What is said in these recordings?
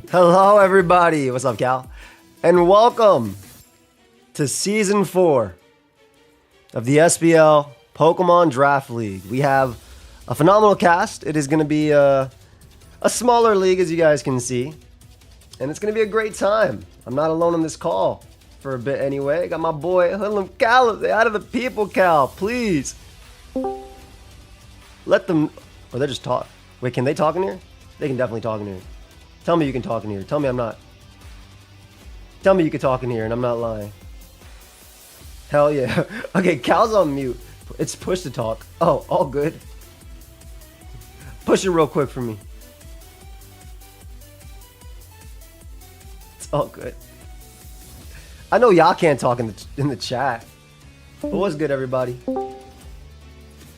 Hello, everybody. What's up, Cal? And welcome to Season 4 of the SPL Pokemon Draft League. We have a phenomenal cast. It is going to be a smaller league, as you guys can see. And it's going to be a great time. I'm not alone on this call for a bit anyway. I got my boy, Hoodlum Cal. Say hi to the people, Cal, please. Let them... Or they just talk. Wait, can they talk in here? They can definitely talk in here. Tell me you can talk in here. Tell me I'm not. Tell me you can talk in here and I'm not lying. Hell yeah. Okay, Cal's on mute. It's push to talk. Oh, all good. Push it real quick for me. It's all good. I know y'all can't talk in the chat. But what's good, everybody?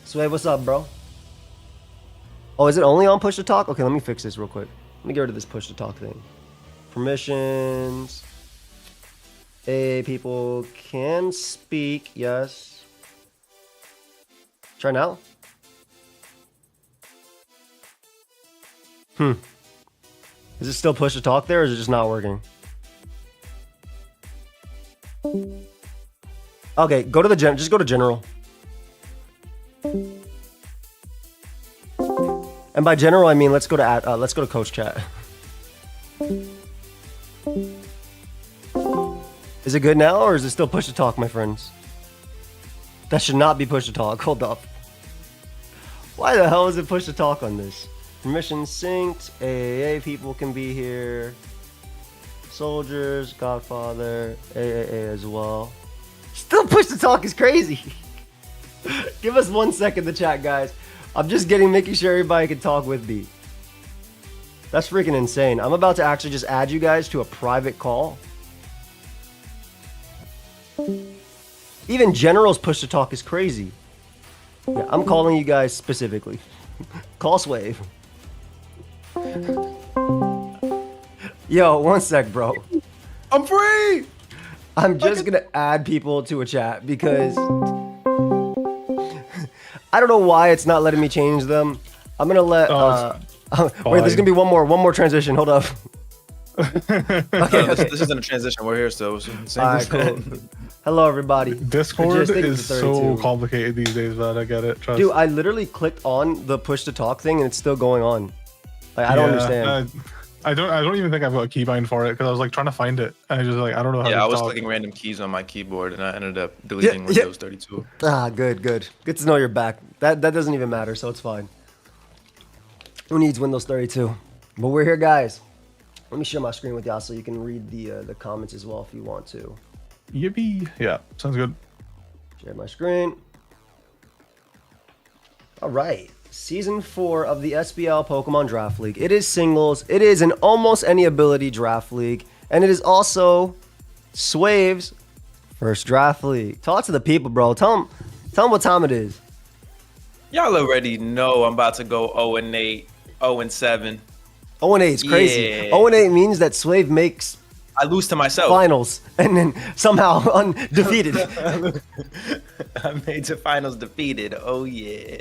Sway, what's up, bro? Oh, is it only on push to talk? Okay, let me fix this real quick. Let me get rid of this push to talk thing. Permissions. Hey, people can speak. Yes. Try now. Is it still push to talk there, or is it just not working? Okay, go to the just go to general. And by general, I mean let's go to coach chat. Is it good now, or is it still push to talk, my friends? That should not be push to talk. Hold up. Why the hell is it push to talk on this? Permissions synced. AAA people can be here. Soldiers, Godfather, AAA as well. Still push to talk is crazy. Give us 1 second to chat, guys. I'm just making sure everybody can talk with me. That's freaking insane. I'm about to actually just add you guys to a private call. Even generals push to talk is crazy. Yeah, I'm calling you guys specifically. Call Swave. Yo, 1 sec, bro. I'm free! I'm just gonna add people to a chat because I don't know why it's not letting me change them. I'm gonna let wait, there's gonna be one more transition. Hold up. Okay. This isn't a transition. We're here still. Alright, cool. Hello, everybody. Discord is so complicated these days, man. I get it. Trust. Dude, I literally clicked on the push to talk thing and it's still going on. Like, I don't understand. I don't even think I've got a keybind for it because I was like trying to find it and I just like I don't know how. Yeah, to I was talk. clicking random keys on my keyboard and I ended up deleting Windows 32. Ah, good. Good to know you're back. That doesn't even matter, so it's fine. Who needs Windows 32? But we're here, guys. Let me share my screen with y'all so you can read the comments as well if you want to. Yippee! Yeah, sounds good. Share my screen. All right. Season 4 of the SPL Pokemon Draft League. It is singles. It is an almost any ability draft league. And it is also Swave's first draft league. Talk to the people, bro. Tell them what time it is. Y'all already know I'm about to go 0-8, 0-7. 0-8 is crazy. Yeah. 0-8 means that Swave makes I lose to myself. finals and then somehow undefeated. I made the finals defeated. Oh, yeah.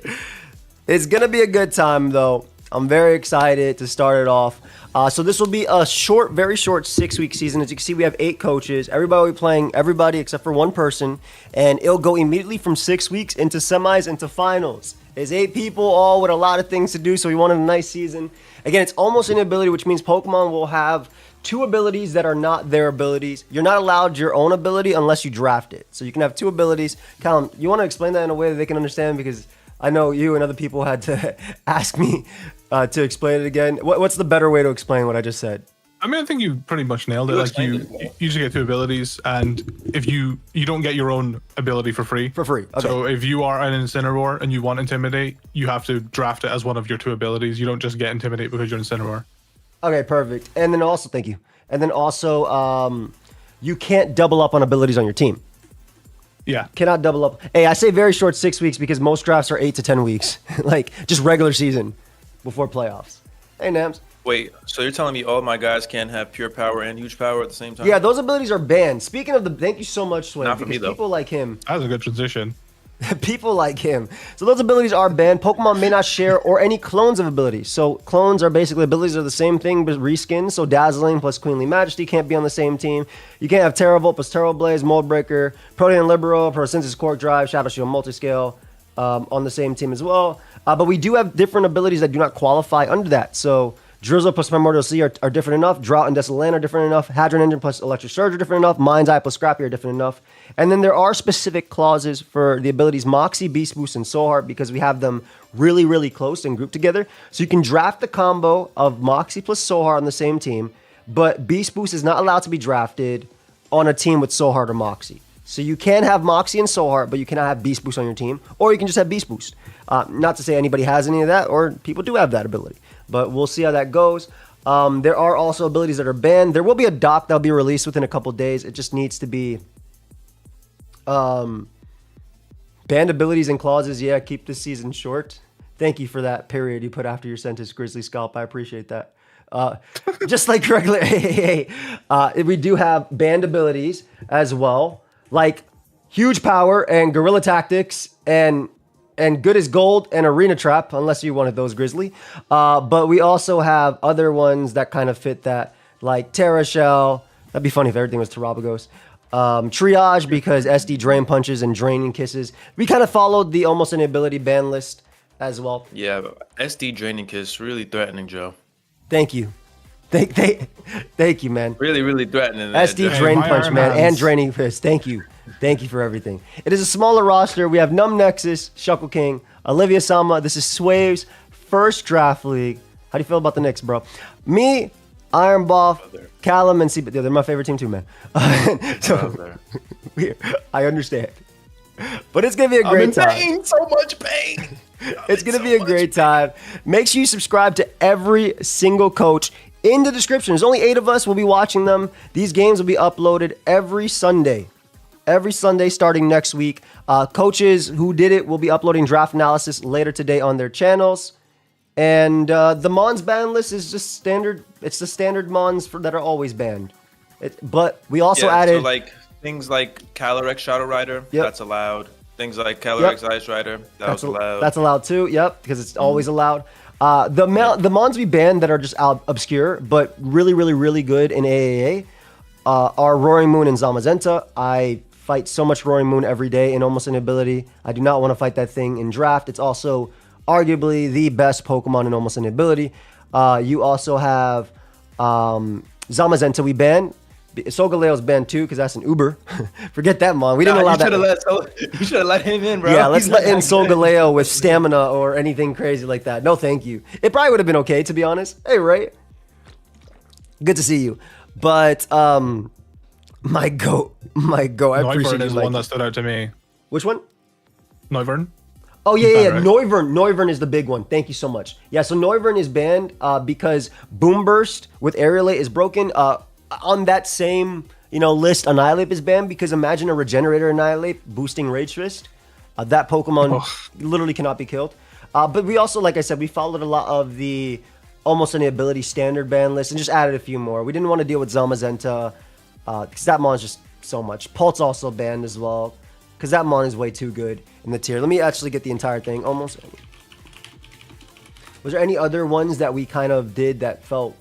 It's going to be a good time, though. I'm very excited to start it off. So this will be a very short 6-week season. As you can see, we have 8 coaches. Everybody will be playing everybody except for one person. And it'll go immediately from 6 weeks into semis into finals. There's 8 people, all with a lot of things to do, so we wanted a nice season. Again, it's almost an ability, which means Pokemon will have 2 abilities that are not their abilities. You're not allowed your own ability unless you draft it. So you can have 2 abilities. Callum, you want to explain that in a way that they can understand? Because I know you and other people had to ask me to explain it again. What's the better way to explain what I just said? I mean, I think you pretty much nailed it. Like you usually get 2 abilities, and if you don't get your own ability for free. For free. Okay. So if you are an Incineroar and you want Intimidate, you have to draft it as one of your 2 abilities. You don't just get Intimidate because you're Incineroar. Okay, perfect. And then also, thank you. And then also, you can't double up on abilities on your team. Yeah. Cannot double up. Hey, I say very short 6 weeks because most drafts are 8 to 10 weeks. Like, just regular season before playoffs. Hey, Nams. Wait, so you're telling me all my guys can have pure power and huge power at the same time? Yeah, those abilities are banned. Speaking of thank you so much, Sway. Not for me, though. People like him. That was a good transition. People like him. So those abilities are banned. Pokemon may not share or any clones of abilities. So clones are basically abilities are the same thing but reskins. So Dazzling plus Queenly Majesty can't be on the same team. You can't have Terravolt plus Terror Blaze, Mold Breaker, Protean Libero, Prosynthesis Quark Drive, Shadow Shield Multiscale on the same team as well. But we do have different abilities that do not qualify under that. So Drizzle plus Primordial Sea are different enough. Drought and Desolate Land are different enough. Hadron Engine plus Electric Surge are different enough. Mind's Eye plus Scrappy are different enough. And then there are specific clauses for the abilities Moxie, Beast Boost, and Soul Heart because we have them really, really close and grouped together. So you can draft the combo of Moxie plus Soul Heart on the same team, but Beast Boost is not allowed to be drafted on a team with Soul Heart or Moxie. So you can have Moxie and Soul Heart, but you cannot have Beast Boost on your team, or you can just have Beast Boost. Not to say anybody has any of that, or people do have that ability, but we'll see how that goes. There are also abilities that are banned. There will be a doc that'll be released within a couple days. It just needs to be banned abilities and clauses. Yeah, keep this season short. Thank you for that period you put after your sentence, Grizzly Scalp. I appreciate that. Just like regular AAA, we do have banned abilities as well, like Huge Power and Guerrilla Tactics and Good as Gold and Arena Trap, unless you wanted those, Grizzly. But we also have other ones that kind of fit that, like Terra Shell. That'd be funny if everything was Terrabagos. Triage, because SD Drain Punches and Draining Kisses. We kind of followed the Almost Inability ban list as well. Yeah, but SD Draining Kiss, really threatening, Joe. Thank you. Thank you, man. Really, really threatening. SD Drain Punch, man, and Draining Fist. Thank you. Thank you for everything. It is a smaller roster. We have Numb Nexus, Shuckle King, Olivia Sama. This is Swave's first draft league. How do you feel about the Knicks, bro? Me, Iron Ball, Callum, and CBMarcus. They're my favorite team too, man. I understand. But it's going to be a great time. I'm in pain, so much pain. It's going to be a great time. Make sure you subscribe to every single coach in the description. There's only 8 of us. We'll be watching them. These games will be uploaded every Sunday. Every Sunday starting next week. Coaches who did it will be uploading draft analysis later today on their channels. And the Mons ban list is just standard. It's the standard Mons that are always banned. But we also added... So like things like Calyrex Shadow Rider, that's allowed. Things like Calyrex Ice Rider, that's allowed. That's allowed too, because it's always allowed. The Mons we banned that are just obscure, but really, really, really good in AAA are Roaring Moon and Zamazenta. I fight so much Roaring Moon every day in Almost Inability. I do not want to fight that thing in draft. It's also arguably the best Pokemon in Almost Inability. You also have Zamazenta we banned. Solgaleo's banned too because that's an Uber. Forget that, Mon. We didn't allow that. You should have let him in, bro. Yeah, let's let in Solgaleo with stamina or anything crazy like that. No, thank you. It probably would have been okay, to be honest. Hey, Ray. Good to see you. But my goat. I appreciate Noivern is you. the one that stood out to me. Which one? Noivern. Oh, yeah. Right? Noivern is the big one. Thank you so much. Yeah, so Noivern is banned because Boom Burst with Aerial is broken. On that same list, Annihilate is banned because imagine a Regenerator Annihilate boosting Rage Fist. That Pokemon literally cannot be killed. But we also, like I said, we followed a lot of the Almost Any Ability standard ban list and just added a few more. We didn't want to deal with Zamazenta because that Mon is just so much. Pulse also banned as well because that Mon is way too good in the tier. Let me actually get the entire thing. Was there any other ones that we kind of did that felt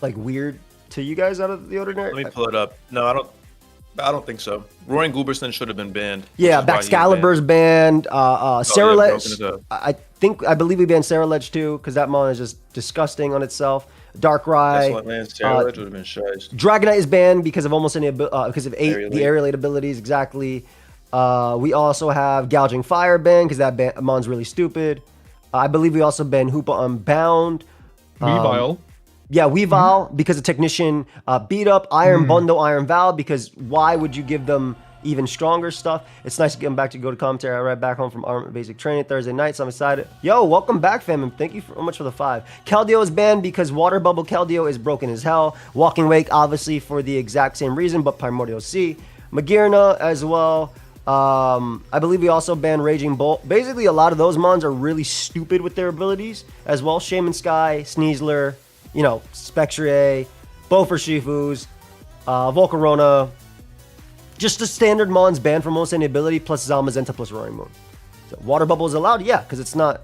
like weird to you guys out of the ordinary? Let me pull it up. No, I don't think so. Roaring Gooberson should have been banned. Yeah, Baxcalibur's banned. Saraledge. I believe we banned Saraledge too, because that Mon is just disgusting on itself. Darkrai. Saraledge would have been shice. Dragonite is banned because of almost any because of the Aerialate abilities. Exactly. We also have Gouging Fire banned because that Mon's really stupid. I believe we also banned Hoopa Unbound. Weavile. Yeah, Weavile because of Technician beat up, Iron Bundle, Iron Val, because why would you give them even stronger stuff? It's nice to get them back to go to commentary. I ride back home from Arm Basic Training Thursday night, so I'm excited. Yo, welcome back, fam. Thank you so much for the 5. Keldeo is banned because Water Bubble Keldeo is broken as hell. Walking Wake, obviously, for the exact same reason, but Primordial Sea. Magearna as well. I believe we also banned Raging Bolt. Basically, a lot of those Mons are really stupid with their abilities as well. Shaman Sky, Sneasler, Spectre, Beaufort Shifus, Volcarona, Just the standard Mon's banned from most any ability plus Zamazenta plus Roaring Moon. So water bubble is allowed, yeah, because it's not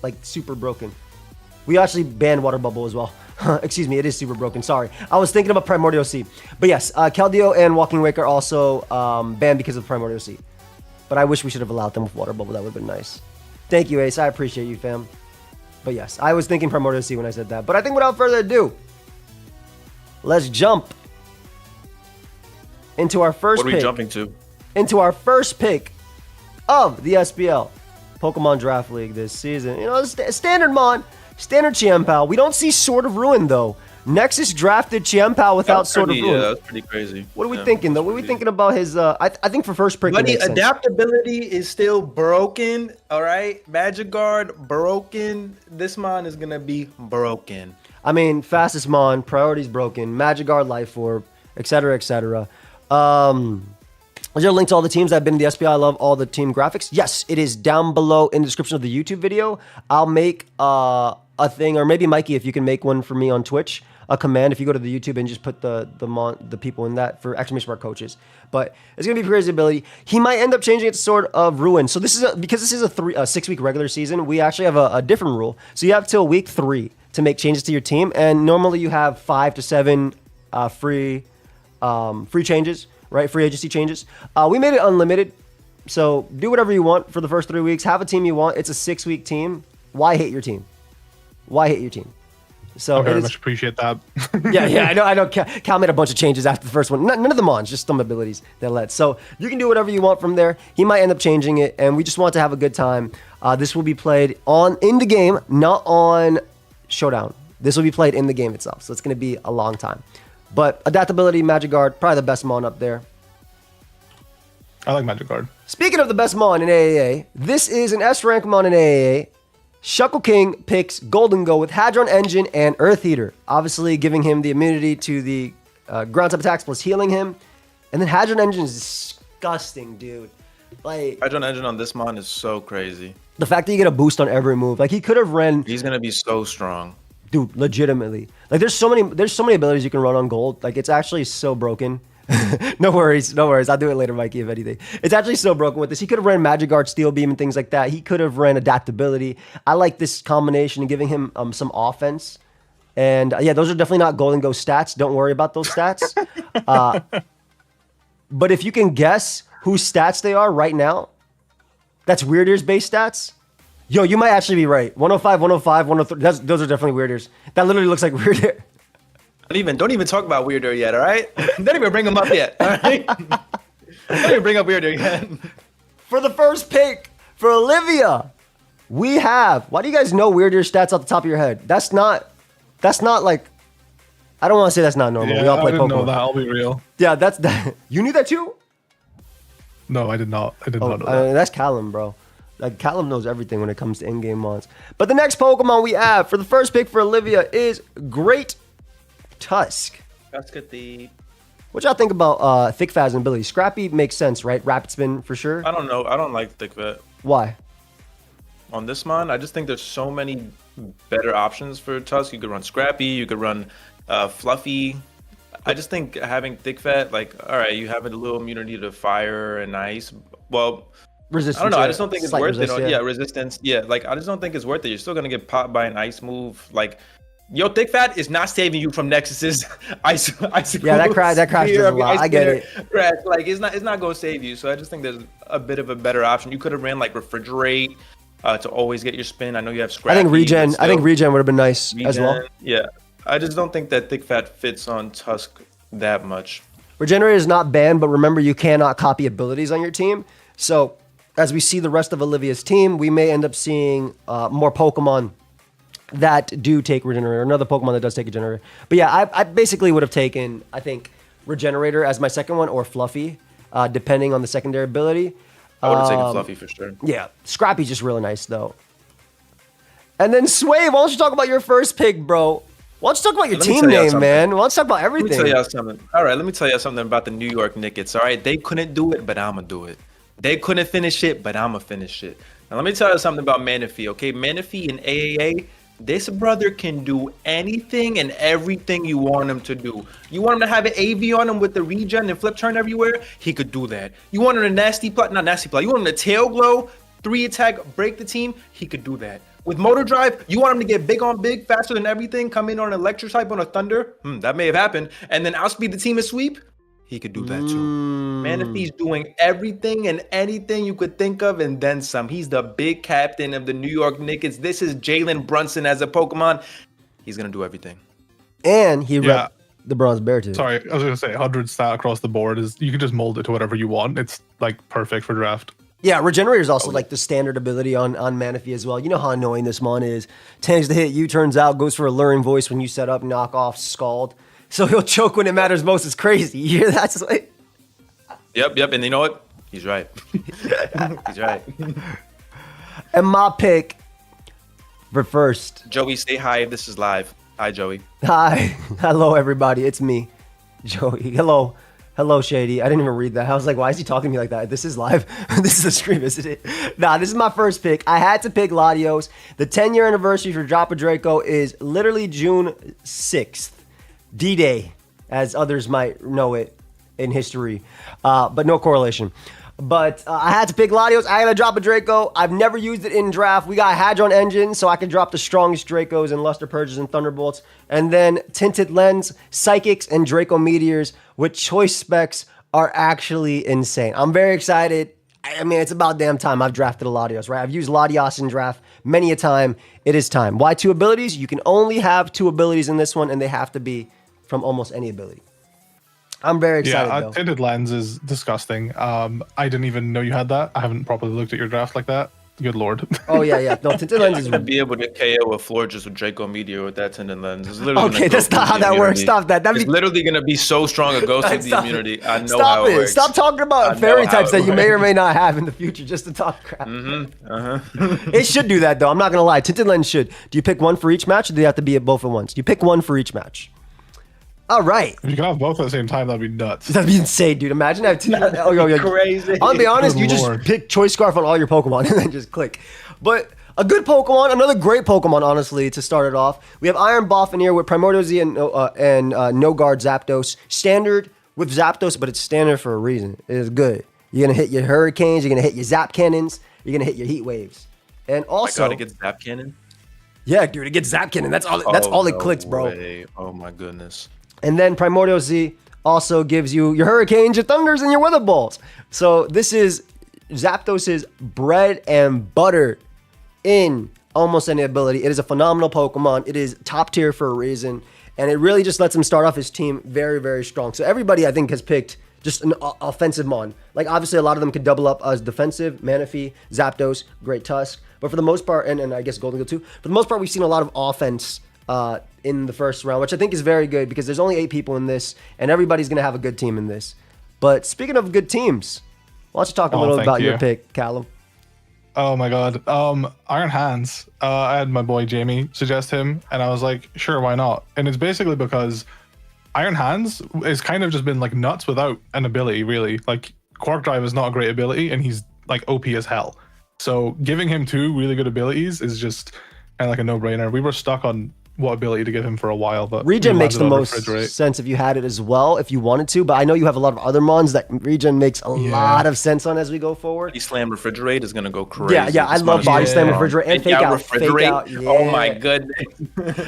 like super broken. We actually banned water bubble as well. Excuse me, it is super broken. Sorry, I was thinking about Primordial Sea, but yes, Keldeo and Walking Wake are also banned because of Primordial Sea. But I wish we should have allowed them with water bubble. That would have been nice. Thank you, Ace. I appreciate you, fam. But yes, I was thinking Primordial Sea when I said that. But I think without further ado, let's jump into our first pick. What are we jumping to? Into our first pick of the SPL Pokemon Draft League this season. You know, standard Mon, standard Chiempao. We don't see Sword of Ruin, though. Nexus drafted Chiempao without Sword of Ruin. Yeah, that's pretty crazy. What are we thinking, though? What are we thinking about his... I think for first pick, but the adaptability is still broken, all right? Magic Guard, broken. This Mon is going to be broken. I mean, fastest Mon, priorities broken, Magic Guard, Life Orb, etc., etc. Is there a link to all the teams that have been in the SPL? I love all the team graphics. Yes, it is down below in the description of the YouTube video. I'll make a thing, or maybe Mikey, if you can make one for me on Twitch, a command if you go to the YouTube and just put the people in that for !SPL Coaches. But it's gonna be crazy ability. He might end up changing it to Sword of Ruin. So this is because this is a 6-week regular season. We actually have a different rule. So you have till week 3 to make changes to your team, and normally you have 5 to 7 free changes, right? Free agency changes. We made it unlimited, so do whatever you want for the first 3 weeks. Have a team you want. It's a 6-week team. Why hate your team? Why hate your team? So I very much appreciate that. yeah, I know. Cal made a bunch of changes after the first one. None of the Mons, just some abilities that let. So you can do whatever you want from there. He might end up changing it, and we just want to have a good time. This will be played in the game, not on Showdown. This will be played in the game itself, so it's going to be a long time. But adaptability, Magic Guard, probably the best Mon up there. I like Magic Guard. Speaking of the best Mon in AAA, this is an S-rank Mon in AAA. Shuckle King picks Golden Go with Hadron Engine and Earth Eater, obviously giving him the immunity to the ground type attacks plus healing him. And then Hadron Engine is disgusting, dude. Like Hadron Engine on this Mon is so crazy. The fact that you get a boost on every move, like he could have ran. He's gonna be so strong, dude. Legitimately, like there's so many abilities you can run on Gold. Like it's actually so broken. No worries. I'll do it later, Mikey, if anything. It's actually so broken with this. He could have ran Magic Guard, Steel Beam, and things like that. He could have ran Adaptability. I like this combination and giving him some offense. And yeah, those are definitely not Golden Go stats. Don't worry about those stats. But if you can guess whose stats they are right now, that's Weird Ears base stats. Yo, you might actually be right. 105, 105, 103. Those are definitely Weird Ears. That literally looks like Weird Ear. Don't even talk about Weirder yet, all right? Don't even bring him up yet, all right? Don't even bring up Weirder yet. For the first pick for Olivia, we have. Why do you guys know Weird Ear stats off the top of your head? That's not like. I don't want to say that's not normal. Yeah, we all play I didn't Pokemon. know that. I'll be real. Yeah, that's that. You knew that too? No, I did not. I did not know that. I mean, that's Callum, bro. Like Callum knows everything when it comes to in-game mons. But the next Pokemon we have for the first pick for Olivia is Great Tusk. What y'all think about Thick Faz and ability? Scrappy makes sense, right? Rapid Spin for sure. I don't know. I don't like Thick Vet. Why? On this Mon, I just think there's so many better options for Tusk. You could run Scrappy. You could run Fluffy. I just think having Thick Vet, like, all right, you have a little immunity to fire and ice. Well, resistance. I don't know. I just don't think it's worth it. Yeah, resistance. Yeah, like I just don't think it's worth it. You're still gonna get popped by an ice move. Like, yo, Thick Fat is not saving you from Nexus's ice. Yeah, that crash does a lot. I get it. Crash. Like it's not gonna save you. So I just think there's a bit of a better option. You could have ran like Refrigerate to always get your spin. I know you have Scrappy. I think Regen would have been nice as well. Yeah, I just don't think that Thick Fat fits on Tusk that much. Regenerator is not banned, but remember you cannot copy abilities on your team. So as we see the rest of Olivia's team, we may end up seeing more Pokemon that do take Regenerator, another Pokemon that does take a Regenerator. But yeah, I basically would have taken, I think, Regenerator as my second one, or Fluffy, depending on the secondary ability. I would have taken Fluffy for sure. Yeah, Scrappy's just really nice, though. And then Sway, why don't you talk about your first pick, bro? Why don't you talk about your team name, man? Why don't you talk about everything? Let me tell y'all something. All right, let me tell y'all something about the New York Knicks. All right, they couldn't do it, but I'ma do it. They couldn't finish it, but I'ma finish it. Now let me tell you something about Manaphy, okay? Manaphy in AAA This brother can do anything and everything you want him to do. You want him to have an AV on him with the regen and flip turn everywhere? He could do that. You want him to not nasty play. You want him to tail glow, 3 attack, break the team? He could do that. With motor drive, you want him to get big on big, faster than everything, come in on an electric type on a thunder? That may have happened. And then outspeed the team and sweep? He could do that too. Man, if he's doing everything and anything you could think of and then some. He's the big captain of the New York Knicks. This is Jalen Brunson as a Pokemon. He's going to do everything. And he rep the bronze bear too. Sorry, I was going to say 100 stat across the board is you can just mold it to whatever you want. It's like perfect for draft. Yeah, Regenerator is also like the standard ability on Manaphy as well. You know how annoying this mon is. Tanks the hit, you turns out, goes for Alluring Voice when you set up, knock off, Scald. So he'll choke when it matters most. It's crazy. You hear that? Like... Yep. And you know what? He's right. He's right. And my pick for first. Joey, say hi. This is live. Hi, Joey. Hi. Hello, everybody. It's me, Joey. Hello. Hello, Shady. I didn't even read that. I was like, why is he talking to me like that? This is live. This is a stream, isn't it? Nah, this is my first pick. I had to pick Latios. The 10-year anniversary for Drop a Draco is literally June 6th. D-Day, as others might know it in history, but no correlation. But I had to pick Latios. I had to drop a Draco. I've never used it in draft. We got Hadron Engine, so I can drop the strongest Dracos and Luster Purges and Thunderbolts. And then Tinted Lens, Psychics, and Draco Meteors with choice specs are actually insane. I'm very excited. I mean, it's about damn time I've drafted a Latios, right? I've used Latios in draft many a time. It is time. Why 2 abilities? You can only have 2 abilities in this one, and they have to be from almost any ability. I'm very excited, though. Tinted Lens is disgusting. I didn't even know you had that. I haven't properly looked at your draft like that. Good lord. Oh, yeah. No, Tinted Lens is... to be able to KO a floor just with Draco Meteor with that Tinted Lens. It's literally okay, that's not how that works. Stop that. It's literally going to be so strong a ghost with the immunity. I know Stop how it works. Stop talking about fairy types that you may or may not have in the future just to talk crap. It should do that, though. I'm not going to lie. Tinted Lens should. Do you pick one for each match, or do they have to be at both at once? Do you pick one for each match? All right. If you can have both at the same time, that'd be nuts. That'd be insane, dude. Imagine that. Crazy. I'll be honest, you Good just Lord. pick Choice Scarf on all your Pokemon and then just click. But a good Pokemon, another great Pokemon, honestly, to start it off. We have Iron Boff in here with Primordial Z and No Guard Zapdos. Standard with Zapdos, but it's standard for a reason. It is good. You're going to hit your Hurricanes. You're going to hit your Zap Cannons. You're going to hit your Heat Waves. And also... I gotta get Zap Cannon? Yeah, dude, it gets Zap Cannon. That's all it clicks, bro. Way. Oh, my goodness. And then Primordial Z also gives you your Hurricanes, your Thunders, and your Weather Balls. So this is Zapdos' bread and butter in almost any ability. It is a phenomenal Pokemon. It is top tier for a reason. And it really just lets him start off his team very, very strong. So everybody, I think, has picked just an offensive mon. Like, obviously, a lot of them could double up as defensive. Manaphy, Zapdos, Great Tusk. But for the most part, and I guess Golden Gill too, for the most part, we've seen a lot of offense in the first round, which I think is very good because there's only 8 people in this, and everybody's going to have a good team in this. But speaking of good teams, why don't you talk a little about your pick, Callum? Oh my god. Iron Hands. I had my boy Jamie suggest him, and I was like, sure, why not? And it's basically because Iron Hands is kind of just been like nuts without an ability, really. Like, Quark Drive is not a great ability, and he's like OP as hell. So giving him 2 really good abilities is just kind of like a no-brainer. We were stuck on what ability to give him for a while, but Regen makes the most sense if you had it as well, if you wanted to, but I know you have a lot of other mons that Regen makes a lot of sense on as we go forward. Body Slam Refrigerate is going to go crazy. Yeah, I love Body Slam Refrigerate and Fake Out. Fake Out, yeah. Oh my goodness.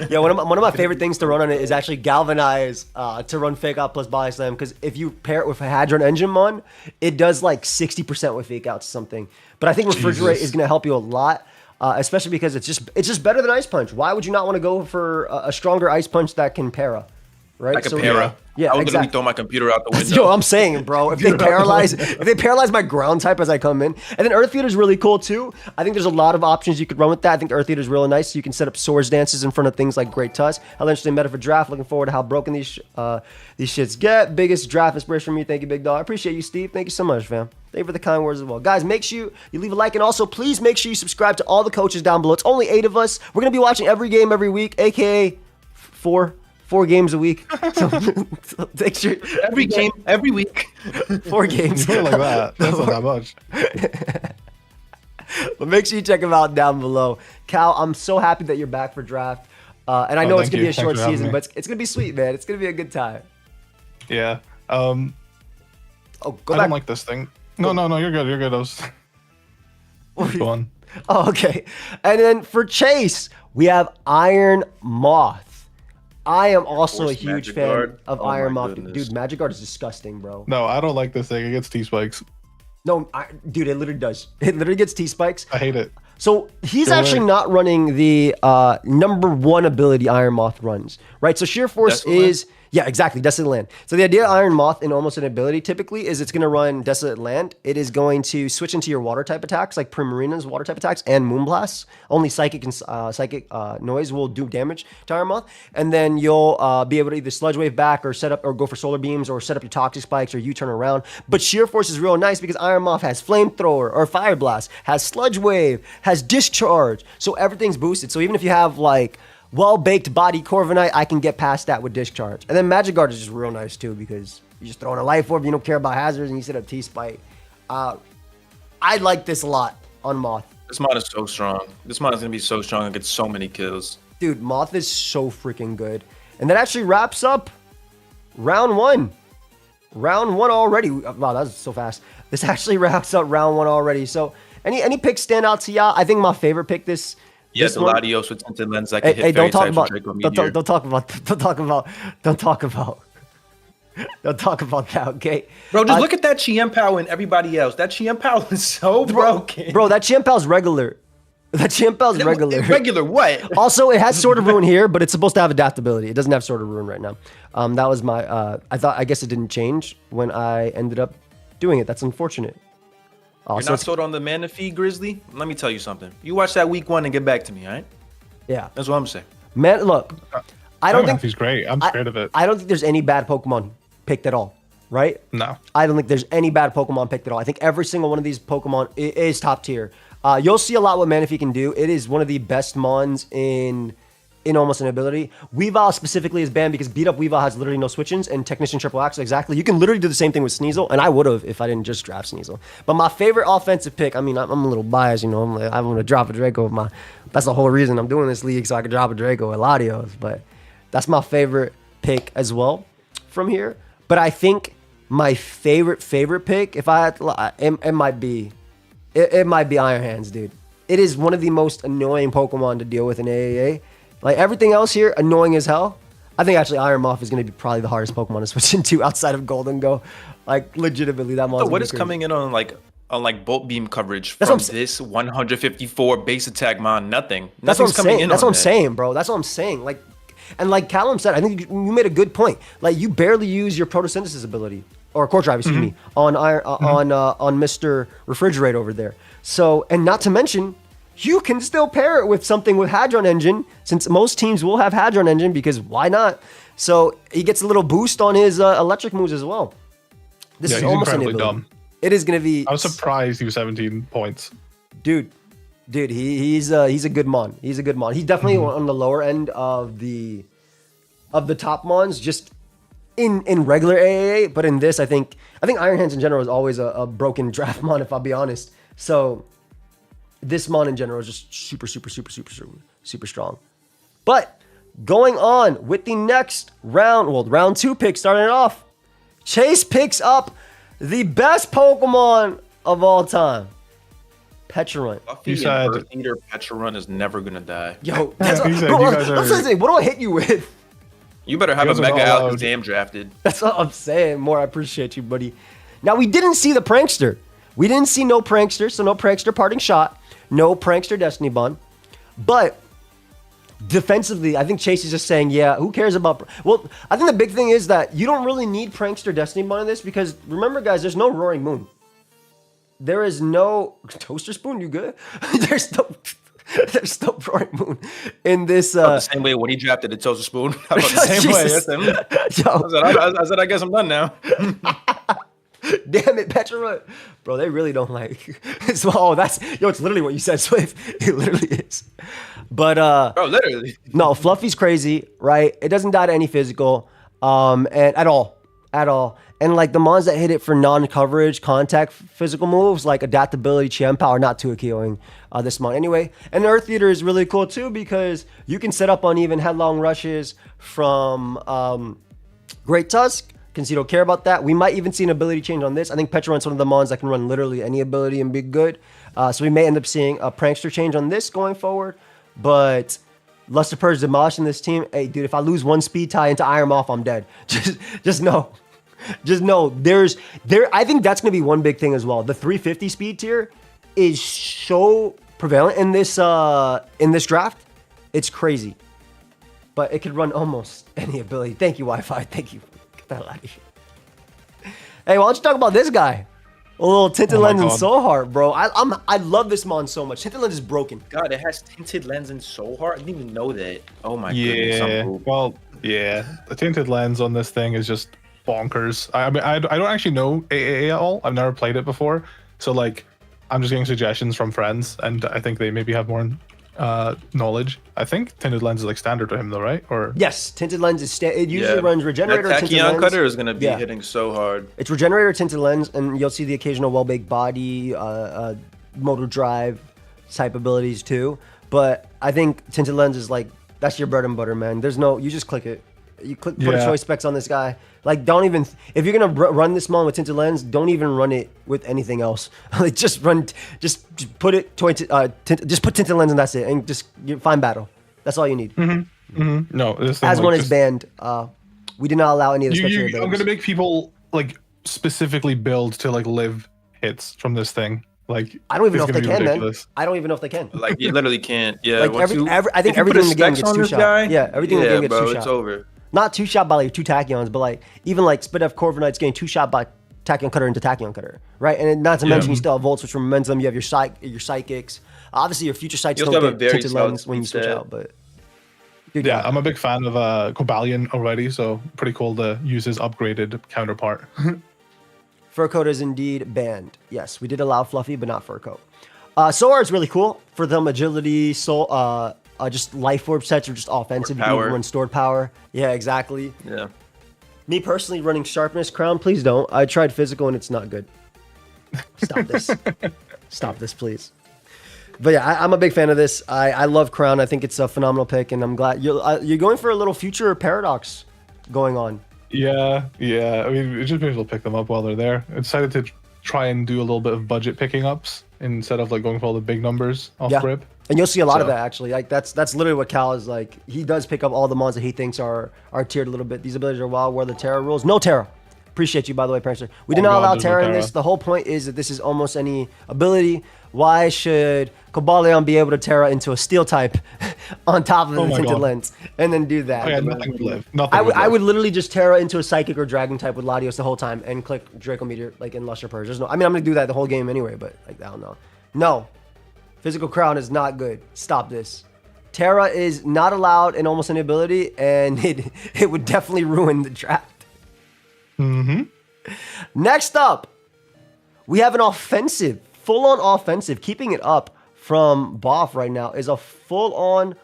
Yeah, one of my favorite things to run on it is actually Galvanize to run Fake Out plus Body Slam, because if you pair it with a Hadron Engine mon, it does like 60% with Fake Out to something. But I think Refrigerate is going to help you a lot. Especially because it's just better than Ice Punch. Why would you not want to go for a stronger Ice Punch that can para? Right? Like a para. Yeah, I was exactly. gonna throw my computer out the window. Yo, I'm saying, bro, if they paralyze my ground type as I come in. And then Earth Eater is really cool too. I think there's a lot of options you could run with that. I think Earth Eater is really nice. You can set up Swords Dances in front of things like Great Tusk. How interesting meta for draft. Looking forward to how broken these shits get. Biggest draft inspiration from you. Thank you, big dog. I appreciate you, Steve. Thank you so much, fam. Thank you for the kind words as well. Guys, make sure you leave a like, and also please make sure you subscribe to all the coaches down below. It's only 8 of us. We're gonna be watching every game every week, aka 4 games a week. So make sure Every game, every week. 4 games. Something like that. That's not that much. But make sure you check him out down below. Cal, I'm so happy that you're back for draft. And I know it's thank going to be you. a short Thanks for having season, me. but it's going to be sweet, man. It's going to be a good time. Yeah. Oh, go I back. don't like this thing. No, you're good. You're good. I was... Go on. Oh, okay. And then for Chase, we have Iron Moth. I am also a Force huge Magic fan Guard. of Oh Iron my Moth. goodness. Dude, Magic Guard is disgusting, bro. No, I don't like this thing. It gets T-spikes. No, dude, it literally does. It literally gets T-spikes. I hate it. So he's Go actually away. not running the #1 ability Iron Moth runs, right? So Sheer Force Desolate Land? is, yeah, exactly, Desolate Land. So the idea of Iron Moth in almost an ability typically is it's going to run Desolate Land. It is going to switch into your water type attacks, like Primarina's water type attacks and Moonblast. Only Psychic and Psychic Noise will do damage to Iron Moth. And then you'll be able to either Sludge Wave back or set up or go for Solar Beams or set up your Toxic Spikes or U-turn around. But Sheer Force is real nice because Iron Moth has Flamethrower or Fire Blast, has Sludge Wave, has Discharge. So everything's boosted. So even if you have like well-baked body Corviknight, I can get past that with Discharge. And then Magic Guard is just real nice too because you're just throwing a Life Orb, you don't care about hazards, and you set up T-Spike. I like this a lot on Moth. This mod is so strong. This mod is gonna be so strong and get so many kills. Dude, Moth is so freaking good. And that actually wraps up round one. Round one already. Wow, that was so fast. This actually wraps up round one already. So any picks stand out to y'all? I think my favorite pick this Yes, one- Latios with tinted lens that Hey, can hit don't fairy talk types about with Draco Meteor. don't talk about that, okay? Bro, just look at that Chiempo and everybody else. That Chiempo is so broken. Bro, that Chiempal's regular. That Chiempal's regular. Regular what? Also, it has Sword of Ruin here, but it's supposed to have adaptability. It doesn't have Sword of Ruin right now. That was my. I guess it didn't change when I ended up doing it. That's unfortunate. You're So not it's- sold on the mana fee, Grizzly? Let me tell you something. You watch that week 1 and get back to me, all right? yeah, That's what I'm saying. man. Look, I don't think he's great. I'm scared of it. I don't think there's any bad Pokemon picked at all. Right? No. I don't think there's any bad Pokemon picked at all. I think every single one of these Pokemon is top tier. You'll see a lot what Manaphy can do. It is one of the best Mons in almost an ability. Weavile specifically is banned because beat up Weavile has literally no switch-ins and Technician Triple Axe. Exactly. You can literally do the same thing with Sneasel, and I would have if I didn't just draft Sneasel. But my favorite offensive pick, I mean, I'm a little biased, you know. I'm going to drop a Draco with my. That's the whole reason I'm doing this league, so I can drop a Draco with Latios. But that's my favorite pick as well from here. But I think my favorite pick, if I had to, it might be Iron Hands, dude. It is one of the most annoying Pokemon to deal with in AAA. Like everything else here, annoying as hell. I think actually Iron Moth is going to be probably the hardest Pokemon to switch into outside of Golden Go. Like legitimately, that monster. So what is coming in on like Bolt Beam coverage That's from what I'm this 154 base attack mon? Nothing. That's what I'm Nothing's coming saying. in That's on what I'm that. saying, bro. That's what I'm saying. Like, and like Callum said, I think you made a good point. Like you barely use your photosynthesis ability or core drive, excuse me, on on Mr. Refrigerate over there. So, and not to mention, you can still pair it with something with Hadron Engine, since most teams will have Hadron Engine because why not? So he gets a little boost on his electric moves as well. This Yeah, is he's almost an incredibly ability. dumb. It is going to be. I was surprised he was 17 points. Dude, he's a good mon. He's a good mon. He's definitely on the lower end of the top mons, just in regular AAA. But in this, I think Iron Hands in general is always a broken draft mon, if I'll be honest. So this mon in general is just super strong. But going on with the next round, well, round 2 pick starting it off. Chase picks up the best Pokemon of all time. Pecharunt. Fluffy He said- and Earth Eater Pecharunt is never gonna die. Yo, that's He what, said bro, you that's guys what I'm are- saying. What do I hit you with? You better have You a guys are Mega not allowed. Alakazam drafted. That's what I'm saying. More, I appreciate you, buddy. Now, we didn't see the Prankster. We didn't see no Prankster, so no Prankster Parting Shot, no Prankster Destiny Bond. But defensively, I think Chase is just saying, yeah, who cares about... Well, I think the big thing is that you don't really need Prankster Destiny Bond in this because, remember, guys, there's no Roaring Moon. There is no... Toaster Spoon, you good? There's no Roaring Moon in this... The same way when he drafted the Toaster Spoon. How about the same way? Jesus. That's him. Yo. I said, I guess I'm done now. Damn it, Pecharunt. Bro, they really don't like. It's literally what you said, Swift. It literally is. But Bro, literally. no, Fluffy's crazy, right? It doesn't die to any physical, and at all. at all. And like the mons that hit it for non-coverage contact physical moves like adaptability, Chiam Power, not too appealing this mon anyway. And Earth Eater is really cool too because you can set up uneven headlong rushes from Great Tusk. Concede don't care about that. We might even see an ability change on this. I think Petra runs one of the mons that can run literally any ability and be good. So we may end up seeing a Prankster change on this going forward. But Luster Purge demolishing this team. Hey, dude, if I lose one speed tie into Iron Moth, I'm dead. Just know. Just know. I think that's going to be one big thing as well. The 350 speed tier is so prevalent in this draft. It's crazy. But it could run almost any ability. Thank you, Wi-Fi. Thank you. Get the hell out of here. Hey, why don't you talk about this guy? A little tinted lens and soul heart, bro. I love this mon so much. Tinted lens is broken. God, it has tinted lens and soul heart. I didn't even know that. Oh my goodness. Yeah. Well, yeah. The tinted lens on this thing is just bonkers. I mean, I don't actually know AAA at all. I've never played it before, so like, I'm just getting suggestions from friends, and I think they maybe have more knowledge. I think tinted lens is like standard to him though, right? Or yes, tinted lens is it usually runs regenerator. That tinted lens. cutter is gonna be hitting so hard. It's regenerator, tinted lens, and you'll see the occasional well-baked body, motor drive type abilities too. But I think tinted lens is like that's your bread and butter, man. There's no, you just click it. You put a choice specs on this guy. Like, don't even, if you're gonna run this mon with tinted lens, don't even run it with anything else. Like, just put it just put tinted lens and that's it, and just find battle. That's all you need. No, this thing, as one is banned. We did not allow any of the special abilities. I'm gonna make people like specifically build to like live hits from this thing. Like, I don't even know if they can, man. I don't even know if they can. Like, you literally can't. Yeah. Like I think everything in the game gets two shot. Yeah, everything in the game gets two shot. It's over. Not two shot by like two tachyons, but like even like Spit F Corviknight's getting two shot by tachyon cutter into tachyon cutter, right? And not to mention you still have volts, which from momentum. You have your psychics. Obviously, your future sights don't get tinted lens when you switch out, but. Yeah, I'm a big fan of Cobalion already, so pretty cool to use his upgraded counterpart. Fur coat is indeed banned. Yes, we did allow Fluffy, but not fur coat. Solar is really cool for them agility, soul, just life orb sets are just offensive. You can run stored power. Yeah, exactly. Yeah. Me personally running sharpness crown, please don't. I tried physical and it's not good. Stop this. Stop this, please. But yeah, I'm a big fan of this. I love crown. I think it's a phenomenal pick, and I'm glad you're going for a little future paradox going on. Yeah. I mean, it just maybe we'll pick them up while they're there. I decided to try and do a little bit of budget picking ups instead of like going for all the big numbers off rip. And you'll see a lot of that actually. Like that's literally what Cal is like. He does pick up all the mons that he thinks are tiered a little bit. These abilities are wild. Where the Terra rules. No Terra. Appreciate you, by the way, Prancer. We did not allow Terra in this. The whole point is that this is almost any ability. Why should Cobalion be able to Terra into a steel type on top of the tinted lens and then do that? Oh, yeah, nothing would live. I would literally just Terra into a psychic or dragon type with Latios the whole time and click Draco Meteor like in Luster Purge. There's no, I mean, I'm gonna do that the whole game anyway, but like I don't know. No, physical crown is not good. Stop this. Terra is not allowed in almost any ability, and it would definitely ruin the draft. Next up, we have an offensive, full-on offensive. Keeping it up from Boff right now is a full-on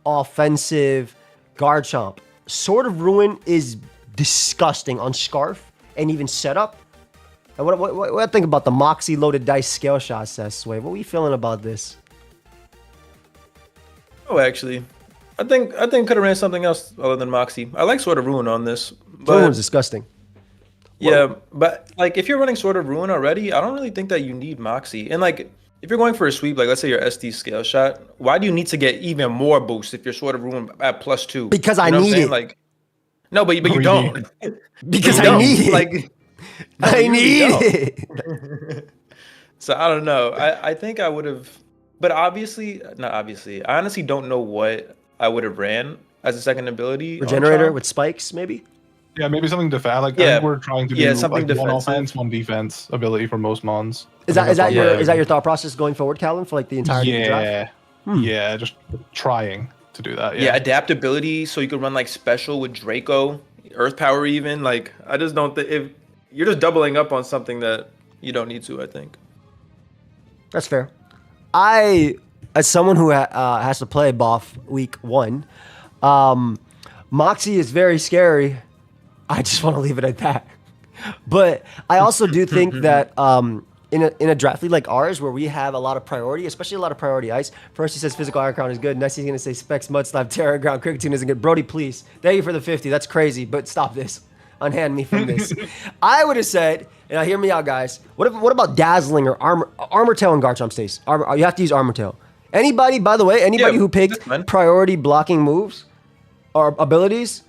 offensive Garchomp. Sword of Ruin is disgusting on Scarf and even setup. And what do I think about the Moxie loaded dice scale shot, says Sway? What are we feeling about this? Oh, actually, I think could have ran something else other than Moxie. I like Sword of Ruin on this. Sword of Ruin is disgusting. Yeah, but like if you're running Sword of Ruin already, I don't really think that you need Moxie. And like if you're going for a sweep, like let's say your SD scale shot, why do you need to get even more boost if you're Sword of Ruin at +2? Because I need it. Like, no, but you don't. Because I need it. Like, I need it. So I don't know. I think I would have, but not obviously. I honestly don't know what I would have ran as a second ability. Regenerator with spikes, maybe. Yeah, maybe something defensive. Like I think we're trying to do something like one defensive. offense, one defense ability for most mons. Is that your thought process going forward, Calvin, for like the entirety of the draft? Yeah, just trying to do that. Yeah, adaptability, so you could run like special with Draco, Earth Power even. Like I just don't think if you're just doubling up on something that you don't need to. I think that's fair. As someone who has to play Boff week 1, Moxie is very scary. I just want to leave it at that. But I also do think that in a draft league like ours, where we have a lot of priority, especially a lot of priority ice. First, he says physical iron crown is good. Next, he's going to say specs, mud slap, terror ground, cricket tune isn't good. Brody, please. Thank you for the 50. That's crazy, but stop this. Unhand me from this. I would have said, and hear me out, guys. What about dazzling or armor tail and Garchomp stays? You have to use armor tail. Anybody, by the way, who picked priority blocking moves or abilities,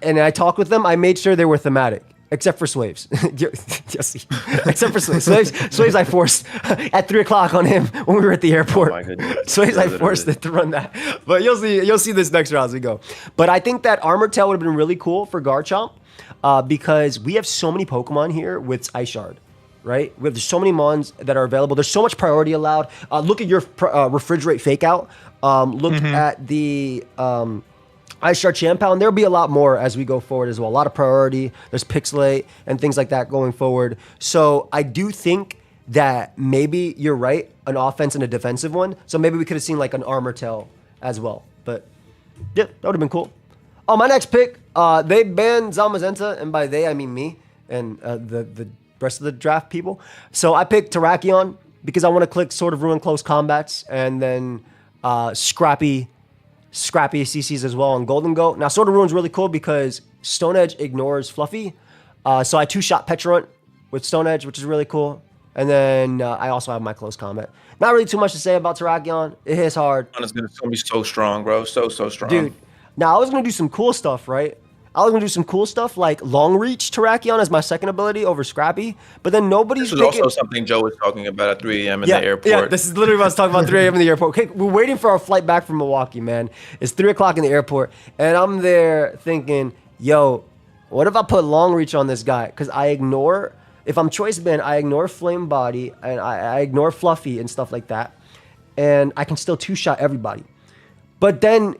and I talked with them, I made sure they were thematic. Except for Swaves. Yes, except for Swaves. Swaves I forced at 3 o'clock on him when we were at the airport. Oh my goodness. Swaves I forced it to run that. But you'll see this next round as we go. But I think that Armor Tail would have been really cool for Garchomp because we have so many Pokemon here with Ice Shard. Right? There's so many Mons that are available. There's so much priority allowed. Look at your refrigerate fake out. Look at the Ice Shard Champow, and there'll be a lot more as we go forward as well. A lot of priority. There's Pixelate and things like that going forward. So I do think that maybe you're right, an offense and a defensive one. So maybe we could have seen like an Armor Tail as well. But yeah, that would have been cool. Oh, my next pick, they banned Zamazenta, and by they I mean me and the rest of the draft people. So I picked Terrakion because I want to click Sword of Ruin close combats and then Scrappy CCs as well on Golden Goat. Now, Sword of Ruin's really cool because Stone Edge ignores Fluffy. So I two-shot Petrarunt with Stone Edge, which is really cool. And then I also have my close combat. Not really too much to say about Terrakion. It hits hard. It's going to be so strong, bro. So strong. Dude, now I was going to do some cool stuff, right? I was going to do some cool stuff like Long Reach Terrakion as my second ability over Scrappy. But then nobody's This was also something Joe was talking about at 3 a.m. in the airport. Yeah, this is literally what I was talking about 3 a.m. in the airport. Okay, we're waiting for our flight back from Milwaukee, man. It's 3 o'clock in the airport. And I'm there thinking, yo, what if I put Long Reach on this guy? Because if I'm Choice Band, I ignore Flame Body and I ignore Fluffy and stuff like that. And I can still two-shot everybody. But then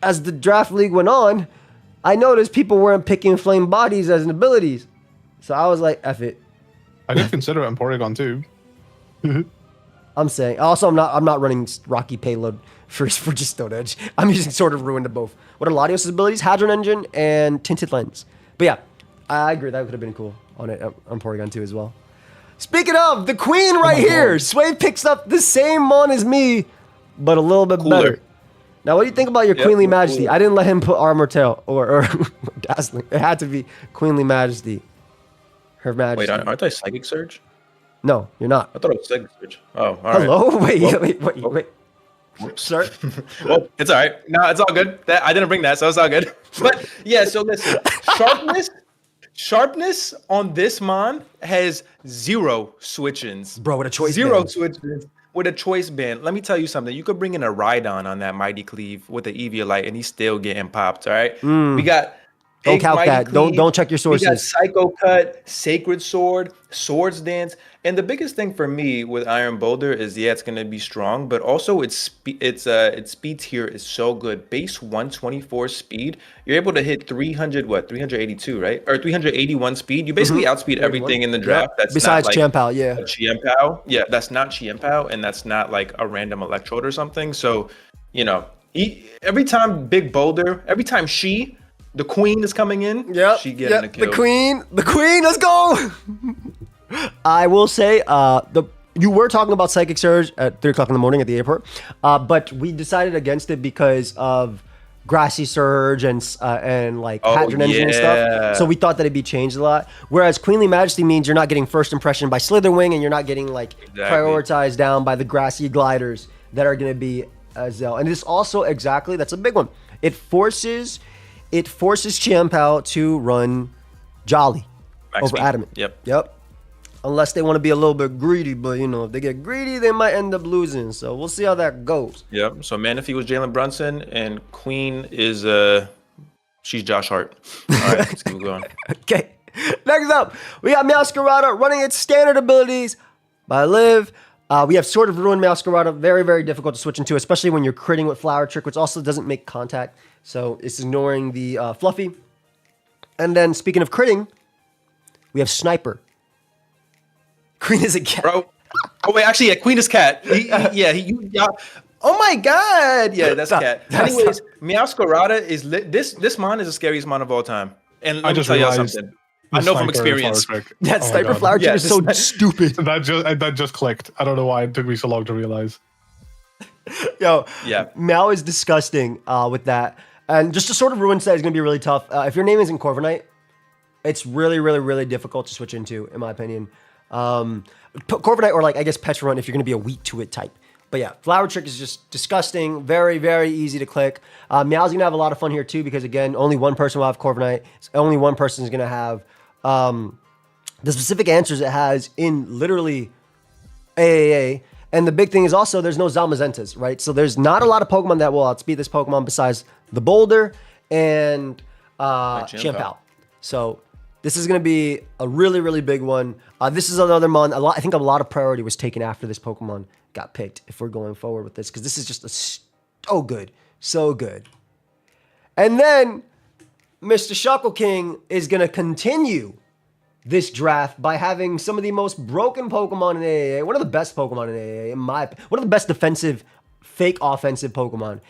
as the draft league went on, I noticed people weren't picking Flame Bodies as an abilities. So I was like, F it. I did consider it in Porygon too. I'm saying. Also, I'm not running Rocky Payload for just Stone Edge. I'm using Sword of Ruin to both. What are Latios' abilities? Hadron Engine and Tinted Lens. But yeah, I agree. That could have been cool on Porygon 2 as well. Speaking of, the Queen right here. Sway picks up the same Mon as me, but a little bit better. Now, what do you think about your Queenly Majesty? Cool. I didn't let him put Armor Tail or Dazzling. It had to be Queenly Majesty. Her Majesty. Wait, aren't I Psychic Surge? No, you're not. I thought it was Psychic Surge. Oh, all Hello? right. Hello? Wait. Sir? Well, it's all right. No, it's all good. I didn't bring that, so it's all good. But yeah, so listen. Sharpness on this Mon has 0 switch-ins. Bro, with a choice Zero band. switch-ins. With a choice band, let me tell you something. You could bring in a Rhydon on that Mighty Cleave with the Eviolite, and he's still getting popped. All right, we got. Don't count that. Don't check your sources. We got Psycho Cut, Sacred Sword, Swords Dance, and the biggest thing for me with Iron Boulder is it's going to be strong, but also its speed tier is so good. Base 124 speed, you're able to hit 382, right? Or 381 speed. You basically outspeed everything in the draft. That's besides not like Chiampao, yeah. Chiampao, yeah, that's not Chiampao, and that's not like a random Electrode or something. So, every time Big Boulder, every time the Queen is coming in. She getting a kill. The Queen, let's go. I will say, you were talking about Psychic Surge at 3 o'clock in the morning at the airport, but we decided against it because of Grassy Surge and Hadron Engine and stuff. So we thought that it'd be changed a lot. Whereas Queenly Majesty means you're not getting first impression by Slitherwing, and you're not getting prioritized down by the Grassy Gliders that are going to be Zell. And this also that's a big one. It forces Chiampao to run Jolly over Adamant. Yep. Unless they want to be a little bit greedy, but if they get greedy, they might end up losing. So we'll see how that goes. Yep. So Manaphy was Jalen Brunson, and Queen is she's Josh Hart. All right, let's keep going. Okay. Next up, we got Meowscarada running its standard abilities by Liv. We have Sword of Ruin Meowscarada, very, very difficult to switch into, especially when you're critting with Flower Trick, which also doesn't make contact. So it's ignoring the Fluffy. And then speaking of critting, we have Sniper. Queen is a cat. Bro. Oh, wait, actually, Queen is cat. Oh my God. Yeah, that's cat. Anyways, Meowscarada is this Mon is the scariest Mon of all time. And let me tell y'all something. I know from Sniper experience. flower trick. That Oh my sniper God. flower trick Yeah, is so just- stupid. That just clicked. I don't know why it took me so long to realize. Yo, Yeah. Meow is disgusting with that. And just to sort of ruin set is going to be really tough. If your name isn't Corviknight, it's really, really, really difficult to switch into, in my opinion. Corviknight or like, I guess, Petrarun if you're going to be a weak to it type. But yeah, Flower Trick is just disgusting. Very, very easy to click. Meow's going to have a lot of fun here too because, again, only one person will have Corviknight. Only one person is going to have the specific answers it has in literally AAA. And the big thing is also there's no Zamazentas, right? So there's not a lot of Pokemon that will outspeed this Pokemon besides the Boulder and Champao. So this is going to be a really, really big one. This is another mon. I think a lot of priority was taken after this Pokemon got picked if we're going forward with this because this is just so good. So good. And then Mr. Shuckle King is going to continue this draft by having some of the most broken Pokemon in AAA, one of the best Pokemon in AAA, one of the best defensive, fake offensive Pokemon.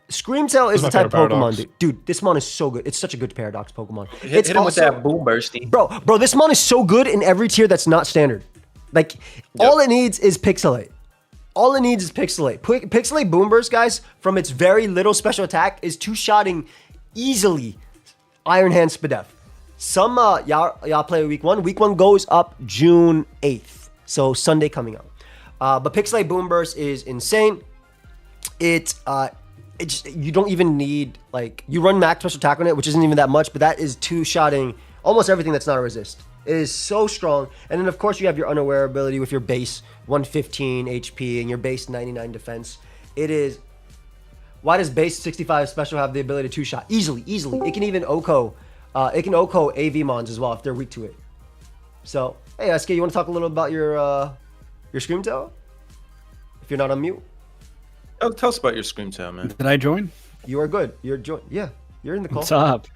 Screamtail is the type of Pokemon, dude. This mon is so good. It's such a good Paradox Pokemon. Hit him with that boom bursty. Bro, this mon is so good in every tier that's not standard. Like, all it needs is Pixelate. All it needs is Pixelate. Pixelate Boom Burst, guys, from its very little special attack, is two-shotting easily Iron Hand Spadef. Some y'all play week 1. Week 1 goes up June 8th. So Sunday coming up. But Pixelate Boom Burst is insane. It just, you don't even need, like, you run max special attack on it, which isn't even that much, but that is two-shotting almost everything that's not a resist. It is so strong. And then, of course, you have your unaware ability with your base 115 HP and your base 99 defense. It is... Why does base 65 special have the ability to two-shot? Easily. It can even OHKO. It can OHKO AV Mons as well if they're weak to it. So, hey, SK, you want to talk a little about your Screamtail? If you're not on mute. Oh, tell us about your Screamtail, man. Did I join? You are good. You're in the call. What's up?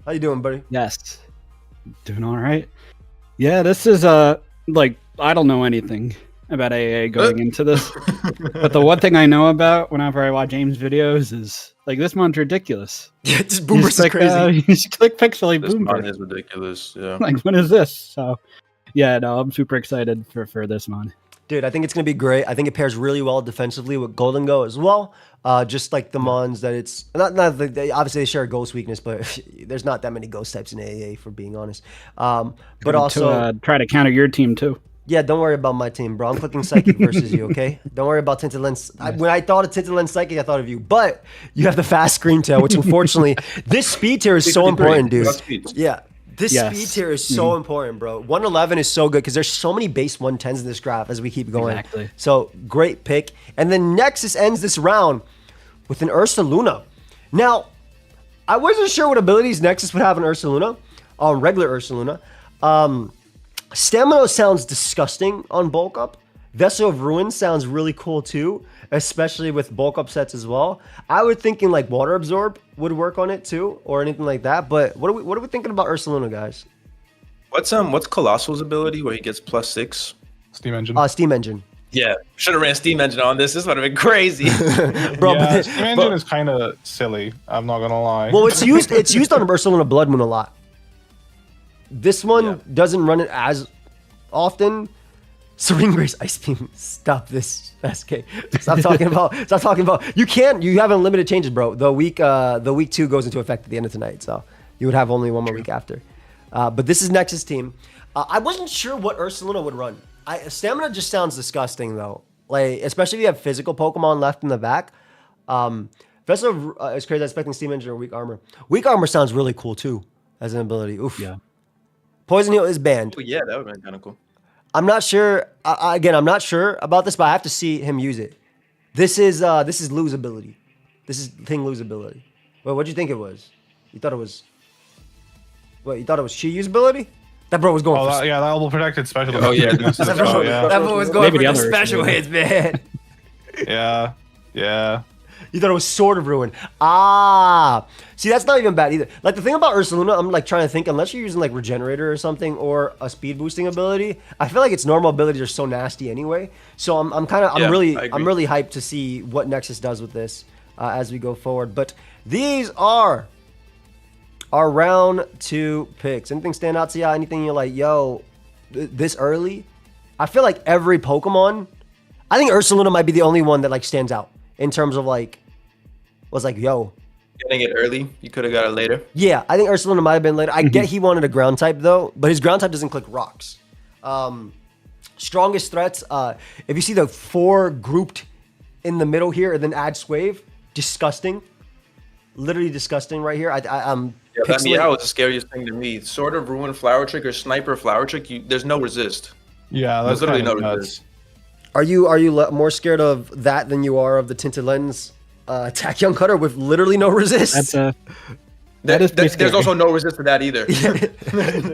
How you doing, buddy? Yes. Doing all right. Yeah, this is like, I don't know anything about AA going into this. But the one thing I know about whenever I watch James videos is like, this mon's ridiculous. Yeah, this Boom Burst is crazy. You just click Pixelate This Boom mon Burst. is ridiculous. Yeah. Like, what is this? So yeah, no, I'm super excited for this mon. Dude, I think it's going to be great. I think it pairs really well defensively with Golden Go as well. Just like the mons that it's... obviously, they share a ghost weakness, but there's not that many ghost types in AAA, for being honest. But also... try to counter your team, too. Yeah, don't worry about my team, bro. I'm clicking Psychic versus you, okay? Don't worry about Tinted Lens. When I thought of Tinted Lens Psychic, I thought of you. But you have the fast Screamtail, which unfortunately... this speed tier is so important, dude. Yeah. This speed tier is so important, bro. 111 is so good because there's so many base 110s in this graph as we keep going. Exactly. So, great pick. And then Nexus ends this round with an Ursaluna. Now, I wasn't sure what abilities Nexus would have in Ursaluna, on regular Ursaluna. Stamina sounds disgusting on Bulk Up. Vessel of Ruin sounds really cool too, especially with Bulk Up sets as well. I was thinking like Water Absorb would work on it too, or anything like that. But what are we thinking about Ursaluna, guys? What's Colossal's ability where he gets +6? Steam Engine. Steam Engine. Yeah, should have ran Steam Engine on this. This would have been crazy. Bro, yeah, Steam Engine is kind of silly. I'm not gonna lie. Well, it's used on Ursaluna Blood Moon a lot. This one doesn't run it as often. Serene Grace Ice Beam. Stop this, SK. Stop talking about. You have unlimited changes, bro. The week 2 goes into effect at the end of tonight, so you would have only one more week after. But this is Nexus team. I wasn't sure what Ursaluna would run. Stamina just sounds disgusting though. Like, especially if you have physical Pokemon left in the back. Vessel is crazy. I'm expecting Steam Engine or Weak Armor. Weak Armor sounds really cool too as an ability. Oof. Yeah. Poison Heal is banned. But yeah, that would have been kind of cool. I'm not sure. Again, I'm not sure about this, but I have to see him use it. This is Lou's ability. This is Thing Lou's ability. Wait, what'd you think it was? You thought it was... What, you thought it was Chiyu's ability? That bro was going for... that elbow protected special. Oh, yeah. That bro was going for the special hits, man. Yeah. You thought it was Sword of Ruin. See, that's not even bad either. Like, the thing about Ursaluna, I'm like trying to think, unless you're using like Regenerator or something or a speed boosting ability, I feel like its normal abilities are so nasty anyway. So I'm really hyped to see what Nexus does with this as we go forward. But these are our round 2 picks. Anything stand out to you? Anything you're like, yo, this early? I feel like every Pokemon, I think Ursaluna might be the only one that like stands out in terms of like, was like, yo. Getting it early, you could have got it later. Yeah, I think Ursaluna might have been later. I get he wanted a ground type though, but his ground type doesn't click rocks. Strongest threats, if you see the 4 grouped in the middle here and then add Swave, disgusting. Literally disgusting right here. I'm Yeah, that Meow was the scariest thing to me. Sort of Ruin Flower Trick or Sniper Flower Trick, there's no resist. Yeah, There's that's literally kind no of resist. Are you more scared of that than you are of the Tinted Lens attack Young Cutter with literally no resist? That is pretty There's scary. also no resist to that either.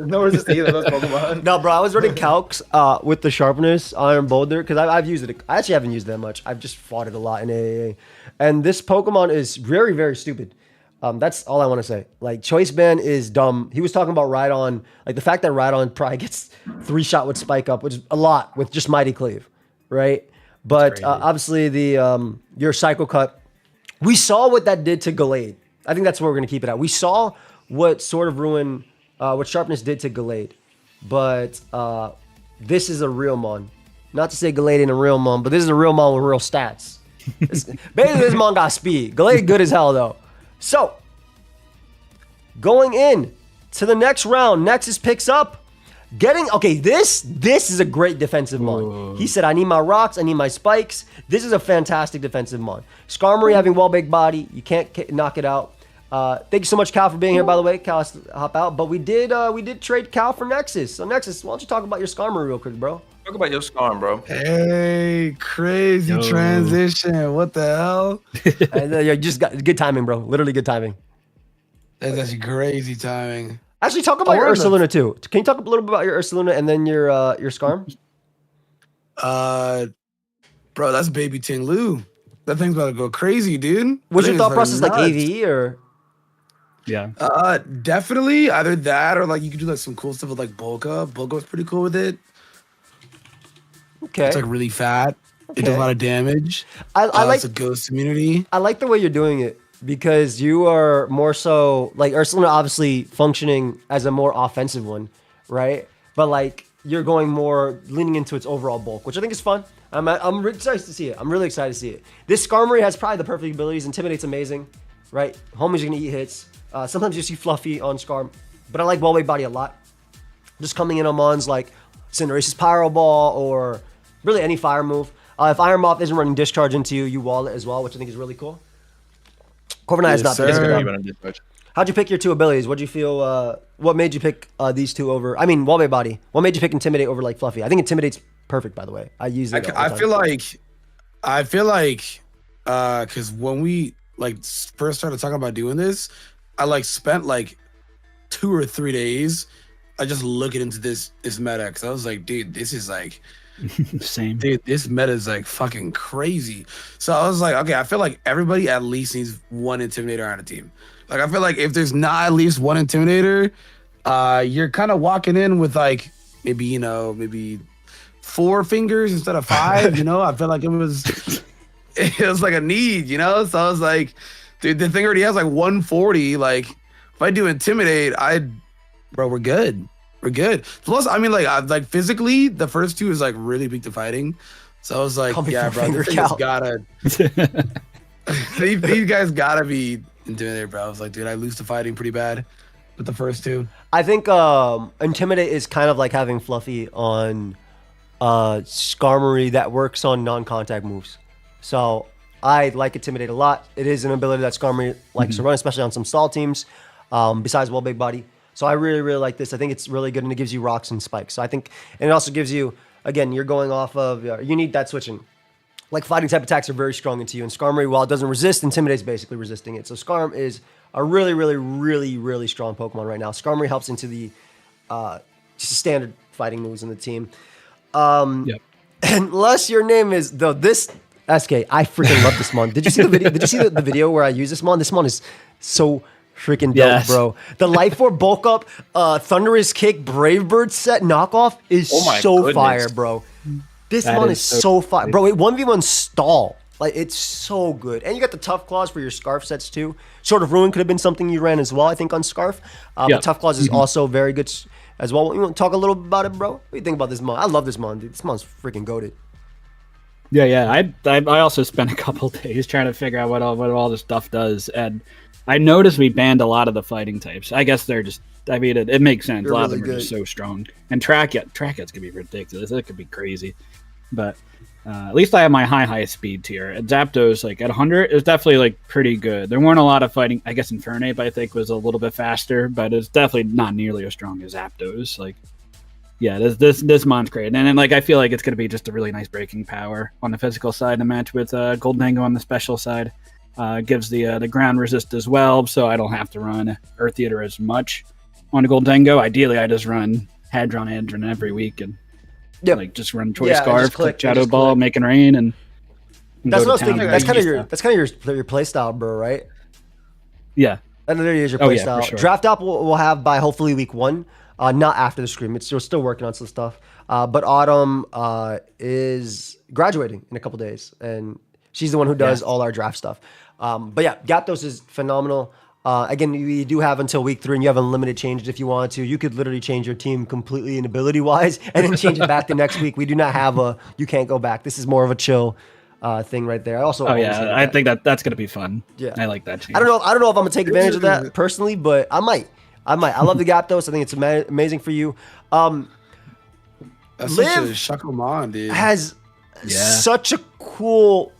No resist to either of those Pokemon. No, bro, I was running calcs with the sharpness Iron Boulder because I've used it. I actually haven't used it that much. I've just fought it a lot in AAA. And this Pokemon is very, very stupid. That's all I want to say. Like, Choice Band is dumb. He was talking about Rhydon. Like, the fact that Rhydon probably gets 3-shot with Spike Up, which is a lot with just Mighty Cleave, right? But obviously, your Psycho Cut, we saw what that did to Gallade. I think that's where we're going to keep it at. We saw what Sword of Ruin, what Sharpness did to Gallade. But this is a real Mon. Not to say Gallade ain't a real Mon, but this is a real Mon with real stats. Basically, this Mon got speed. Gallade good as hell, though. So, going in to the next round, Nexus picks up. This is a great defensive Mon. He said, I need my rocks, I need my spikes. This is a fantastic defensive Mon. Skarmory having wall-baked body, you can't knock it out. Thank you so much, Cal, for being here, by the way. Cal has to hop out, but we did trade Cal for Nexus. So, Nexus, why don't you talk about your Skarmory real quick, bro? Talk about your Skarm, bro. Hey, crazy transition. What the hell? And, you just got good timing, bro. Literally good timing. That's actually crazy timing. Actually, talk about your Ursaluna too. Can you talk a little bit about your Ursaluna and then your Skarm? Bro, that's Baby Ting Lu. That thing's about to go crazy, dude. Was your That thought thing's process like nuts. AV or? Yeah. Definitely either that or like you could do like some cool stuff with like Bulka. Bulka was pretty cool with it. Okay. It's like really fat. It does a lot of damage. I like it's a ghost immunity. I like the way you're doing it because you are more so like Ursaluna obviously functioning as a more offensive one, right? But like you're going more leaning into its overall bulk, which I think is fun. I'm excited to see it. I'm really excited to see it. This Skarmory has probably the perfect abilities. Intimidate's amazing, right? Homie's gonna eat hits. Sometimes you see Fluffy on Skarm, but I like Wall-Weight Body a lot. Just coming in on Mons like Cinderace's Pyro Ball or really any fire move. If Iron Moth isn't running Discharge into you, you wall it as well, which I think is really cool. Corviknight is not sir. How'd you pick your 2 abilities? What'd you feel? What made you pick these 2 over? I mean, Wall-Weight Body. What made you pick Intimidate over like Fluffy? I think Intimidate's perfect, by the way. I use it. I feel like, because when we like first started talking about doing this, I like spent like 2 or 3 days, just looking into this meta because I was like, dude, this is like. Same. Dude, this meta is like fucking crazy. So I was like, okay, I feel like everybody at least needs 1 Intimidator on a team. Like, I feel like if there's not at least 1 Intimidator, you're kind of walking in with like maybe 4 fingers instead of 5. I feel like it was like a need. So I was like, dude, the thing already has like 140. Like, if I do Intimidate, we're good. We're good. Plus, I mean, like physically, the first 2 is like really weak to fighting. So I was like, yeah, bro, this thing has gotta. these guys gotta be intimidated, bro. I was like, dude, I lose to fighting pretty bad with the first 2. I think Intimidate is kind of like having Fluffy on Skarmory that works on non-contact moves. So I like Intimidate a lot. It is an ability that Skarmory likes to run, especially on some stall teams, besides Wall Big Body. So I really, really like this. I think it's really good, and it gives you rocks and spikes. So I think, and it also gives you, again, you're going off of, you need that switching. Like fighting type attacks are very strong into you, and Skarmory, while it doesn't resist, Intimidate's basically resisting it. So Skarm is a really, really, really, really strong Pokemon right now. Skarmory helps into the just standard fighting moves in the team. Unless your name is, though, this, SK, I freaking love this Mon. Did you see the video? Did you see the video where I use this Mon? This Mon is so freaking dope, bro. The Life Orb Bulk Up, Thunderous Kick, Brave Bird set knockoff is so fire, bro. This Mon is so fire. Bro, it 1v1 stall Like, it's so good. And you got the Tough Claws for your Scarf sets, too. Sword of Ruin could have been something you ran as well, I think, on Scarf. But Tough Claws is also very good as well. You want to talk a little about it, bro? What do you think about this mon? I love this mon, dude. This mon's freaking goated. Yeah. I also spent a couple days trying to figure out what all this stuff does, and I noticed we banned a lot of the fighting types. I guess they're just. I mean, it makes sense. They're a lot really of them are just so strong. And Trackets could be ridiculous. It could be crazy, but. At least I have my high speed tier. At Zapdos, like at 100, it was definitely like pretty good. There weren't a lot of fighting. I guess Infernape, I think, was a little bit faster, but it's definitely not nearly as strong as Zapdos. Like, yeah, this mon's great, and then like I feel like it's gonna be just a really nice breaking power on the physical side. To match with Goldenango on the special side, gives the ground resist as well, so I don't have to run Earth Eater as much on a Goldenango. Ideally, I just run Hadron every week and. Yeah, like just run Toy Scarf, click Shadow just Ball, click. make it rain, and That's what I was town. thinking. That's kind of your play style, bro, right? Yeah. And there is your play style. For sure. Draft Op we'll have by hopefully week 1, not after the scream. We're still working on some stuff. But Autumn is graduating in a couple days, and she's the one who does all our draft stuff. But yeah, Gyapdos is phenomenal. Again, you do have until week 3, and you have unlimited changes if you want to. You could literally change your team completely in ability-wise, and then change it back the next week. We do not have you can't go back. This is more of a chill thing right there. I also I think that's gonna be fun. Yeah, I like that change. I don't know if I'm gonna take advantage of that personally, but I might. I love the Gyapdos. I think it's amazing for you. That's Liv such a Shakomon, dude. has such a cool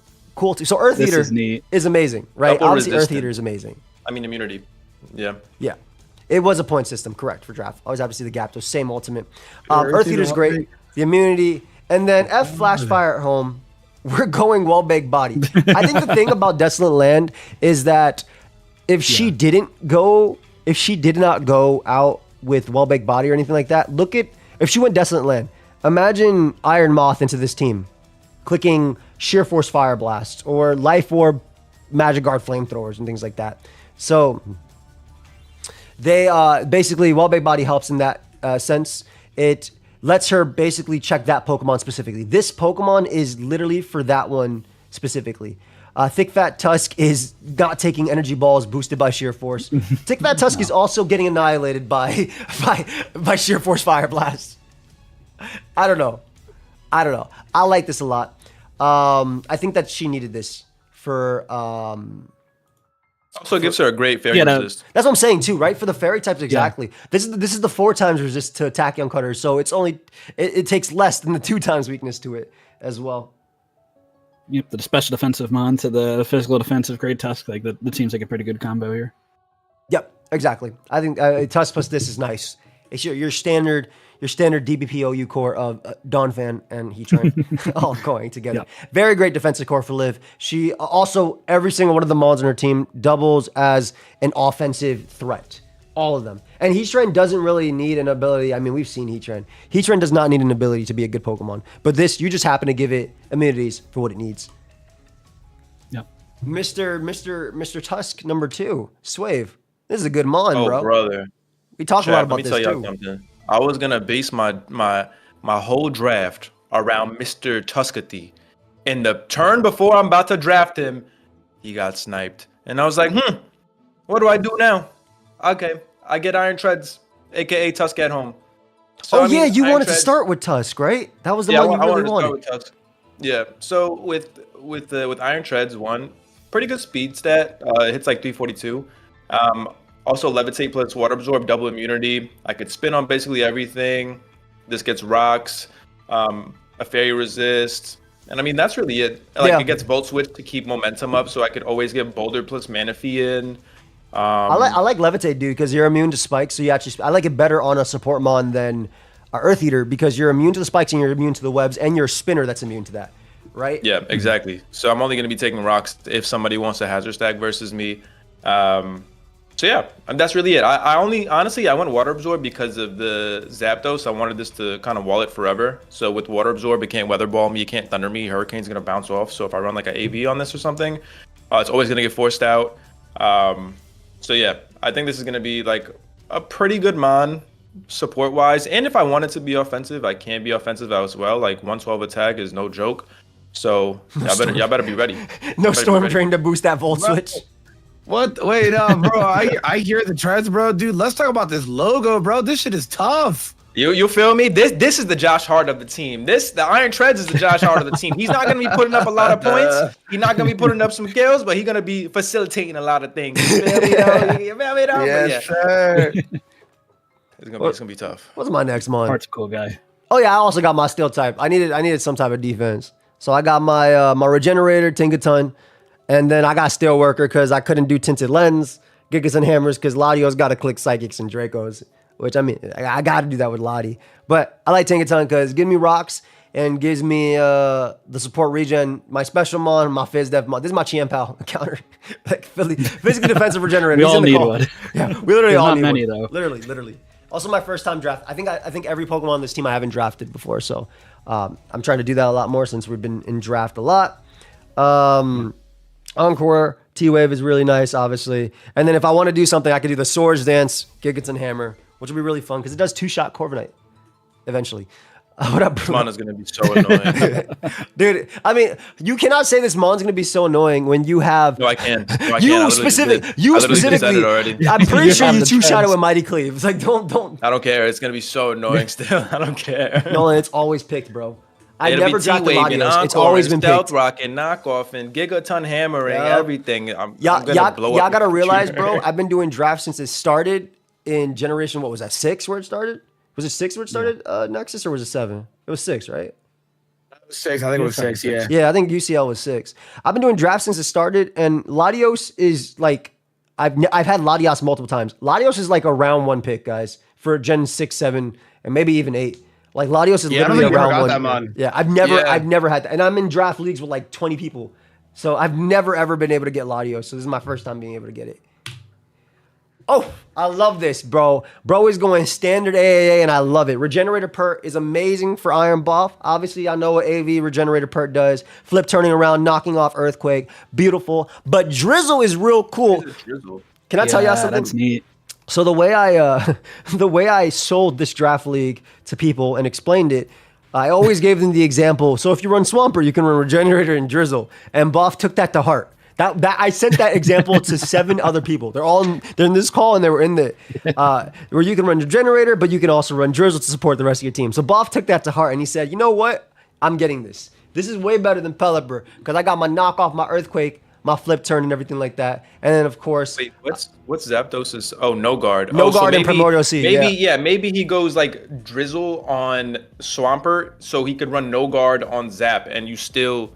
team. So Earth This Eater is neat. is amazing, right? Double Obviously, Earth resistant. Eater is amazing. I mean, immunity. Yeah. Yeah. It was a point system, correct, for draft. Always obviously the Gyapdos, same ultimate. Earth Eater's great. The immunity. And then F Flash Fire at home. We're going well-baked body. I think the thing about Desolate Land is that if she did not go out with well-baked body or anything like that, look at if she went Desolate Land. Imagine Iron Moth into this team, clicking Sheer Force Fire Blast or Life Orb Magic Guard Flamethrowers and things like that. So they basically well-baked body helps in that sense. It lets her basically check that Pokemon specifically. This Pokemon is literally for that one specifically. Thick Fat Tusk is not taking energy balls boosted by Sheer Force. Thick Fat Tusk is also getting annihilated by Sheer Force Fire Blast. I don't know. I like this a lot. I think that she needed this for. Also gives her a great fairy resist. That's what I'm saying too, right? For the fairy types, exactly. This is the 4 times resist to attack young cutters, so it's only it takes less than the 2 times weakness to it as well. Yep, the special defensive mon to the physical defensive Great Tusk. Like that seems like a pretty good combo here. Yep, exactly. I think Tusk plus this is nice. It's your standard DBP OU core of Donphan and Heatran all going together. Yep. Very great defensive core for Liv. She also, every single one of the mons on her team doubles as an offensive threat. All of them. And Heatran doesn't really need an ability. I mean, we've seen Heatran. Heatran does not need an ability to be a good Pokemon. But this, you just happen to give it immunities for what it needs. Yep. Mr. Tusk number 2, Suave. This is a good mon, bro. Oh, brother. We talked a lot about this, let me tell too. y'all something. I was going to base my whole draft around Mr. Tuskathy. In the turn before I'm about to draft him, he got sniped. And I was like, what do I do now? Okay, I get Iron Treads, a.k.a. Tusk at home. So, you wanted to start with Tusk, right? That was the one you really wanted. To start with Tusk. Yeah, so with Iron Treads, one, pretty good speed stat. It hits like 342. Also, Levitate plus Water Absorb, double immunity. I could spin on basically everything. This gets rocks, a fairy resist. And I mean, that's really it. It gets Volt Switch to keep momentum up, so I could always get Boulder plus Manaphy in. I like Levitate, dude, because you're immune to spikes. So I like it better on a support mon than Earth Eater because you're immune to the spikes and you're immune to the webs, and you're a spinner that's immune to that, right? Yeah, exactly. So I'm only going to be taking rocks if somebody wants a hazard stack versus me. So yeah, that's really it. I went Water Absorb because of the Zapdos. I wanted this to kind of wall it forever. So with Water Absorb, it can't Weather Ball me, it can't Thunder me. Hurricane's gonna bounce off. So if I run like an AV on this or something, it's always gonna get forced out. So yeah, I think this is gonna be like a pretty good mon support wise. And if I wanted to be offensive, I can be offensive as well. Like 112 attack is no joke. So y'all better be ready. No Better be storm ready. drain to boost that volt Bro. switch. What? Wait, bro. I hear the treads, bro. Dude, let's talk about this logo, bro. This shit is tough. You feel me? This is the Josh Hart of the team. The Iron Treads is the Josh Hart of the team. He's not gonna be putting up a lot of points. He's not gonna be putting up some kills, but he's gonna be facilitating a lot of things. You feel me, though? You feel me, though? But yeah, sir. it's gonna be tough. What's my next mon? Hart's a cool guy. Oh yeah, I also got my steel type. I needed some type of defense. So I got my my regenerator, Tinkaton, and then I got steel worker because I couldn't do tinted lens, Gigas and hammers because Ladio's got to click psychics and Dracos, which I mean I got to do that with Ladi. But I like Tinkaton because it gives me rocks and gives me the support regen, my special mon, my Fizz Def mon. This is my Chian-Pao counter, like physically defensive regenerator. We He's all in the need call. one. Yeah, we literally There's all not need many, one. though. Literally. Also, my first time draft. I think every Pokemon on this team I haven't drafted before, so I'm trying to do that a lot more since we've been in draft a lot. Encore T-Wave is really nice, obviously, and then if I want to do something, I could do the Swords Dance, Gigas and Hammer, which will be really fun because it does 2-shot Corviknight eventually. What up, This bro? mon is gonna be so annoying. Dude? I mean, you cannot say this mon's gonna be so annoying when you have No, I can. No, I can't. I you literally specific. did. You I literally said specifically. it already. I'm pretty You sure have you the 2-shot it chance. with Mighty Cleave. It's like don't. I don't care. It's gonna be so annoying still. I don't care. No, it's always picked, bro. I It'll never be drafted T-Wave and Latios. It's Encore always and been Stealth picked. Rock and Knockoff and Gigaton Hammering, Yeah. everything. I'm Y'all gonna blow up. gotta the realize, computer. bro. I've been doing drafts since it started in generation. What was that? 6 where it started? Was it 6 where it started? Nexus or was it 7? It was 6, right? 6. I think it was 6. Yeah. Yeah, I think UCL was 6. I've been doing drafts since it started, and Latios is like I've had Latios multiple times. Latios is like a round 1 pick, guys, for Gen 6, 7, and maybe even 8. Like Latios is Yeah, I don't literally a think you ever round got 1. that mon. Yeah, Yeah. I've never had that, and I'm in draft leagues with like 20 people, so I've never ever been able to get Latios. So this is my first time being able to get it. Oh, I love this, bro. Bro is going standard AAA, and I love it. Regenerator Pert is amazing for Iron Buff. Obviously, I know what AV Regenerator Pert does. Flip turning around, knocking off Earthquake. Beautiful. But Drizzle is real cool. Can I tell y'all something? That's neat. So the way I sold this draft league to people and explained it, I always gave them the example. So if you run Swampert, you can run Regenerator and Drizzle. And Buff took that to heart. That I sent that example to 7 other people. They're in this call and they were in the where you can run Regenerator, but you can also run Drizzle to support the rest of your team. So Buff took that to heart and he said, you know what? I'm getting this. This is way better than Pelipper because I got my knockoff, my Earthquake, my flip turn, and everything like that. And then of course, Wait, what's Zapdos'? Oh, no guard. No Oh, so guard and maybe- Primordial Seed, yeah. Maybe he goes like Drizzle on Swampert, so he could run no guard on Zap, and you still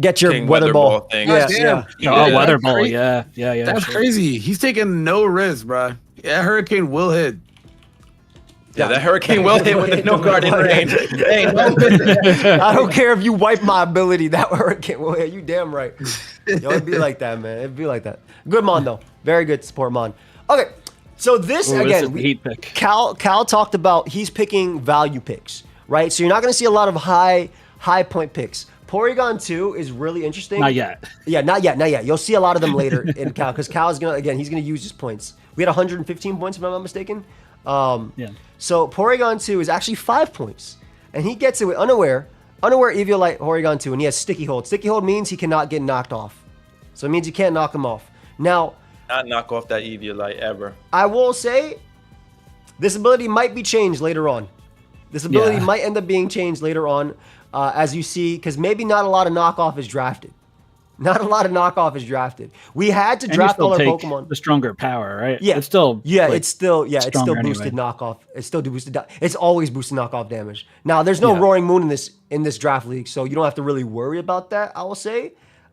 get your King weather ball thing. Yeah, Damn. yeah. Oh, Yeah. Weather Ball. Crazy. Yeah. That's crazy. He's taking no risk, bro. Yeah, Hurricane will hit. Yeah, that Hurricane will hit with the no guard in rain. Hey, no. I don't care if you wipe my ability. That hurricane will hit. You damn right. Yo, it'd be like that, man. It'd be like that. Good mon though. Very good support mon. Okay, so this Ooh, this again. is the heat pick. Cal talked about he's picking value picks, right? So you're not going to see a lot of high point picks. Porygon 2 is really interesting. Not yet. Yeah, not yet. You'll see a lot of them later in Cal because Cal's he's gonna use his points. We had 115 points if I'm not mistaken. Yeah. So Porygon 2 is actually 5 points. And he gets it with Unaware Eviolite Porygon 2, and he has Sticky Hold. Sticky Hold means he cannot get knocked off. So it means you can't knock him off. Now, Not knock off that Eviolite ever. I will say, this ability might be changed later on. This ability Yeah. might end up being changed later on, as you see, because maybe not a lot of knockoff is drafted. Not a lot of knockoff is drafted. We had to And you draft still all our take Pokemon. the stronger power, right? Yeah, It's still it's still stronger boosted anyway. knockoff. It's still boosted. It's always boosted knockoff damage. Now there's no Yeah. Roaring Moon in this draft league, so you don't have to really worry about that. I will say,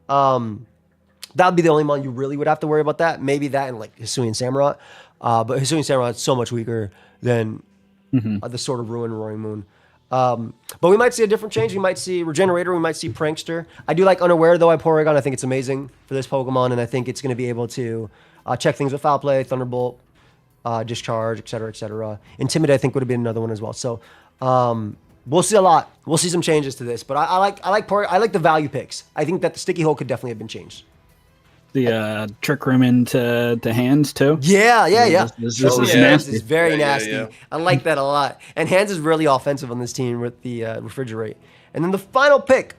that would be the only one you really would have to worry about. That maybe that and like Hisuian Samurott, but Hisuian Samurott is so much weaker than the Sword of Ruin Roaring Moon. But we might see a different change. We might see Regenerator. We might see Prankster. I do like Unaware, though, at Porygon. I think it's amazing for this Pokemon, and I think it's going to be able to check things with Foul Play, Thunderbolt, Discharge, etc., etc. Intimidate, I think, would have been another one as well. So we'll see a lot. We'll see some changes to this. But I like the value picks. I think that the Sticky Hole could definitely have been changed. the Trick Room into hands too. Yeah. This Triple is Hands nasty. is very Yeah, nasty. yeah. I like that a lot. And Hands is really offensive on this team with the Refrigerate. And then the final pick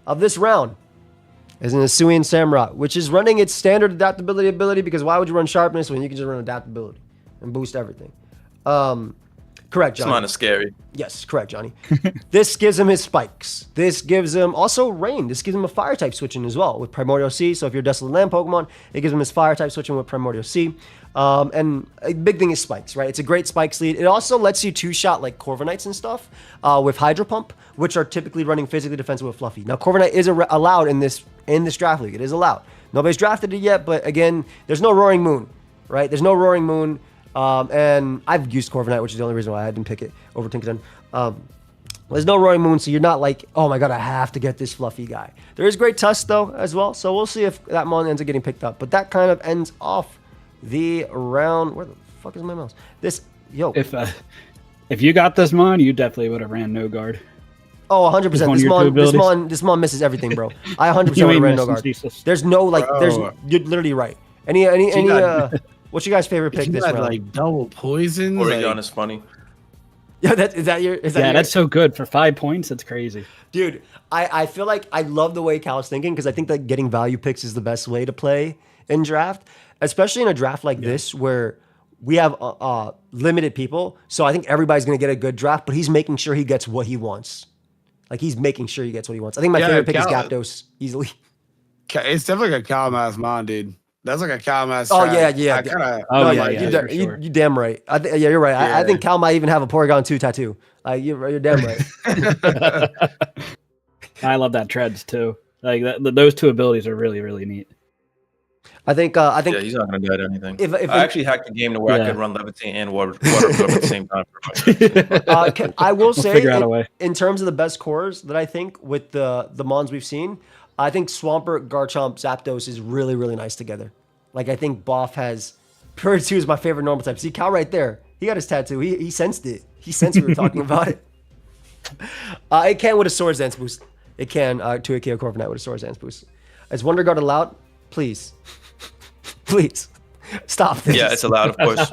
of this round is an Asuian Samurott, which is running its standard adaptability ability, because why would you run sharpness when you can just run adaptability and boost everything? Correct, Johnny. It's kind of scary. Yes, correct, Johnny. This gives him his spikes. This gives him also rain. This gives him a fire type switching as well with Primordial Sea. So if you're a Desolate Land Pokemon, it gives him his fire type switching with Primordial Sea. And a big thing is spikes, right? It's a great spikes lead. It also lets you two-shot like Corviknights and stuff with Hydro Pump, which are typically running physically defensive with Fluffy. Now, Corviknight is allowed in this draft league. It is allowed. Nobody's drafted it yet, but again, there's no Roaring Moon, right? There's no Roaring Moon. And I've used Corviknight, which is the only reason why I didn't pick it over Tinkaton. There's no Roaring Moon, so you're not like, oh my god, I have to get this Fluffy guy. There is Great Tusk, though, as well, so we'll see if that mon ends up getting picked up. But that kind of ends off the round. Where the fuck is my mouse? If you got this mon, you definitely would have ran No Guard. Oh, 100%. This mon misses everything, bro. I 100% would have ran No Guard. There's no, like, you're literally right. What's your guys' favorite pick this round? Like double poison. Oregon is funny. Yeah, that's so good for 5 points. That's crazy, dude. I feel like I love the way Cal's thinking, because I think that getting value picks is the best way to play in draft, especially in a draft like this where we have limited people. So I think everybody's gonna get a good draft, but he's making sure he gets what he wants. Like, he's making sure he gets what he wants. I think my favorite pick is Zapdos easily. It's definitely like a Calmass mon, dude. That's like a Calmass. Oh yeah. You damn right. You're right. Yeah. I think Cal might even have a Porygon 2 tattoo. You're damn right. I love that Treads too. Like those two abilities are really, really neat. I think. Yeah, he's not gonna get anything. If I actually hacked the game to where I could run Levitate and water absorb at the same time. I will say, figure out a way. In terms of the best cores that I think with the mons we've seen, I think Swampert, Garchomp, Zapdos is really, really nice together. Like, I think Boff has... Purge 2 is my favorite normal type. See, Cal right there. He got his tattoo. He sensed it. He sensed we were talking about it. It can with a Swords Dance boost. It can to a KO Corviknight with a Swords Dance boost. Is Wonder Guard allowed? Please. Please. Stop this. Yeah, it's allowed, of course.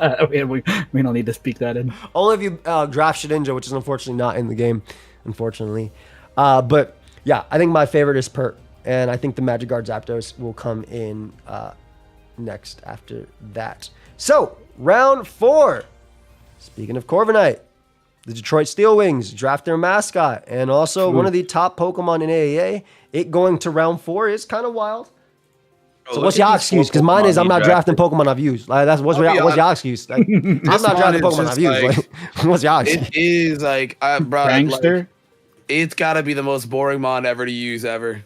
we don't need to speak that in. Only if you draft Shedinja, which is unfortunately not in the game, unfortunately. But, yeah, I think my favorite is Pert. And I think the Magic Guard Zapdos will come in next after that. So, round 4. Speaking of Corviknight, the Detroit Steel Wings draft their mascot. And also one of the top Pokemon in AAA. It going to round 4 is kind of wild. So what's your excuse? Because mine is I'm not drafting Pokemon I've used. Like, what's your excuse? Like, I'm not drafting Pokemon I've used. Like, what's your excuse? It is like, bro, Prankster? like, it's got to be the most boring mon ever to use ever.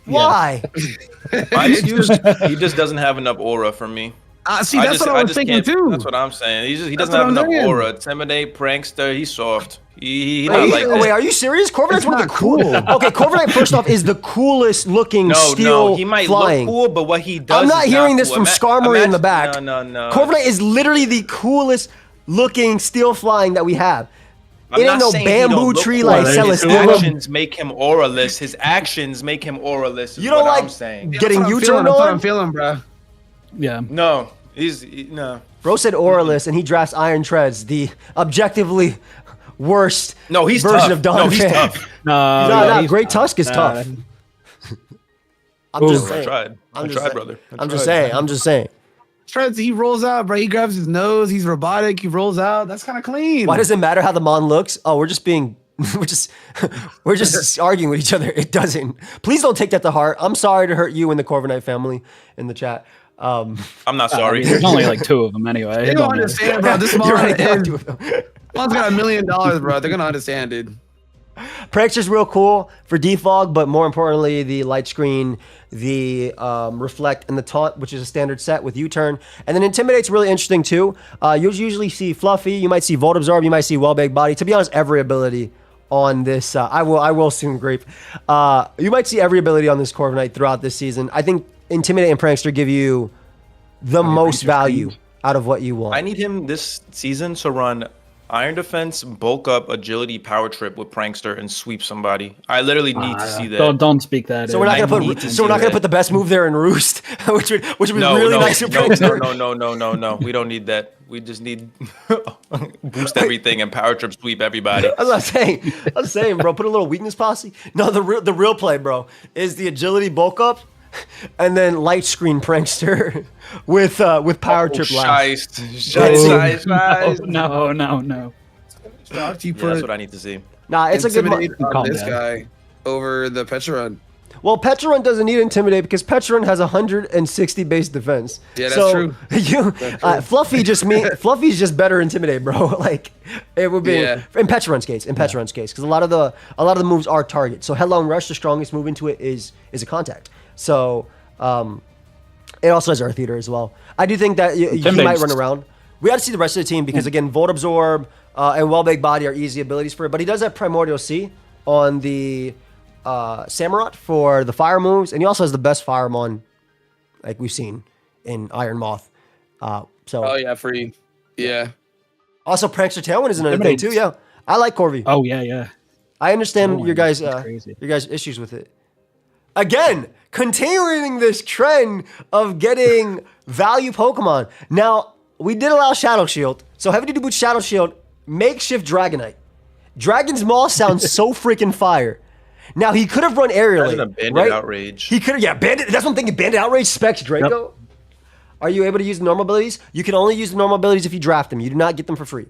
Why? My excuse, he just doesn't have enough aura for me. See, that's what I was thinking too. That's what I'm saying. He doesn't have enough aura. Intimidate, prankster, he's soft. He not like wait, are you serious? Corviknight's one of the cool. Okay, Corviknight first off is the coolest looking steel he might flying. look cool, but what he does. I'm not hearing this from Skarmory in the back. No. Corviknight is literally the coolest looking steel flying that we have. It ain't no bamboo tree like Celesteela. His actions make him auraless. His actions make him auraless. You don't like I'm saying. getting U-turn That's what I'm on? feeling, bro. Yeah. No, no. Bro said auraless, and he drafts Iron Treads, the objectively worst he's version tough. of Don No, he's Fan. tough. No, Great Tusk is tough. I'm just saying. I tried, brother. I'm just saying. Treads, he rolls out, bro. He grabs his nose. He's robotic. He rolls out. That's kind of clean. Why does it matter how the mon looks? Oh, we're just arguing with each other. It doesn't. Please don't take that to heart. I'm sorry to hurt you and the Corviknight family in the chat. I'm not sorry. There's only like 2 of them anyway. They don't understand, bro. This mon Right, mon's got $1 million, bro. They're gonna understand, dude. Prankster's real cool for defog, but more importantly, the light screen, the reflect, and the taunt, which is a standard set with U-turn. And then Intimidate's really interesting too. You'll usually see Fluffy, you might see Volt Absorb, you might see Well-Baked Body. To be honest, every ability on this, I will soon grape. You might see every ability on this Corviknight throughout this season. I think Intimidate and Prankster give you the most value out of what you want. I need him this season to run Iron Defense, bulk up, agility, power trip with Prankster, and sweep somebody. I literally need to see that. Don't speak that. So we're not gonna put the best move there in Roost, which would be really nice for Prankster. No. We don't need that. We just need boost everything and power trip sweep everybody. That's what I'm saying, bro. Put a little weakness posse. No, the real play, bro, is the agility bulk up, and then light screen prankster with power trip last. No. Stock, you Yeah, put that's what I need to see. Nah, it's a good Intimidate on Calm this down. guy over the Petra. Well, Petrarun doesn't need Intimidate because Petrarun has 160 base defense. Yeah, that's so true. Fluffy's just better Intimidate, bro. Like it would be in Petrarun's case, because a lot of the moves are target. So Headlong Rush, the strongest move into it is a contact. So it also has Earth Eater as well. I do think that he might run around. We got to see the rest of the team because again, Volt Absorb and Wellbake Body are easy abilities for it, but he does have Primordial Sea on the Samurott for the fire moves, and he also has the best Firemon like we've seen in Iron Moth. Oh yeah, free. Yeah. Also, Prankster Tailwind is another thing too. Yeah, I like Corvi. Oh yeah. I understand Tailwind your guys' is crazy. issues with it. Again, continuing this trend of getting value Pokemon. Now we did allow Shadow Shield, so Heavy Duty Boots Shadow Shield, makeshift Dragonite. Dragon's Maw sounds so freaking fire. Now he could have run aerially, Imagine a Bandit right? Outrage. He could have, yeah, Bandit. That's what I'm thinking. Bandit Outrage specs Draco. Yep. Are you able to use the normal abilities? You can only use the normal abilities if you draft them. You do not get them for free.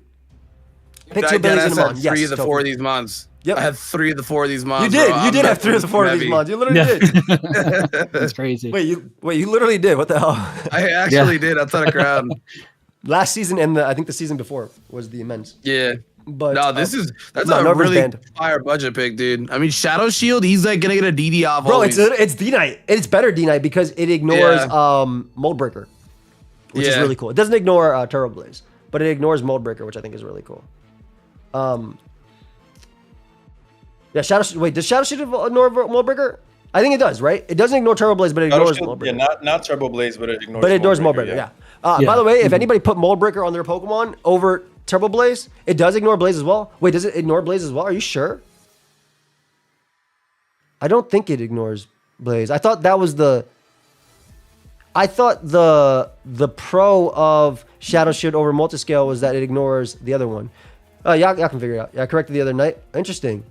Pick two abilities in a mon. Three Yes, of the 4 of these mons. Yep. I had 3 of the 4 of these mons. You did. Bro. You did have 3 of the 4 of these mons. You literally did. That's crazy. Wait, you literally did. What the hell? I actually did. I thought a crowd. Last season and I think the season before was the immense. Yeah. But No, that's a really fire budget pick, dude. I mean, Shadow Shield, he's like gonna get a DD off. Bro, always. it's D-Knight. It's better D-Knight because it ignores Mold Breaker, which is really cool. It doesn't ignore Turbo Blaze, but it ignores Mold Breaker, which I think is really cool. Yeah, does Shadow Shield ignore Mold Breaker? I think it does, right? It doesn't ignore Turbo Blaze, but it ignores Mold Breaker. Yeah, not Turbo Blaze, but it ignores. But it ignores Mold Breaker. Yeah. By the way, if anybody put Mold Breaker on their Pokemon over Turbo Blaze, it does ignore Blaze as well. Wait, does it ignore Blaze as well? Are you sure? I don't think it ignores Blaze. I thought that was the pro of Shadow Shield over Multiscale was that it ignores the other one. Y'all can figure it out. Yeah, I corrected the other night. Interesting.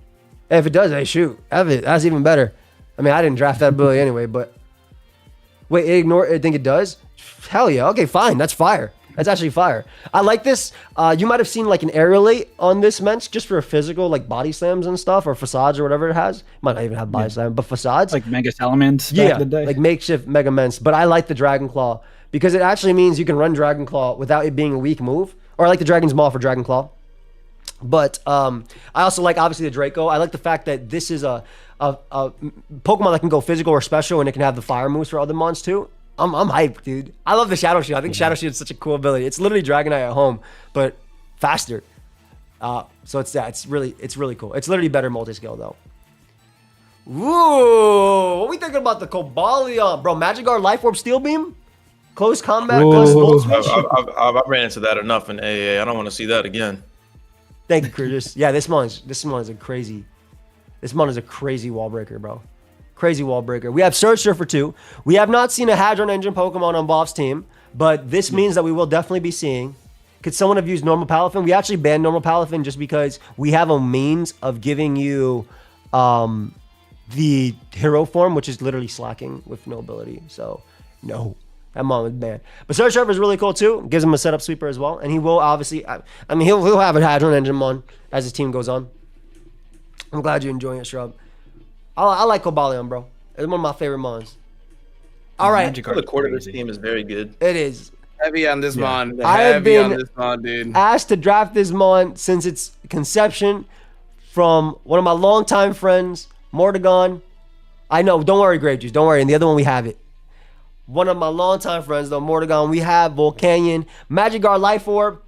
Hey, if it does, hey, shoot. Have it. That's even better. I mean, I didn't draft that ability anyway, but wait, I think it does? Hell yeah. Okay, fine. That's fire. That's actually fire. I like this. You might have seen like an aerialate on this Mensch just for a physical, like body slams and stuff, or facades or whatever it has. Might not even have body slam, but facades. Like Mega Salamence back in the day. Like makeshift Mega Mence. But I like the Dragon Claw because it actually means you can run Dragon Claw without it being a weak move. Or I like the Dragon's Maw for Dragon Claw. But I also like, obviously, the Draco. I like the fact that this is a Pokemon that can go physical or special, and it can have the fire moves for other mons too. I'm hyped, dude. I love the Shadow Shield. I think Shadow Shield is such a cool ability. It's literally Dragonite at home, but faster. So it's really cool. It's literally better multi-scale though. Ooh, what we thinking about the Cobalion, bro? Magikarp Life Orb Steel Beam, close combat, Gust Volt Switch. I've ran into that enough in AA. I don't want to see that again. Thank you, Curtis. Yeah, this mon is a crazy wall breaker, bro. Crazy wall breaker. We have Surge Surfer 2. We have not seen a Hadron Engine Pokemon on Bob's team, but this means that we will definitely be seeing. Could someone have used normal Palafin? We actually banned normal Palafin just because we have a means of giving you the hero form, which is literally slacking with no ability. So, no. That mon was banned. But Surge Surfer is really cool too. Gives him a setup sweeper as well. And he will obviously, I mean, he'll have a Hadron Engine mon as his team goes on. I'm glad you're enjoying it, Shrub. I like Cobalion, bro. It's one of my favorite mons. All right. The core of this team is very good. It is. Heavy on this mon. I have been on this mon, dude. asked to draft this mon since its conception from one of my longtime friends, Mortagon. I know. Don't worry, Grape Juice. Don't worry. And the other one, we have it. One of my longtime friends, though, Mortagon. We have Volcanion, Magikarp Life Orb.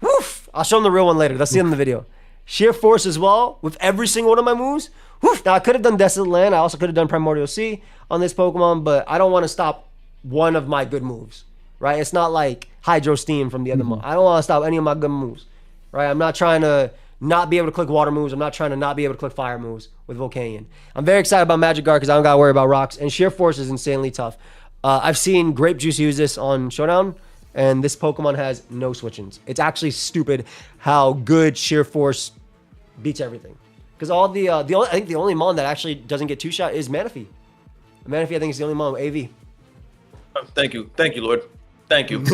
Woof. I'll show them the real one later. Let's see it in the video. Sheer Force as well with every single one of my moves. Woof. Now, I could have done Desolate Land. I also could have done Primordial Sea on this Pokemon, but I don't want to stop one of my good moves, right? It's not like Hydro Steam from the other one. I don't want to stop any of my good moves, right? I'm not trying to not be able to click water moves. I'm not trying to not be able to click fire moves with Volcanion. I'm very excited about Magikarp because I don't got to worry about rocks, and Sheer Force is insanely tough. I've seen Grape Juice use this on Showdown, and this Pokemon has no switch-ins. It's actually stupid how good Sheer Force beats everything. Because all I think the only Mon that actually doesn't get two-shot is Manaphy. Manaphy, I think, is the only Mon with AV. Thank you, Lord. Thank you. Dude,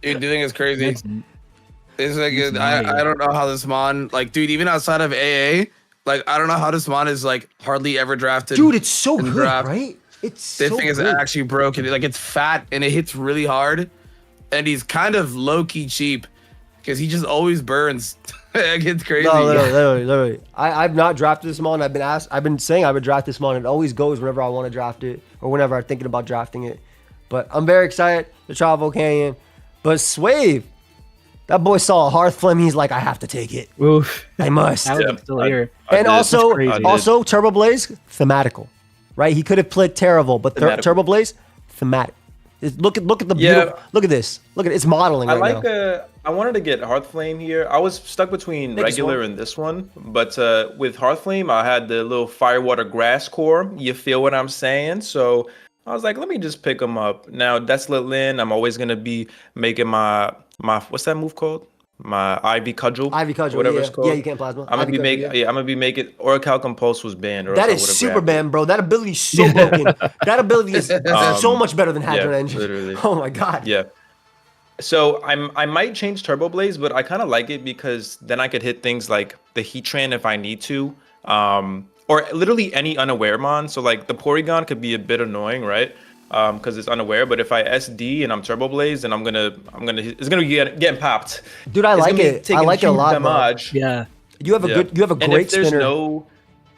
do you think it's crazy? It's like I don't know how this Mon, like, dude, even outside of AA, like, I don't know how this Mon is like hardly ever drafted. Dude, it's so in good, draft. right? It's This so thing is good. actually broken. Like, it's fat and it hits really hard, and he's kind of low key cheap because he just always burns. It gets crazy. No, literally. I've not drafted this Mon. I've been saying I would draft this Mon. It always goes whenever I want to draft it or whenever I'm thinking about drafting it. But I'm very excited to try Volcanion. But Suave, that boy saw a Hearth Flame. He's like, I have to take it. Oof. I must. That was still here. And also That's crazy. Turbo Blaze, thematical, right? He could have played Terrible, but Thematical. Turbo Blaze, thematic. Look at the beautiful. Look at this. Look at it. It's modeling I right like. now. I wanted to get Hearthflame here. I was stuck between Take this regular one. and this one, but with Hearthflame, I had the little Firewater Grass core. You feel what I'm saying? So I was like, let me just pick them up. Now, Desolate Land, I'm always gonna be making my what's that move called? My Ivy Cudgel. Ivy Cudgel, whatever yeah. it's called. Yeah, you can't plasma. I'm gonna Ivy be Cudgel, making. I'm gonna be making. Oracle Compulse was banned. Or That else I is would've super grabbed it. banned, bro. That ability is so broken. That ability is so much better than Hadron Engine. literally. Oh my god. Yeah. So I might change Turbo Blaze, but I kind of like it because then I could hit things like the Heatran if I need to, or literally any unaware mon. So like the Porygon could be a bit annoying, right? Because it's unaware. But if I SD and I'm Turbo Blaze, then it's gonna be getting popped. Dude, I It's like gonna be it. I taking like it a huge lot, bro. damage. Yeah. You have a And great if there's spinner.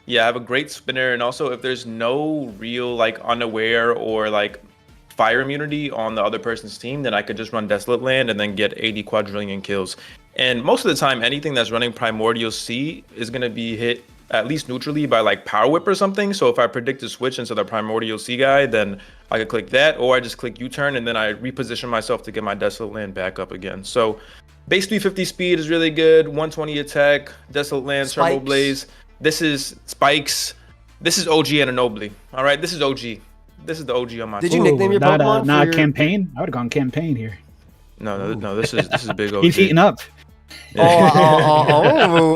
I have a great spinner, and also if there's no real like unaware or like fire immunity on the other person's team, then I could just run Desolate Land and then get 80 quadrillion kills. And most of the time, anything that's running Primordial C is gonna be hit at least neutrally by like Power Whip or something. So if I predict a switch into the Primordial C guy, then I could click that, or I just click U-turn and then I reposition myself to get my Desolate Land back up again. So base 350 speed is really good, 120 attack, Desolate Land, Turbo Spikes. Blaze. This is Spikes. This is OG and Anobly. All right, this is OG. This is the OG on my Did team. you nickname your not Pokemon? not for your... campaign? I would have gone campaign here. No, this is big OG. He's heating up. Oh.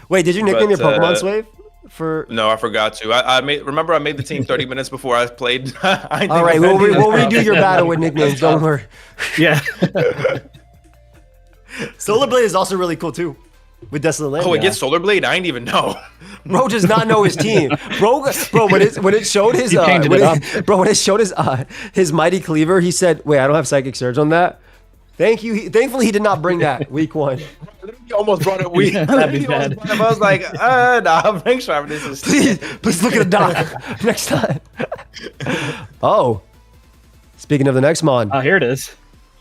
Wait, did you nickname your But, Pokemon Suave? For No, I forgot to. I made the team 30 minutes before I played. all right, we'll redo your battle with nicknames. Don't worry. Yeah. Solar Blade is also really cool too, with Desolate Land. Oh, it gets Solar Blade? I didn't even know. Bro does not know his team. Bro, when it showed his You changed it up. when it showed his Mighty Cleaver, he said, "Wait, I don't have Psychic Surge on that." Thank you. Thankfully, he did not bring that week one. Literally almost brought it weak. That'd be bad. I was like, nah, make sure this is. Please look at the doc next time. Oh, speaking of the next mon, Oh, here it is.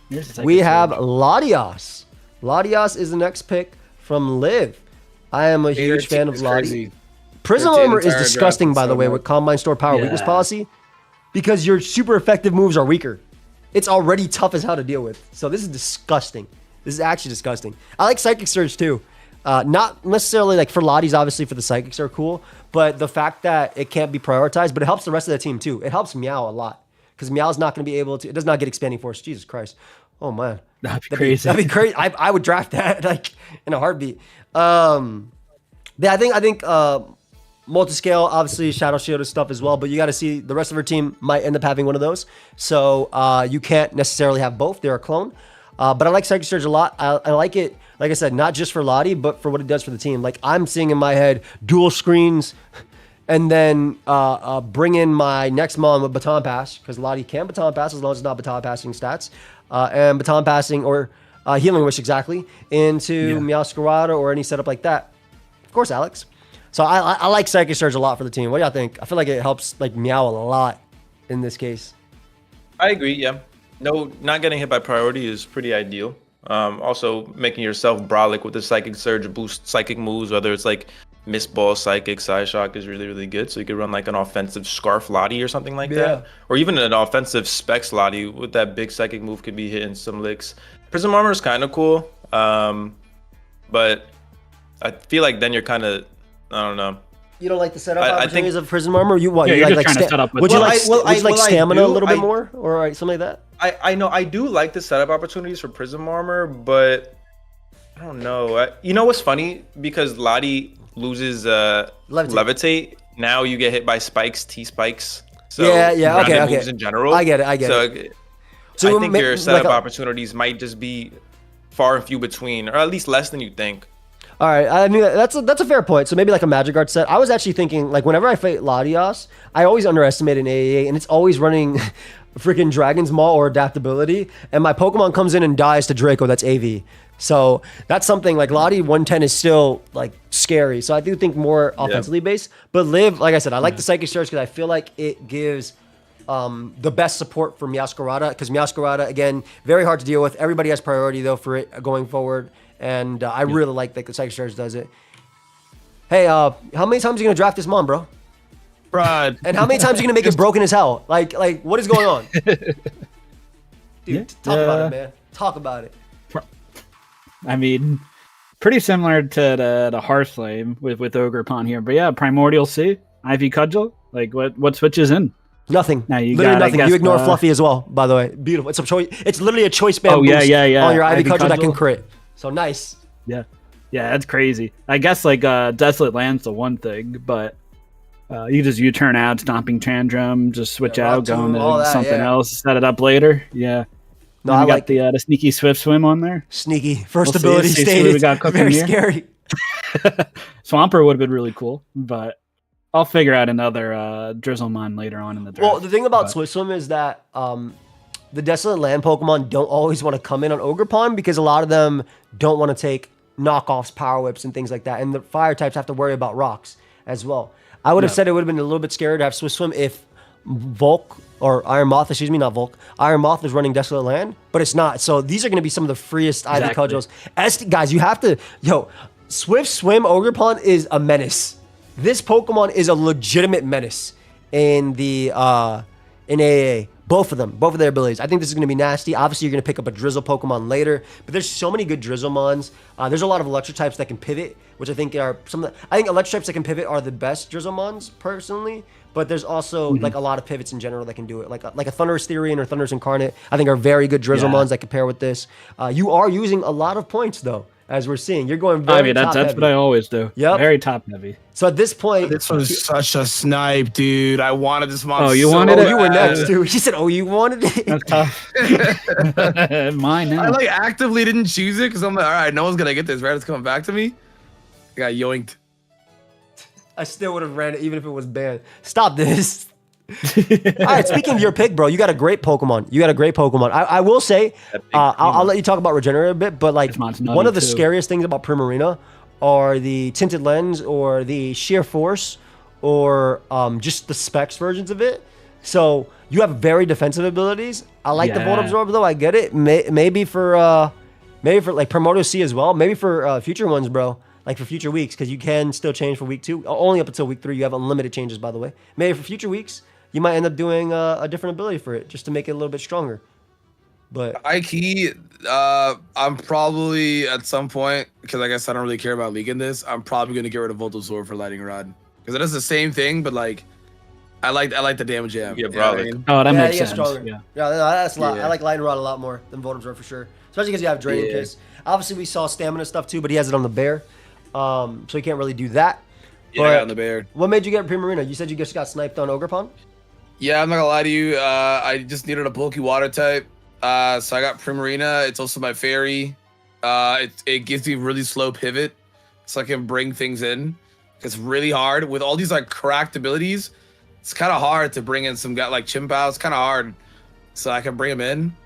Here's the second we have stage. Latias. Latias is the next pick from Liv. I am a huge fan of Latias. Prison Their Armor is entire disgusting, draft by is the so way, good. with Combine Store Power Weakness Yeah. policy, because your super effective moves are weaker. It's already tough as hell to deal with. So this is disgusting. This is actually disgusting. I like Psychic Surge too. Not necessarily like for Lotties, obviously for the Psychics are cool, but the fact that it can't be prioritized, but it helps the rest of the team too. It helps Meow a lot because Meow's not going to be able to, it does not get Expanding Force. Jesus Christ. Oh man. That'd be crazy. That'd be crazy. I would draft that like in a heartbeat. Yeah, I think Multiscale, obviously Shadow Shield is stuff as well, but you got to see the rest of her team might end up having one of those. So you can't necessarily have both. They're a clone. But I like Psychic Surge a lot. I like it, like I said, not just for Lottie, but for what it does for the team. Like I'm seeing in my head dual screens and then bring in my next mon with Baton Pass, because Lottie can Baton Pass as long as it's not Baton Passing stats. And Baton Passing or Healing Wish exactly into Meowscarada or any setup like that. Of course, Alex. So I like Psychic Surge a lot for the team. What do y'all think? I feel like it helps like Meow a lot in this case. I agree. Yeah. No, not getting hit by priority is pretty ideal. Also, making yourself brolic with the Psychic Surge boost psychic moves, whether it's like Mist Ball, Psychic, Psyshock is really, really good. So you could run like an offensive Scarf Lottie or something like that. Or even an offensive Specs Lottie with that big psychic move could be hitting some licks. Prism Armor is kind of cool. But I feel like then you're kind of, I don't know. You don't like the setup I think- opportunities of Prison Armor? You what? Yeah, you you're like just trying to sta- set up with would you Well, like I- well, would you I- like well, I stamina a do. little bit I- more or something like that? I know I do like the setup opportunities for Prism Armor, but I don't know. You know what's funny? Because Lottie loses levitate. Now you get hit by spikes, T spikes. So Yeah, okay, grounded okay. moves in general. I get it. So I think your setup like opportunities might just be far and few between, or at least less than you think. all right, I mean that's a fair point. So maybe like a Magic Guard set. I was actually thinking like whenever I fight Latios, I always underestimate an AAA, and it's always running freaking Dragon's Maw or adaptability, and my Pokemon comes in and dies to Draco. That's AV. So that's something like Lottie 110 is still like scary. So I do think more offensively based. But Liv, like I said, I like the Psychic Surge because I feel like it gives the best support for Meowscarada, because Meowscarada, again, very hard to deal with. Everybody has priority though for it going forward, and I really like that the Psychic Surge does it. Hey, how many times are you gonna draft this Mon, bro? Brad. And how many times are you gonna make it broken as hell? Like what is going on? Dude, talk about it, man. Talk about it. I mean, pretty similar to the Hearthflame with Ogerpon here. But yeah, Primordial Sea, Ivy Cudgel. Like what switches in? Nothing. Now you literally got, I nothing. guess, You ignore Fluffy as well, by the way. Beautiful. It's a choice. It's literally a choice band Oh, yeah, boost yeah. on your Ivy Cudgel that can Cudgel. crit. So nice. Yeah, that's crazy. I guess like Desolate Land's the one thing, but you just U-turn out, Stomping Tantrum, just switch Yeah, out, Rock go Tomb, into all that, something yeah. else, set it up later. Yeah. No, Then I we got like the sneaky Swift Swim on there. Sneaky. First We'll see- ability see what state. we got cooking Very here. scary. Swamper would have been really cool, but I'll figure out another Drizzlemon later on in the draft. Well, the thing about But- Swift Swim is that the Desolate Land Pokemon don't always want to come in on Ogerpon because a lot of them don't want to take knockoffs, Power Whips, and things like that. And the fire types have to worry about rocks as well. I would have said it would have been a little bit scary to have Swift Swim if Volk or Iron Moth, excuse me, not Volk. Iron Moth is running Desolate Land, but it's not. So these are going to be some of the freest Ivy Exactly. Cudgels. Guys, you have to, Swift Swim Ogerpon is a menace. This Pokemon is a legitimate menace in the in AA. Both of them, both of their abilities. I think this is going to be nasty. Obviously, you're going to pick up a Drizzle Pokemon later, but there's so many good Drizzlemons. There's a lot of Electric types that can pivot, which I think are some of the, I think Electric types that can pivot are the best Drizzlemons personally. But there's also like a lot of pivots in general that can do it, like a Thundurus Therian or Thundurus Incarnate. I think are very good Drizzlemons that compare with this. You are using a lot of points though, as we're seeing. You're going very I mean, top that's heavy. what I always do. Yep. Very top heavy. So at this point, This was such a snipe, dude. I wanted this monster. Oh, you so wanted it? you were bad. next too. He said, "Oh, you wanted it." That's tough. Mine now. I like actively didn't choose it because I'm like, all right, no one's gonna get this. Right, it's coming back to me. I got yoinked. I still would have ran it even if it was banned. Stop this. All right, speaking of your pick, bro, you got a great Pokemon. I will say, I'll let you talk about Regenerate a bit, but like This mon's nutty, one of the too. scariest things about Primarina are the Tinted Lens or the Sheer Force or just the Specs versions of it. So you have very defensive abilities. I like the Volt Yeah. Absorb though. I get it. Maybe for like Primordial Sea as well. Maybe for future ones, bro. Like for future weeks, because you can still change for week 2. Only up until week 3. You have unlimited changes, by the way. Maybe for future weeks, you might end up doing a different ability for it, just to make it a little bit stronger. But High key, I'm probably at some point, because I guess I don't really care about leaking this, I'm probably gonna get rid of Volt Absorb for Lightning Rod. Because it does the same thing, but like I like the damage jam. Yeah, You know what I bro. mean? Oh, that yeah, makes you get sense. stronger. Yeah. Yeah, that's a lot. Yeah. I like Lightning Rod a lot more than Volt Absorb for sure. Especially because you have Draining Yeah. Kiss. Obviously, we saw stamina stuff too, but he has it on the bear. So you can't really do that. Yeah, I got on the bear. What made you get Primarina? You said you just got sniped on Ogerpon? Yeah, I'm not gonna lie to you. I just needed a bulky water type. So I got Primarina. It's also my fairy. It gives me really slow pivot, so I can bring things in. It's really hard with all these like cracked abilities. It's kind of hard to bring in some guy like Chimpao. It's kind of hard, so I can bring him in.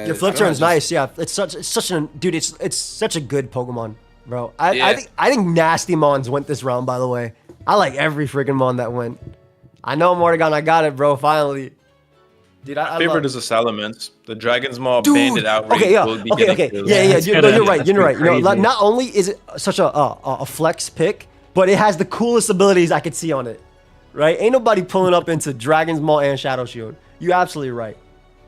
Your flip turn's nice, yeah. It's such a dude. It's such a good Pokemon, bro. I think Nasty Mons went this round. By the way, I like every freaking Mon that went. I know Mordegon. I got it, bro. Finally, dude. I Favorite love... is the Salamence. The Dragon's Maw Dude, Bandit outrage okay, yeah, will be okay, getting okay, killed. yeah. It's You're gonna- right. it's You're right. gonna be Like, crazy. not only is it such a flex pick, but it has the coolest abilities I could see on it. Right? Ain't nobody pulling up into Dragon's Maw and Shadow Shield. You absolutely right.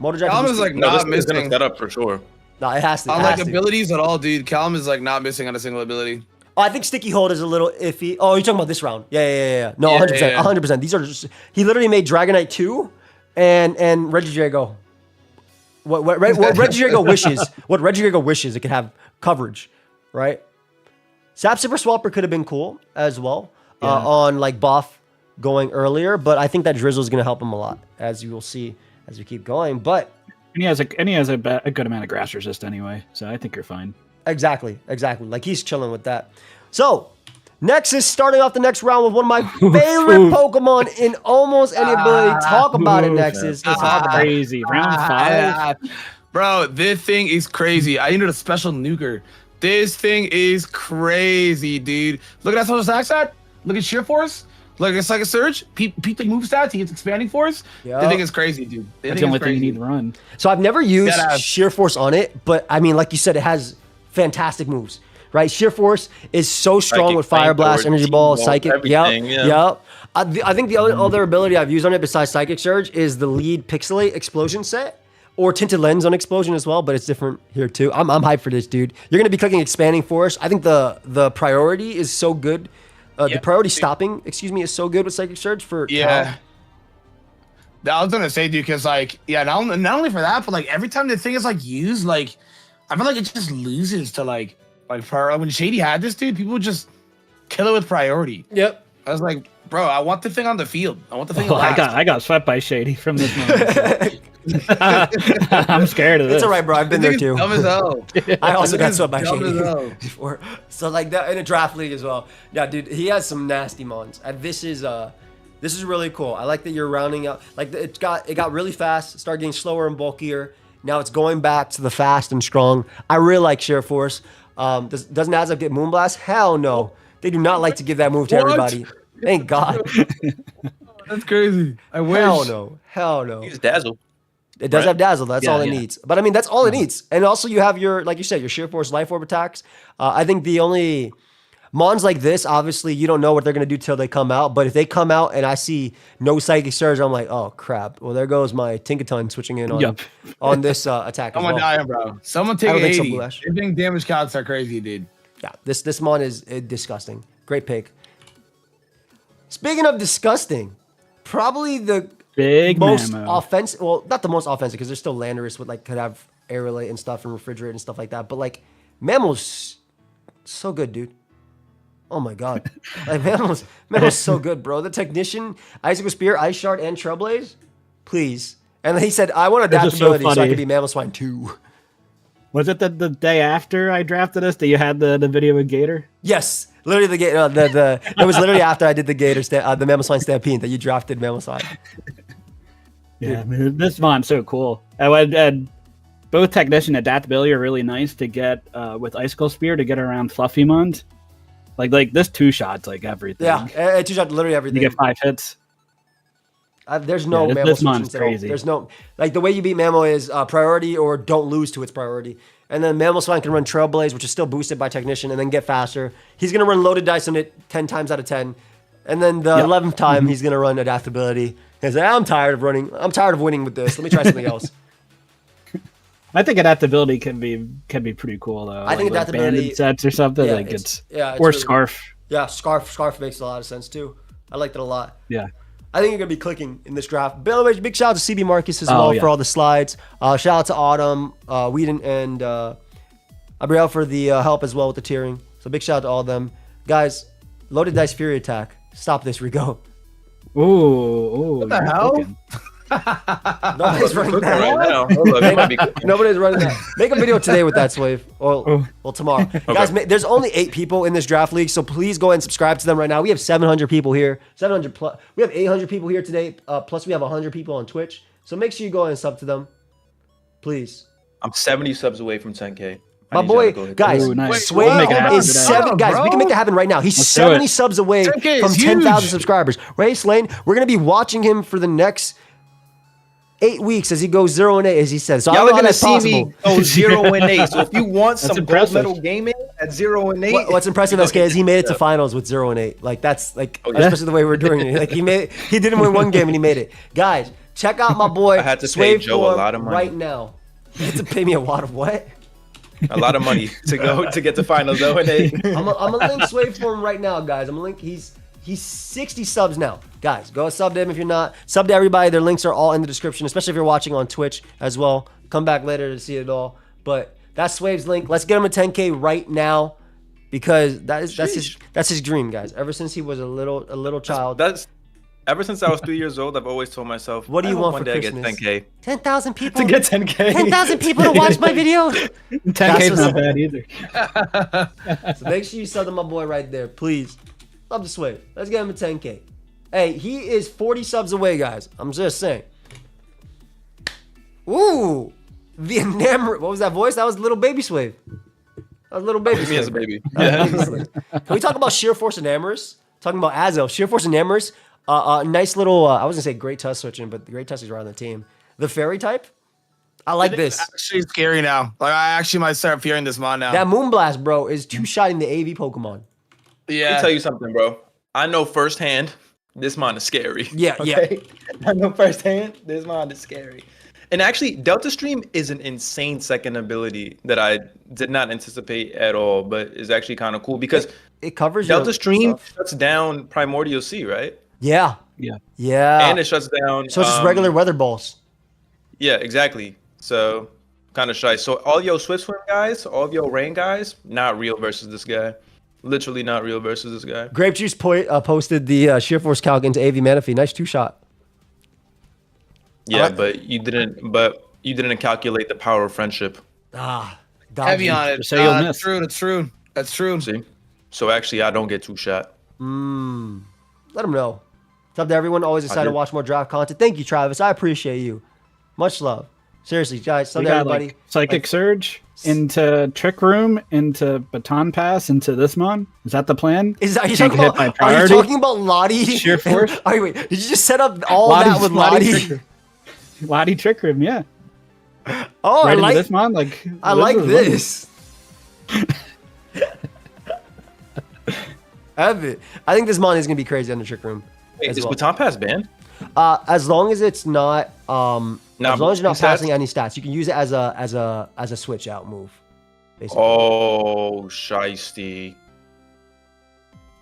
Motor Jack. Callum is like No, not this is gonna missing set up for sure. No, it has to. on It like has to. abilities at all, dude. Callum is like not missing on a single ability. Oh, I think sticky hold is a little iffy. Oh, you're talking about this round? Yeah. No, 100%. 100%. These are just. He literally made Dragonite 2 and Regidrago. What Regidrago wishes? What Regidrago wishes it could have coverage, right? Sap Sipper Swapper could have been cool as well on like buff going earlier, but I think that Drizzle is going to help him a lot, as you will see as we keep going. But and he has a good amount of grass resist anyway, so I think you're fine. Exactly. Like he's chilling with that. So next is starting off the next round with one of my favorite Pokemon in almost any ability. Talk about it, Nexus. Let's talk about it. Crazy round 5. Bro, this thing is crazy. I needed a special nuker. This thing is crazy, dude. Look at that social attack stat. Look at sheer force. Look at Psychic Surge. Peep the move stats. He gets expanding force. Yep. The thing is crazy, dude. That's the only thing you need to run. So I've never used sheer force on it, but I mean, like you said, it has fantastic moves, right? Sheer force is so strong Psychic with Fire Blast, Energy Ball, Psychic. Yep. I think the other ability I've used on it besides Psychic Surge is the lead Pixelate Explosion set. Or Tinted Lens on Explosion as well, but it's different here too. I'm hyped for this, dude. You're going to be clicking Expanding Force. I think the priority is so good. The priority stopping, is so good with Psychic Surge for Cal. I was going to say, dude, because, like, not only for that, but, like, every time the thing is, like, used, like, I feel like it just loses to, like when Shady had this, dude, people would just kill it with priority. Yep. I was like, bro, I want the thing on the field. I want the thing I got swept by Shady from this moment. I'm scared of this. It's all right, bro. I've been there too. Dumb as hell. I also got swept by Shady hell. before. So like that in a draft league as well. Yeah, dude, he has some nasty mons. And this is really cool. I like that you're rounding up. Like it got really fast, started getting slower and bulkier. Now it's going back to the fast and strong. I really like Sheer Force. Doesn't Azab get Moonblast? Hell no. They do not like to give that move to everybody. Thank God. That's crazy. I wish. Hell no. He's Dazzle. It does have Dazzle. That's all it needs. But I mean, that's all it needs. And also you have your, like you said, your Sheer Force Life Orb attacks. I think the only mons like this, obviously, you don't know what they're going to do till they come out. But if they come out and I see no Psychic Surge, I'm like, oh, crap. Well, there goes my Tinkaton switching in on this attack as well. Someone dying, bro. Someone take 80. I think damage counts are crazy, dude. Yeah, this mon is disgusting. Great pick. Speaking of disgusting, probably the most offensive. Well, not the most offensive because there's still Landorus with like could have air relay and stuff and refrigerate and stuff like that. But like Mammal's so good, dude. Oh my god, like Mammal's so good, bro. The Technician, Icicle Spear, Ice Shard, and Trailblaze, please. And then he said, "I want adaptability so I can be Mammal Swine too." Was it the day after I drafted us that you had the video with Gator? Yes. Literally the Gator. It was literally after I did the Gator, the Mammal Swine Stampede that you drafted Mammal Swine. Yeah, man, this mon's so cool. Both Technician and Adaptability are really nice to get with Icicle Spear to get around Fluffy Mons. Like this 2-shot's like everything. Yeah, 2-shot literally everything. You get 5 hits. There's no Mammal this mon's crazy. There's no like the way you beat Mammal is priority or don't lose to its priority. And then Mammal Swine can run Trailblaze, which is still boosted by Technician, and then get faster. He's going to run Loaded Dice on it 10 times out of 10. And then the 11th time, he's going to run Adaptability. He's like, I'm tired of winning with this. Let me try something else. I think Adaptability can be pretty cool, though. I think Adaptability... sets or something. Yeah, it's or really Scarf. Yeah, Scarf makes a lot of sense, too. I liked it a lot. Yeah. I think you're going to be clicking in this draft. Big shout out to CBMarcus as well for all the slides. Shout out to Autumn, Wheaton, and Abriel for the help as well with the tiering. So big shout out to all of them. Guys, Loaded Dice Fury Attack. Stop this, Rigo. Ooh. What the hell? Nobody's running that. Right now. Nobody's running that. Make a video today with that, Swave. Well, tomorrow. Okay. Guys, there's only 8 people in this draft league, so please go ahead and subscribe to them right now. We have 700 people here. 700 plus. We have 800 people here today. Plus, we have 100 people on Twitch. So make sure you go ahead and sub to them. Please. I'm 70 subs away from 10K. My boy, guys, Swave is 7. Guys, we can make that happen right now. He's 70 subs away from 10,000 subscribers. Right, Slane? We're going to be watching him for the next 8 weeks as he goes 0-8, as he says. So y'all are gonna see possible. me go 0-8. So if you want some gold medal gaming at 0-8, what's impressive, SK, is he made it to finals with 0-8. Like that's like especially the way we're doing it. Like he didn't win one game and he made it. Guys, check out my boy. I had to pay Joe a lot of money right now. You had to pay me a lot of what? A lot of money to go to get to finals though. And I'm gonna link Swave for him right now, guys. I'm gonna link. He's 60 subs now, guys. Go sub to him if you're not. Sub to everybody. Their links are all in the description, especially if you're watching on Twitch as well. Come back later to see it all. But that's Swave's link. Let's get him a 10K right now, because that's his dream, guys. Ever since he was a little child. That's ever since I was 3 years old. I've always told myself, What do you want one for day Christmas? I get 10K. 10,000 people To get 10K. 10,000 people to watch my video. 10K is not bad either. So make sure you sub to my boy right there, please. Love to Swave. Let's get him a 10K. Hey, he is 40 subs away, guys. I'm just saying. Ooh, the enamored. What was that voice? That was little baby Swave. That was little baby. Me as a Swave. baby. Can we talk about Sheer Force Enamorous? Talking about Azel. Sheer Force Enamorous. Nice little, I was going to say great touch switching, but the great touches are on the team. The fairy type. I like this. It's actually scary now. Like, I actually might start fearing this mon now. That Moonblast, bro, is two-shotting the AV Pokemon. Let Yeah. me tell you something, bro. I know firsthand this mon is scary. Yeah, yeah. I know firsthand this mon is scary. And actually, Delta Stream is an insane second ability that I did not anticipate at all, but is actually kind of cool because It covers Delta your Stream stuff. shuts down Primordial Sea, right? Yeah. Yeah. Yeah. And it shuts down. So it's just regular weather balls. Yeah, exactly. So kind of shy. So all yo Swift Swim guys, all of yo Rain guys, not real versus this guy. Literally not real versus this guy. Grape Juice posted the Sheer Force calc into AV Manaphy. Nice two-shot. Yeah, like- but you didn't calculate the power of friendship. Heavy on it. So you'll That's miss. true. That's true. That's true. See? So actually I don't get two shot. Let him know. It's up to everyone. Always excited to did. watch more draft content. Thank you, Travis. I appreciate you. Much love. Seriously, guys. Sub We to got everybody. like Psychic Surge into Trick Room into Baton Pass into this mon. Is that the plan? Are you Can't talking hit about? by Are you priority? talking about Lottie? Sheer Force? Are you, wait, did you just set up all that with Lottie? Lottie Trick Room, yeah. Oh, Right I into like. this mon, like I like is this. Evan, I think this mon is gonna be crazy on the Trick Room. Wait, as is well. Baton Pass banned? As long as it's not, as long as you're not stats? passing any stats, you can use it as a switch out move. Basically. Oh, shiesty.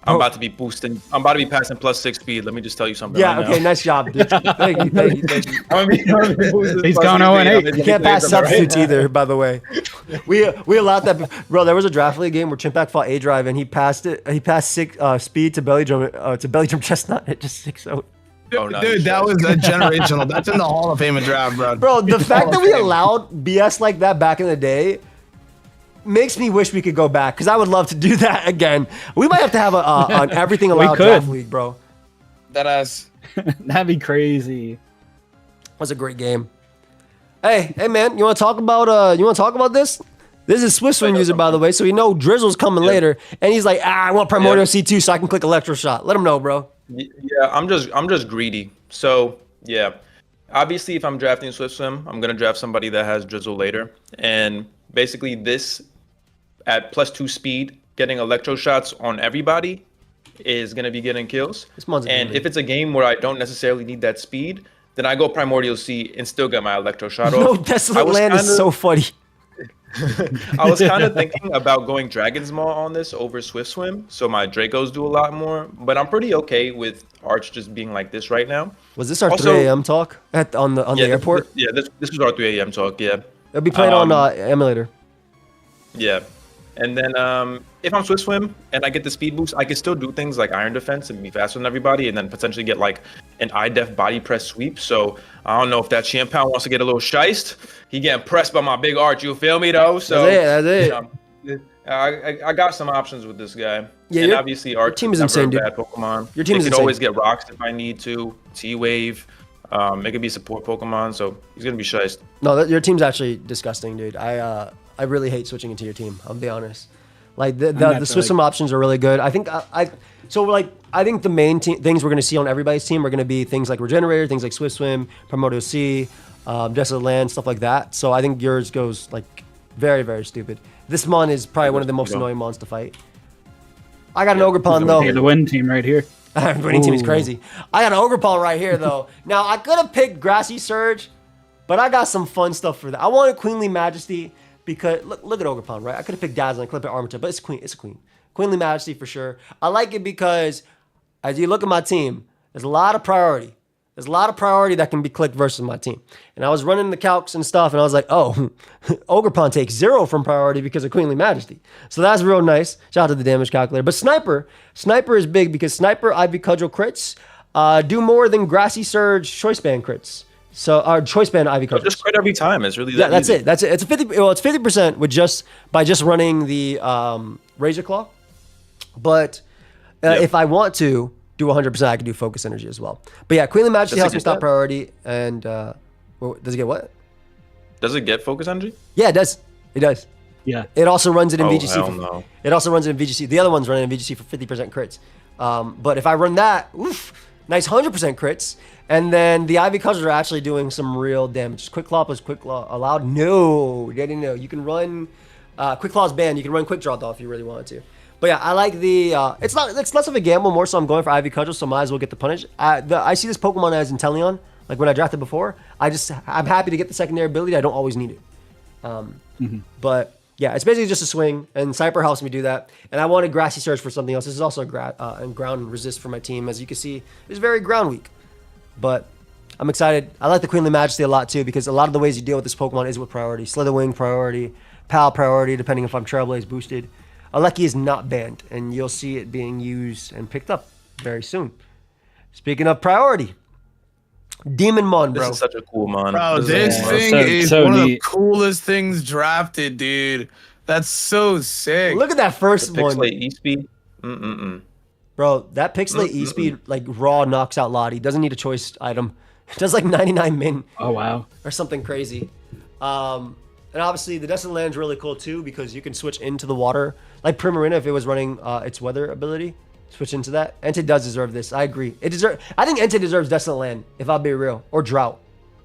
I'm about to be boosting. I'm about to be passing +6 speed. Let me just tell you something. Yeah. right Okay. now. Nice job, dude. Thank you. Thank you. Thank you. I'm gonna be boosting He's +6 going speed. 0-8. I'm gonna You can't be pass doing something substitutes right either, by the way. We allowed that, bro. There was a draft league game where Chimpack fought A Drive and he passed it. He passed six speed to belly drum chestnut at just 6-0. now. Oh, no, Dude, that was a generational. That's in the Hall of Fame of draft, bro. Bro, the fact that we Fame. allowed BS like that back in the day makes me wish we could go back, because I would love to do that again. We might have to have an everything allowed could. draft league, bro. That ass. That'd be crazy. Was a great game. Hey, man, you want to talk about this? This is Swiss Swing user, by the way, so you know Drizzle's coming later, and he's like, I want Primordial C2 so I can click Electro Shot. Let him know, bro. Yeah, I'm just greedy. So yeah, obviously if I'm drafting Swift Swim, I'm gonna draft somebody that has Drizzle later, and basically this at +2 speed, getting electro shots on everybody is gonna be getting kills. This mon's a And beauty. if it's a game where I don't necessarily need that speed, then I go Primordial C and still get my electro shot No, off. Desolate Land is so funny. I was kind of thinking about going Dragon's Maw on this over Swift Swim, so my Dracos do a lot more. But I'm pretty okay with Arch just being like this right now. Was this our Also- 3 a.m. talk on the airport? This was our 3 a.m. talk. Yeah, It'll be playing on emulator. yeah. And then if I'm Swift Swim and I get the speed boost, I can still do things like Iron Defense and be faster than everybody, and then potentially get like an IDEF body press sweep. So I don't know if that Champow wants to get a little shiced. He getting pressed by my big Arch. You feel me though? So That's it. you know, I got some options with this guy. Yeah, and your- obviously Arch team is never insane, a dude. bad Pokemon. Your team It is could insane. always get rocks if I need to. T-Wave. It could be support Pokemon, so he's gonna be shiced. No, your team's actually disgusting, dude. I really hate switching into your team. I'll be honest. Like the Swiss Swim options are really good. I think I think the main things we're gonna see on everybody's team are gonna be things like Regenerator, things like Swiss Swim, Primordial C, Desolate Land, stuff like that. So I think yours goes like very, very stupid. This mon is probably one of the most annoying mons to fight. I got an Ogerpon though. Hey, the win team right here. Winning team is crazy. I got an Ogerpon right here though. Now I could have picked Grassy Surge, but I got some fun stuff for that. I wanted Queenly Majesty because look at Ogerpon, right? I could have picked Dazzling, clip it Armature, but it's a queen. Queenly Majesty for sure. I like it because as you look at my team, there's a lot of priority. There's a lot of priority that can be clicked versus my team. And I was running the calcs and stuff, and I was like, oh, Ogerpon takes 0 from priority because of Queenly Majesty. So that's real nice. Shout out to the damage calculator. But Sniper is big because Sniper, Ivy Cudgel crits do more than Grassy Surge Choice Band crits. So our Choice Band Ivy Cudgel. Just crit every time. It's really that that's easy. it. That's it. It's 50% with by just running the Razor Claw. But if I want to do 100%, I can do Focus Energy as well. But yeah, Queenly Majesty helps me stop priority. And does it get what? Does it get Focus Energy? Yeah, it does. It does. Yeah. It also runs it in VGC. Hell no. It also runs it in VGC. The other one's running in VGC for 50% crits. But if I run that, nice 100% crits. And then the Ivy Cudgels are actually doing some real damage. Quick Claw plus Quick Claw allowed? No. They didn't know. You can run Quick Claw's banned. You can run Quick Draw though if you really wanted to. But yeah, I like the. It's less of a gamble, more so I'm going for Ivy Cudgel, so might as well get the punish. I see this Pokemon as Inteleon. Like when I drafted before, I'm happy to get the secondary ability. I don't always need it. But yeah, it's basically just a swing, and Cyper helps me do that. And I wanted Grassy Surge for something else. This is also a ground resist for my team. As you can see, it's very ground weak. But I'm excited. I like the Queenly Majesty a lot too, because a lot of the ways you deal with this Pokemon is with priority. Slitherwing priority, Pal priority, depending if I'm Trailblaze boosted. Alecki is not banned, and you'll see it being used and picked up very soon. Speaking of priority, Demonmon, bro. This is such a cool mon. Bro, this thing is one of the coolest things drafted, dude. That's so sick. Look at that first one. Pixelate E-Speed. Bro, that Pixelate E-Speed, like, raw knocks out Lottie. Doesn't need a choice item. It does like 99 min. Oh, wow. Or something crazy. And obviously, the Desert Land's really cool, too, because you can switch into the water. Like Primarina, if it was running its weather ability, switch into that. Entei does deserve this. I agree. I think Entei deserves Desolate Land, if I'll be real. Or Drought.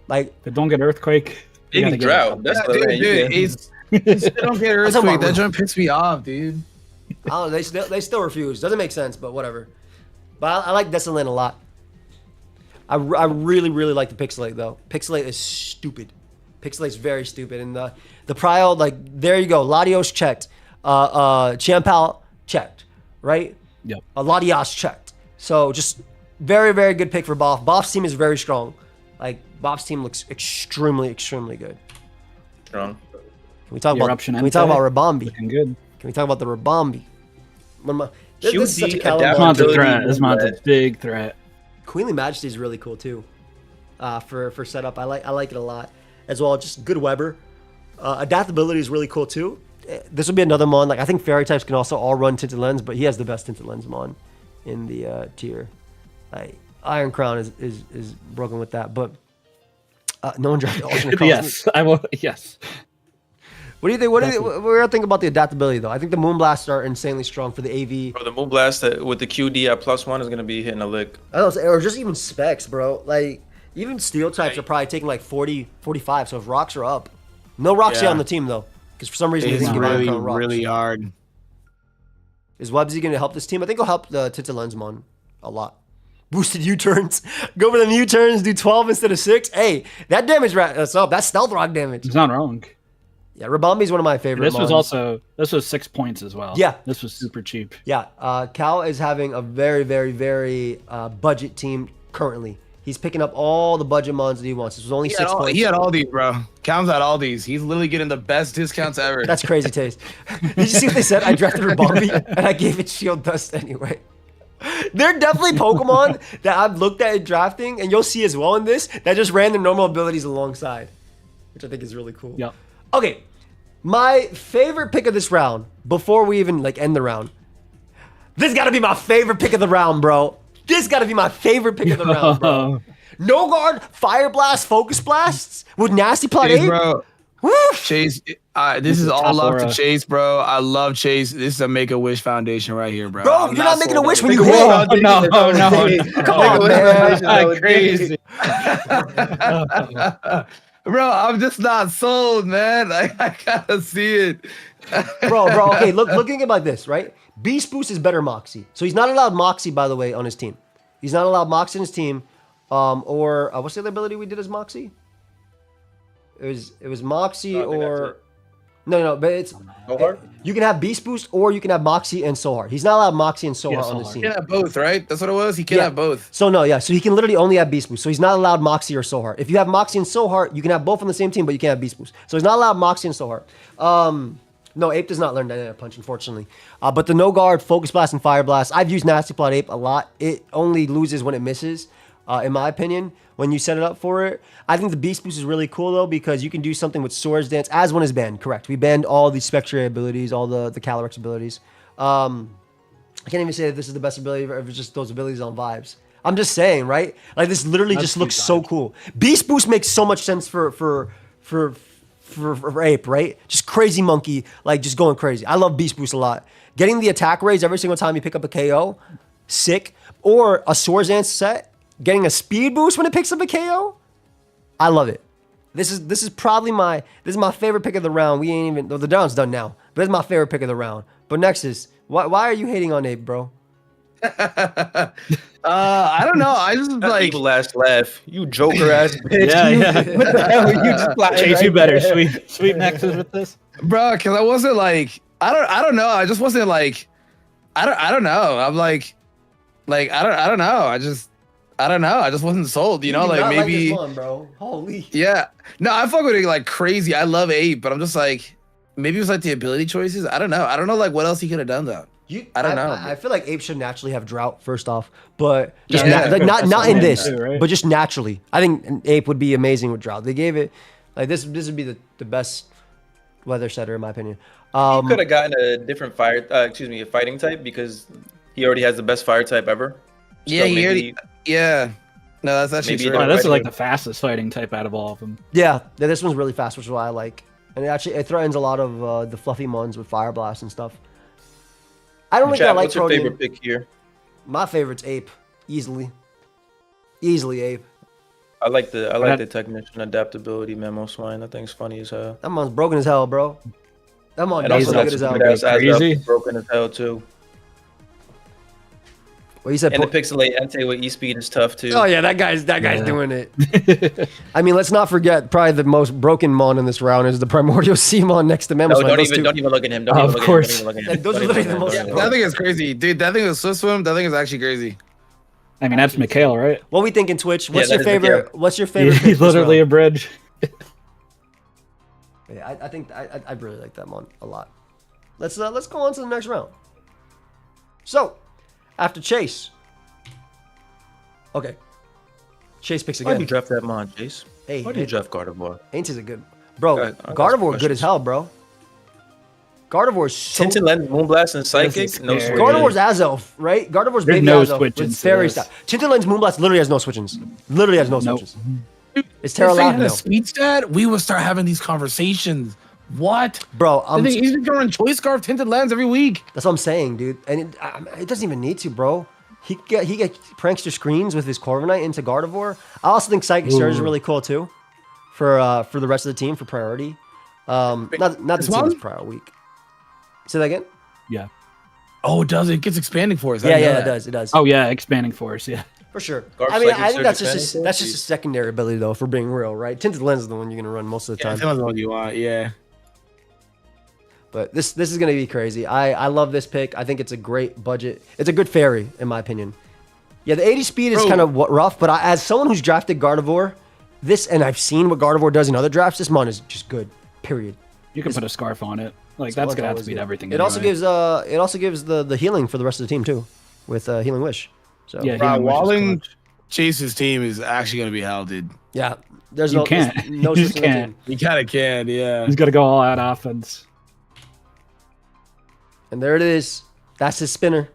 Like, But don't get Earthquake. Maybe Drought. Desolate Land. Dude, don't get Earthquake. That joint pissed me off, dude. I don't know. They still refuse. Doesn't make sense, but whatever. But I like Desolate Land a lot. I really, really like the Pixelate, though. Pixelate is stupid. Pixelate's very stupid. And the Prio, like, there you go. Latios checked. Champal checked, right? Yep. Latias checked. So just very, very good pick for Boff. Boff's team is very strong. Like, Boff's team looks extremely, extremely good. Strong. Can we talk about Rabombi? Looking good. Can we talk about the Rabombi? This is such a This mon's a threat. This mon's a big threat. Queenly Majesty is really cool too. For setup, I like it a lot as well. Just good Weber. Adaptability is really cool too. This would be another mon. Like I think Fairy types can also all run Tinted Lens, but he has the best Tinted Lens mon in the tier. Like Iron Crown is broken with that, but no one drafted alternate cost. Yes, I will. Yes. What do you think? What do you think about the adaptability though? I think the Moonblasts are insanely strong for the AV. Bro, the Moonblast with the QD at +1 is gonna be hitting a lick. I don't know, or just even specs, bro. Like even Steel types are probably taking like 40, 45. So if rocks are up, no Roxy on the team though, because for some reason It's they think really, rocks. really hard. Is Websy going to help this team? I think he'll help the Tinted Lensmon a lot. Boosted U-turns. Go for them U-turns, do 12 instead of 6. Hey, that damage that's up. That's stealth rock damage. It's not wrong. Yeah, Rabombi's one of my favorite This was 6 points as well. Yeah. This was super cheap. Yeah, Cal is having a very, very, very budget team currently. He's picking up all the budget mons that he wants. This was only 6 points. He had all these, bro. Cal's had all these. He's literally getting the best discounts ever. That's crazy taste. Did you see what they said? I drafted Rabombi and I gave it Shield Dust anyway. They're definitely Pokemon that I've looked at in drafting, and you'll see as well in this, that just ran their normal abilities alongside, which I think is really cool. Yep. Okay, my favorite pick of this round, before we even like end the round, this got to be my favorite pick of the round, bro. This got to be my favorite pick of the round, bro. No guard, Fire Blast, Focus Blasts with Nasty Plot 8. Bro. Woo! Chase, this is all love to Chase, bro. I love Chase. This is a Make-A-Wish Foundation right here, bro. Bro, you're not making a wish when you hit. hit. No. Come on, man. Crazy. Bro, I'm just not sold, man. I gotta see it. bro. Okay, looking at it like this, right? Beast Boost is better Moxie. So he's not allowed Moxie, by the way, on his team. He's not allowed Moxie on his team. Or what's the other ability we did as Moxie? It was Moxie or No, but it's So hard? you can have Beast Boost or you can have Moxie and So Hard. He's not allowed Moxie and So Yeah, Hard on So the Hard. scene. He can have both, right? That's what it was. He can have both. So no, yeah. So he can literally only have Beast Boost. So he's not allowed Moxie or So Hard. If you have Moxie and So Hard, you can have both on the same team, but you can't have Beast Boost. So he's not allowed Moxie and So Hard. No, Ape does not learn Dynamic Punch, unfortunately. But the No Guard, Focus Blast, and Fire Blast, I've used Nasty Plot Ape a lot. It only loses when it misses, in my opinion, when you set it up for it. I think the Beast Boost is really cool, though, because you can do something with Swords Dance, as one is banned, correct. We banned all the Spectre abilities, all the Calyrex abilities. I can't even say that this is the best ability ever, if it's just those abilities on vibes. I'm just saying, right? Like, this literally just looks so cool. Beast Boost makes so much sense for Ape, right? Just crazy monkey, like just going crazy. I love Beast Boost a lot. Getting the attack raise every single time you pick up a KO, sick. Or a Swords Dance set, getting a speed boost when it picks up a KO, I love it. This is probably my favorite pick of the round. We ain't even, the round's done now, but this is my favorite pick of the round. But Nexus, why are you hating on Ape, bro? I don't know. I just like Evil ass laugh. You joker ass bitch. Yeah. What the hell? You just flying Chase, right you better there. sweep Nexus with this. bro, because I wasn't like I don't know. I just wasn't like I don't know. I'm like I don't know. I don't know. I just wasn't sold. You know, do like not maybe this one, bro. Holy. yeah. No, I fuck with it like crazy. I love Ape, but I'm just like maybe it was like the ability choices. I don't know. I don't know like what else he could have done though. I don't know. I feel like Ape should naturally have drought first off, but just Yeah. not in this, too, right? but just naturally. I think Ape would be amazing with drought. They gave it like this. This would be the best weather setter in my opinion. He could have gotten a different a fighting type because he already has the best fire type ever. Yeah, So he maybe- already, yeah. No, that's actually Maybe true. Oh, this is Right. like the fastest fighting type out of all of them. Yeah, this one's really fast, which is why I like. And it threatens a lot of the fluffy mons with Fire Blast and stuff. I don't think I Chat, like what's your Protean. favorite pick here? My favorite's Ape, easily Ape. I like the technician adaptability memo swine. I think it's funny as hell. That mon's broken as hell, bro. That mon And does also look that good as hell. stupid ass Crazy. Azov broken as hell too. Well, you said And the pixelate Entei with E-speed is tough too. oh yeah, that guy's doing it. I mean, let's not forget probably the most broken mon in this round is the Primordial Sea mon next to Memo No, Swine. don't Those even two- look at him. Don't Of even look course. at him. Don't even look at him. Those are Don't literally even the look at most him. That thing is crazy, dude. That thing is Swiss swim. That thing is actually crazy. I mean, that's Mikhail, right? What we thinking, Twitch? What's that your is favorite? Miguel. What's your favorite? pick He's this literally a round? bridge. Yeah, I think I really like that mon a lot. Let's go on to the next round. So, after Chase. Okay. Chase picks Why'd you again. draft that mon, Chase? Hey, Why'd you draft Gardevoir? Ain't is a good bro. I got Gardevoir some good as questions. hell, bro. Gardevoir's so Tinted Lens, Moonblast, and Psychic. This is No scary. switch. Gardevoir's Azelf, right? Gardevoir's There's baby no Azelf. switch-ins It's to very this. stuff. Tinted Lens Moonblast literally has no switch-ins. Literally has no Nope. switches. It's Terra If they had Loud a now. speed stat, we would start having these conversations. What? Bro, I think he's just gonna run Choice Scarf tinted lens every week. that's what I'm saying, dude. And it doesn't even need to, bro. He get prankster screens with his Corviknight into Gardevoir. I also think Psychic Surge is really cool too, for the rest of the team for priority. Not the this team's one? prior week. Say that again. Yeah. Oh, it does. It gets expanding for us. I Yeah, didn't know it that. does. It does. Oh yeah, expanding force. Yeah. For sure. Garf I mean, Psychic I think Surge that's expanding just force? that's just a secondary ability though, for being real, right? Tinted Lens is the one you're gonna run most of the Yeah, time. depends on what you want. Yeah. But this is gonna be crazy. I love this pick. I think it's a great budget. It's a good fairy in my opinion. Yeah, the 80 speed is Bro. kind of rough, but as someone who's drafted Gardevoir, and I've seen what Gardevoir does in other drafts, this mon is just good. Period. You can put a scarf on it. Like It's that's what gonna have to always beat do. everything. It also anyway. gives the healing for the rest of the team too, with Healing Wish. So Yeah, Bro, Healing Wish is Walling clutch. Chase's team is actually gonna be hell, dude. yeah, there's You no can't. there's no You switch in the can't. team. You kind of can, yeah. He's got to go all out offense. And there it is. That's his spinner.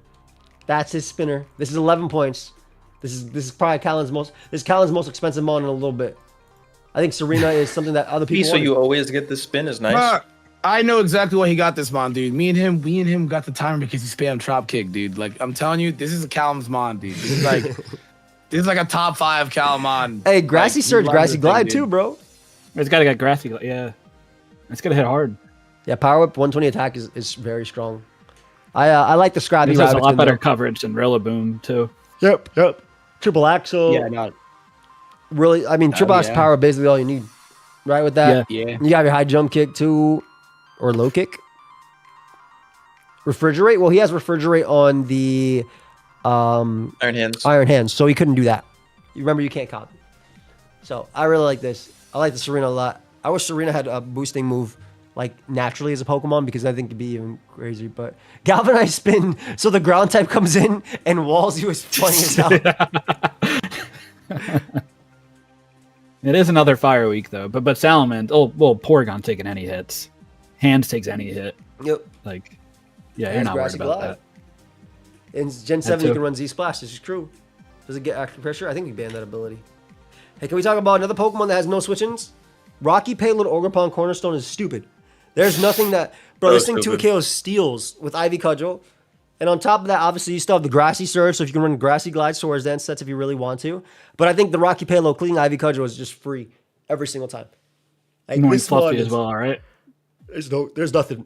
That's his spinner. This is 11 points. This is probably Callan's most expensive mon in a little bit. I think Serena is something that other people So want. you always get the spin is nice. I know exactly why he got this mon, dude. Me and him got the timer because he spammed Trop Kick, dude. Like I'm telling you, this is a Callum's mon, dude. This is like this is like a top 5 Callum mon. Hey, Grassy Like, Surge, love Grassy this Glide thing, too, dude. bro. It's got to get grassy. Yeah. It's gonna hit hard. Yeah, Power Whip 120 attack is very strong. I like the Scrappy This has a Rabbit. lot better coverage than Rillaboom too. Yep. Triple Axle. Yeah, no, Really, I mean, triple Axle yeah. power basically all you need, right? With that, yeah. you got your high jump kick too. or low kick. Refrigerate. Well, he has refrigerate on the Iron Hands. Iron Hands, so he couldn't do that. You remember, you can't copy. So I really like this. I like the Serena a lot. I wish Serena had a boosting move like naturally as a Pokemon, because I think it'd be even crazy. But Galvanize Spin, so the ground type comes in and walls you as funny as hell. It is another fire week though, but Salament, Porygon taking any hits. Hands takes any hit. Yep. Like, yeah, you're And not worried Grassy about Glide. that. In Gen 7, you too. can run Z-Splash. This is true. Does it get active pressure? I think we banned that ability. Hey, can we talk about another Pokemon that has no switch-ins? Rocky Payload Ogerpon Cornerstone is stupid. There's nothing that... Bro, this thing 2 KOs steals with Ivy Cudgel. And on top of that, obviously, you still have the Grassy Surge, so if you can run Grassy Glide, Swords Dance sets if you really want to. But I think the Rocky Payload Clean Ivy Cudgel is just free every single time. Like, Annoying this one Fluffy is- as well, right? There's nothing.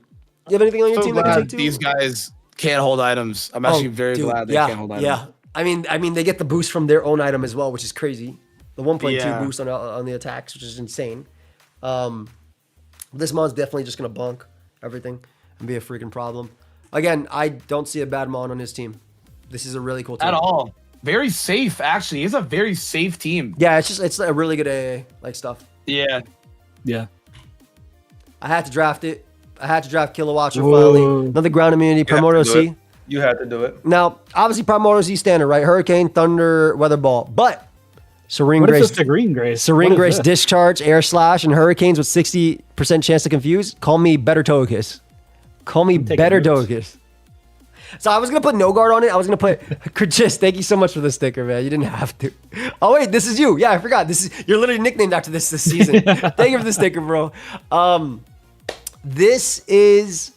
You have anything on your So team that can glad take two? these guys can't hold items. I'm actually very dude, glad they yeah, can't hold items. Yeah, I mean, they get the boost from their own item as well, which is crazy. The 1.2 Yeah. boost on the attacks, which is insane. This mon's definitely just gonna bonk everything and be a freaking problem. Again, I don't see a bad mon on his team. This is a really cool team. At all. Very safe, actually. It's a very safe team. Yeah, it's a really good AA like stuff. Yeah. Yeah. I had to draft it. I had to draft Kilowatcher Whoa. finally. Another ground immunity, You have to Primordial do C. it. You had to do it. Now, obviously, Primordial C standard, right? Hurricane, Thunder, Weather Ball. But Serene What is Grace, this to Green Grace? Serene What is Grace this? Discharge, Air Slash, and Hurricanes with 60% chance to confuse. Call me Better Togekiss. Call me taking Better notes. Togekiss. So I was going to put No Guard on it. I was going to put Kurchis. Thank you so much for the sticker, man. You didn't have to. Oh, wait, this is you. Yeah, I forgot. You're literally nicknamed after this season. Thank you for the sticker, bro. This is...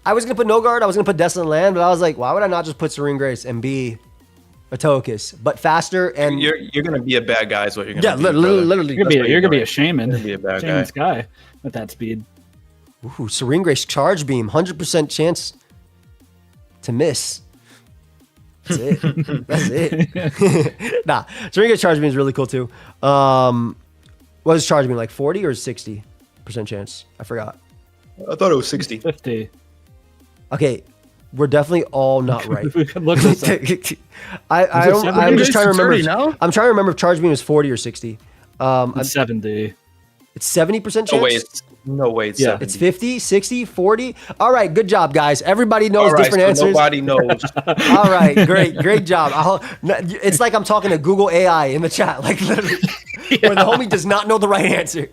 I was going to put No Guard. I was going to put Desolate Land, but I was like, why would I not just put Serene Grace and be a Togekiss? But faster and... You're gonna be a bad guy, is what you're gonna yeah, be. brother. literally. You're gonna be a shaman. You're gonna be a bad Shaman guy. Sky with that speed. Ooh, Serene Grace Charge Beam, 100% chance to miss. That's it. That's it. Nah, Serene Grace Charge Beam is really cool too. What is Charge Beam, like 40 or 60% chance? I forgot. I thought it was 60. 50. Okay, we're definitely all not right. We could look this up. I'm just trying to remember. 30, no? I'm trying to remember if Charge Beam is 40 or 60. It's 70. It's 70% chance. No way, it's Yeah. 70. It's 50, 60, 40. All right, good job, guys. Everybody knows All right, different so answers. nobody knows. All right, great job. It's like I'm talking to Google AI in the chat, like literally, where the homie does not know the right answer.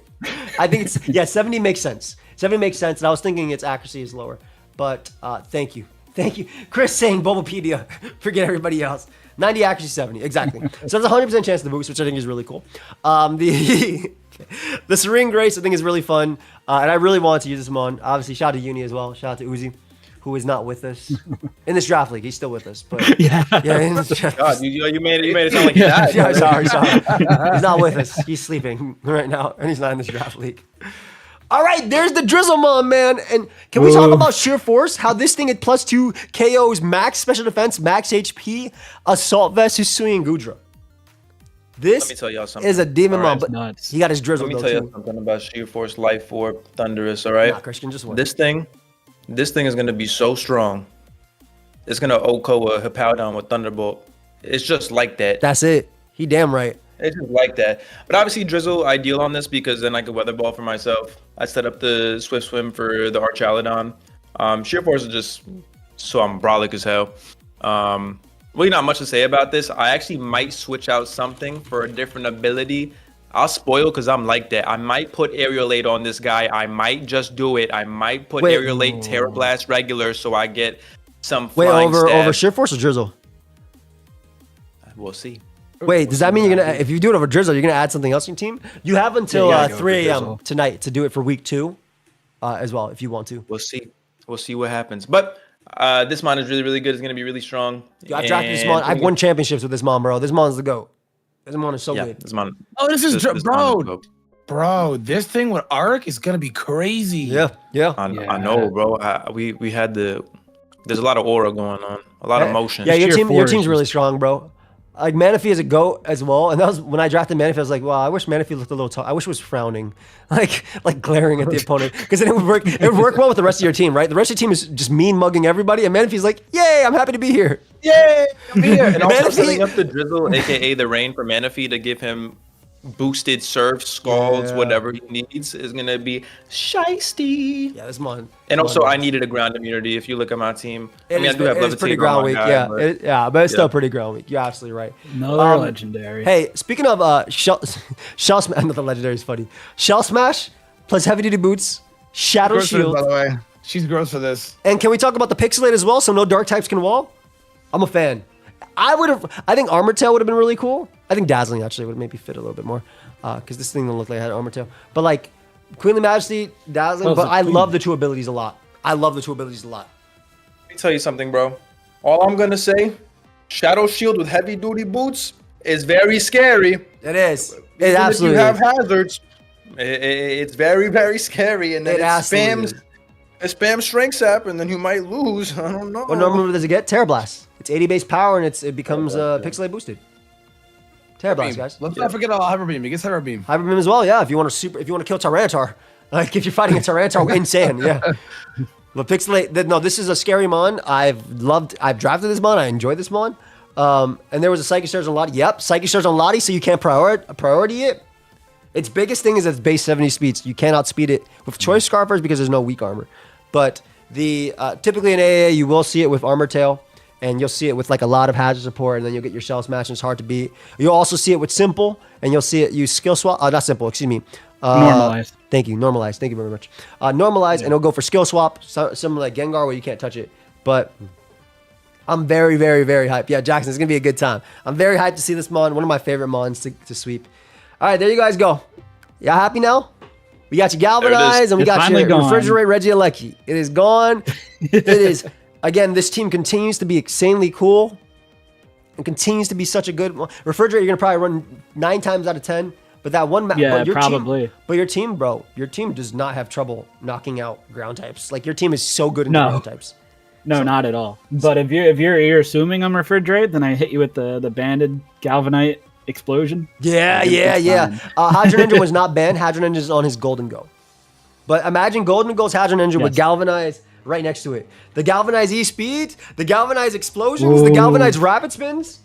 I think 70 makes sense. 70 makes sense, and I was thinking its accuracy is lower. But thank you, Chris saying Bulbapedia. Forget everybody else. 90 accuracy, 70 exactly. So there's a 100% chance to boost, which I think is really cool. The Serene Grace I think is really fun, and I really wanted to use this mon. Obviously, shout out to Uni as well. Shout out to Uzi, who is not with us in this draft league. He's still with us, but yeah, in this draft. God, you made it sound like he died. Yeah, sorry. He's not with us. He's sleeping right now, and he's not in this draft league. All right, there's the Drizzlemon, man. And can we talk about Sheer Force? How this thing at +2 KOs, max special defense, max HP, Assault Vest, Hisui, and Gudra. This Let me tell y'all something. is a demon All right, mon, but nuts. he got his Drizzle Let me though, tell you too. something about Sheer Force, Life Orb, Thunderous, all right? Nah, Christian, just one. This thing is going to be so strong. It's going to OHKO a Hippowdon with Thunderbolt. It's just like that. That's it. He damn right. It's just like that. But obviously, Drizzle, ideal on this because then I could Weather Ball for myself. I set up the Swift Swim for the Archaludon. Sheer Force is just so I'm brolic as hell. Really not much to say about this. I actually might switch out something for a different ability. I'll spoil because I'm like that. I might put Aerial Aid on this guy. I might just do it. I might put Wait. Aerial Aid Terra Blast regular so I get some Wait, flying over stab. Sheer Force or Drizzle? We'll see. Wait, does that mean you're gonna? If you do it over Drizzle, you're gonna add something else in your team? You have until Yeah, you gotta go 3 for a.m. Drizzle. tonight to do it for week 2, as well, if you want to. We'll see. We'll see what happens. But this mon is really, really good. It's going to be really strong. Dude, I've drafted this mon. I've won championships with this mon, bro. This mon's the GOAT. This mon is so Yeah, good. this mon. Oh, this is this mon is bro. dope. Bro, this thing with Arc is gonna be crazy. Yeah. I know, bro. We had there's a lot of aura going on, a lot of motion. Yeah, your Sheer team's Force really strong, bro. like Manaphy is a GOAT as well. And that was when I drafted Manaphy, I was like, wow, I wish Manaphy looked a little tall. I wish it was frowning, like glaring at the opponent. Because then it would work. It would work well with the rest of your team, right? The rest of your team is just mean mugging everybody, and Manaphy's like, yay, I'm happy to be here. Yay, I'm here. And also Manaphy- setting up the drizzle, aka the rain for Manaphy, to give him boosted surf, scalds, Yeah. whatever he needs is gonna be shiesty. Yeah, this mon. And also, I needed a ground immunity. If you look at my team, I It mean, I do have is pretty levitate ground on my weak. guy, Yeah, but- but it's still Yeah. pretty ground weak. You're absolutely right. Another legendary. Hey, speaking of shell smash, another legendary is funny. Shell smash plus heavy duty boots, shadow Gross for this, shield, by the way. She's gross for this. and can we talk about the pixelate as well? So no dark types can wall. I'm a fan. I think armor tail would have been really cool. I think dazzling actually would maybe fit a little bit more, because this thing don't look like it had armor tail. But like Queenly Majesty, dazzling. Oh, But it's a I queen. love the two abilities a lot. Let me tell you something, bro. All I'm gonna say, shadow shield with heavy duty boots is very scary. It is. It Even absolutely if you have is. hazards, it's very, very scary. And then It it absolutely spams, it spams strength sap, and then you might lose. I don't know. What number does it get? Terror Blast. It's 80 base power and it becomes pixelate boosted. Terror Blast, guys. Let's not forget about Hyper Beam. It gets Hyper Beam. Hyper Beam as well, yeah. If you want to kill Tyranitar, like if you're fighting a Tyranitar, insane, yeah. But pixelate, this is a scary mon. I've drafted this mon. I enjoy this mon. And there was a Psychic Surge on Lottie. Yep, Psychic Surge on Lottie, so you can't priority it. Its biggest thing is its base 70 speeds. You cannot speed it with Choice Scarfers because there's no weak armor. But the typically in AA, you will see it with Armor Tail. And you'll see it with like a lot of hazard support, and then you'll get your shell smash, and it's hard to beat. You'll also see it with simple, and you'll see it use skill swap. Not simple, excuse me. Normalized. Thank you, normalized. Thank you very much. Normalized, and it'll go for skill swap, similar like Gengar, where you can't touch it. But I'm very, very, very hyped. Yeah, Jackson, it's gonna be a good time. I'm very hyped to see this mon. One of my favorite mons to sweep. All right, there you guys go. Y'all happy now? We got you galvanized, and we It's got finally your gone. refrigerate Regieleki. It is gone. It is. Again, this team continues to be insanely cool and continues to be such a good refrigerator. You're gonna probably run 9 times out of 10, but that one Yeah, but your probably. Team, but your team, bro, your team does not have trouble knocking out ground types. Like your team is so good in No. ground types. No, not at all. But if you're assuming I'm refrigerate, then I hit you with the banded galvanite explosion. Yeah, It's yeah. fine. Hadron Engine was not banned. Hadron Engine is on his Golden Go. But imagine Golden Go's Hadron Engine with Yes. galvanized right next to it. The galvanized E-speed, the galvanized explosions, the Ooh. galvanized rapid spins,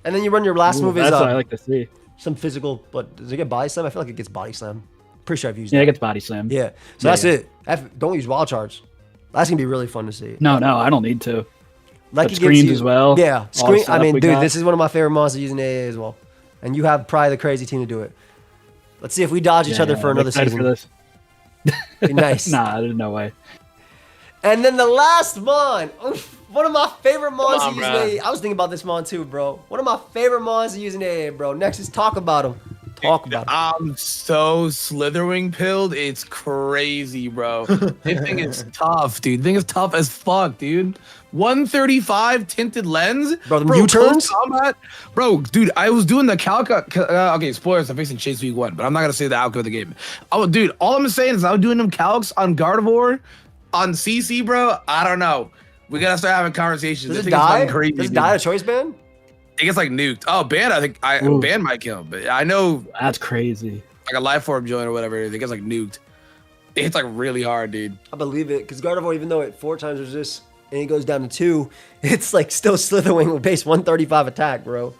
and then you run your last Ooh, move is that's what I like to see. some physical, but does it get body slam? I feel like it gets body slam. Pretty sure I've used Yeah, it. it gets body slam. Yeah. So Yeah, that's yeah. it. Don't use wild charge. That's gonna be really fun to see. No, I don't need to. Like But it gives screens you- as well. Yeah, All the screen. I setup mean, we dude, got. this is one of my favorite monsters using AA as well. And you have probably the crazy team to do it. Let's see if we dodge each other for I'm another excited season. For this. Be nice. Nah, there's no way. And then the last mon, oof, one of my favorite mons to on, use bro. in AA. I was thinking about this mon too, bro. One of my favorite mons to use in AA, bro. Next is talk about him. Talk about him. I'm so Slitherwing pilled. It's crazy, bro. This thing is tough, dude. This thing is tough as fuck, dude. 135 tinted lens. Bro, them close U-turns? combat. Bro, dude, I was doing the okay, spoilers. I'm facing Chase week 1, but I'm not going to say the outcome of the game. Oh, dude, all I'm saying is I was doing them calcs on Gardevoir, on CC, bro. I don't know. We got to start having conversations. Does This it thing is die? fucking crazy, Does it dude. die to choice ban? It gets like nuked. Oh, ban, I think Ooh. ban might kill him, but I know That's crazy. like a life form joint or whatever it is, it gets like nuked. It hits like really hard, dude. I believe it, because Gardevoir, even though it 4 times resists and it goes down to 2, it's like still Slitherwing with base 135 attack, bro.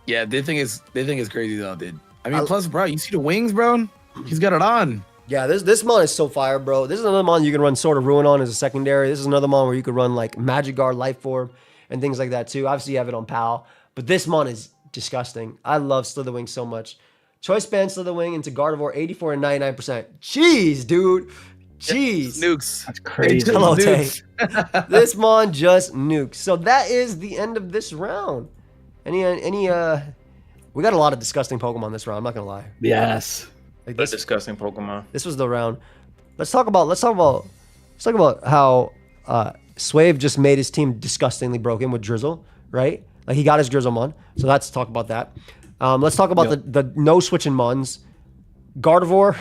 Yeah, they think it's crazy though, dude. I mean, plus, bro, you see the wings, bro? He's got it on. Yeah, this mon is so fire, bro. This is another mon you can run Sword of Ruin on as a secondary. This is another mon where you could run like Magic Guard, Life Form, and things like that too. Obviously, you have it on PAL, but this mon is disgusting. I love Slitherwing so much. Choice band Slitherwing into Gardevoir 84 and 99%. Jeez, dude. Jeez. Nukes. That's crazy. Hello, Tay. Nukes. This mon just nukes. So that is the end of this round. We got a lot of disgusting Pokemon this round, I'm not gonna lie. Yes. Like That's disgusting Pokemon. this was the round. Let's talk about how Suave just made his team disgustingly broken with Drizzle, right? Like he got his Drizzlemon. So let's talk about that. Let's talk about the no switching mons. Gardevoir,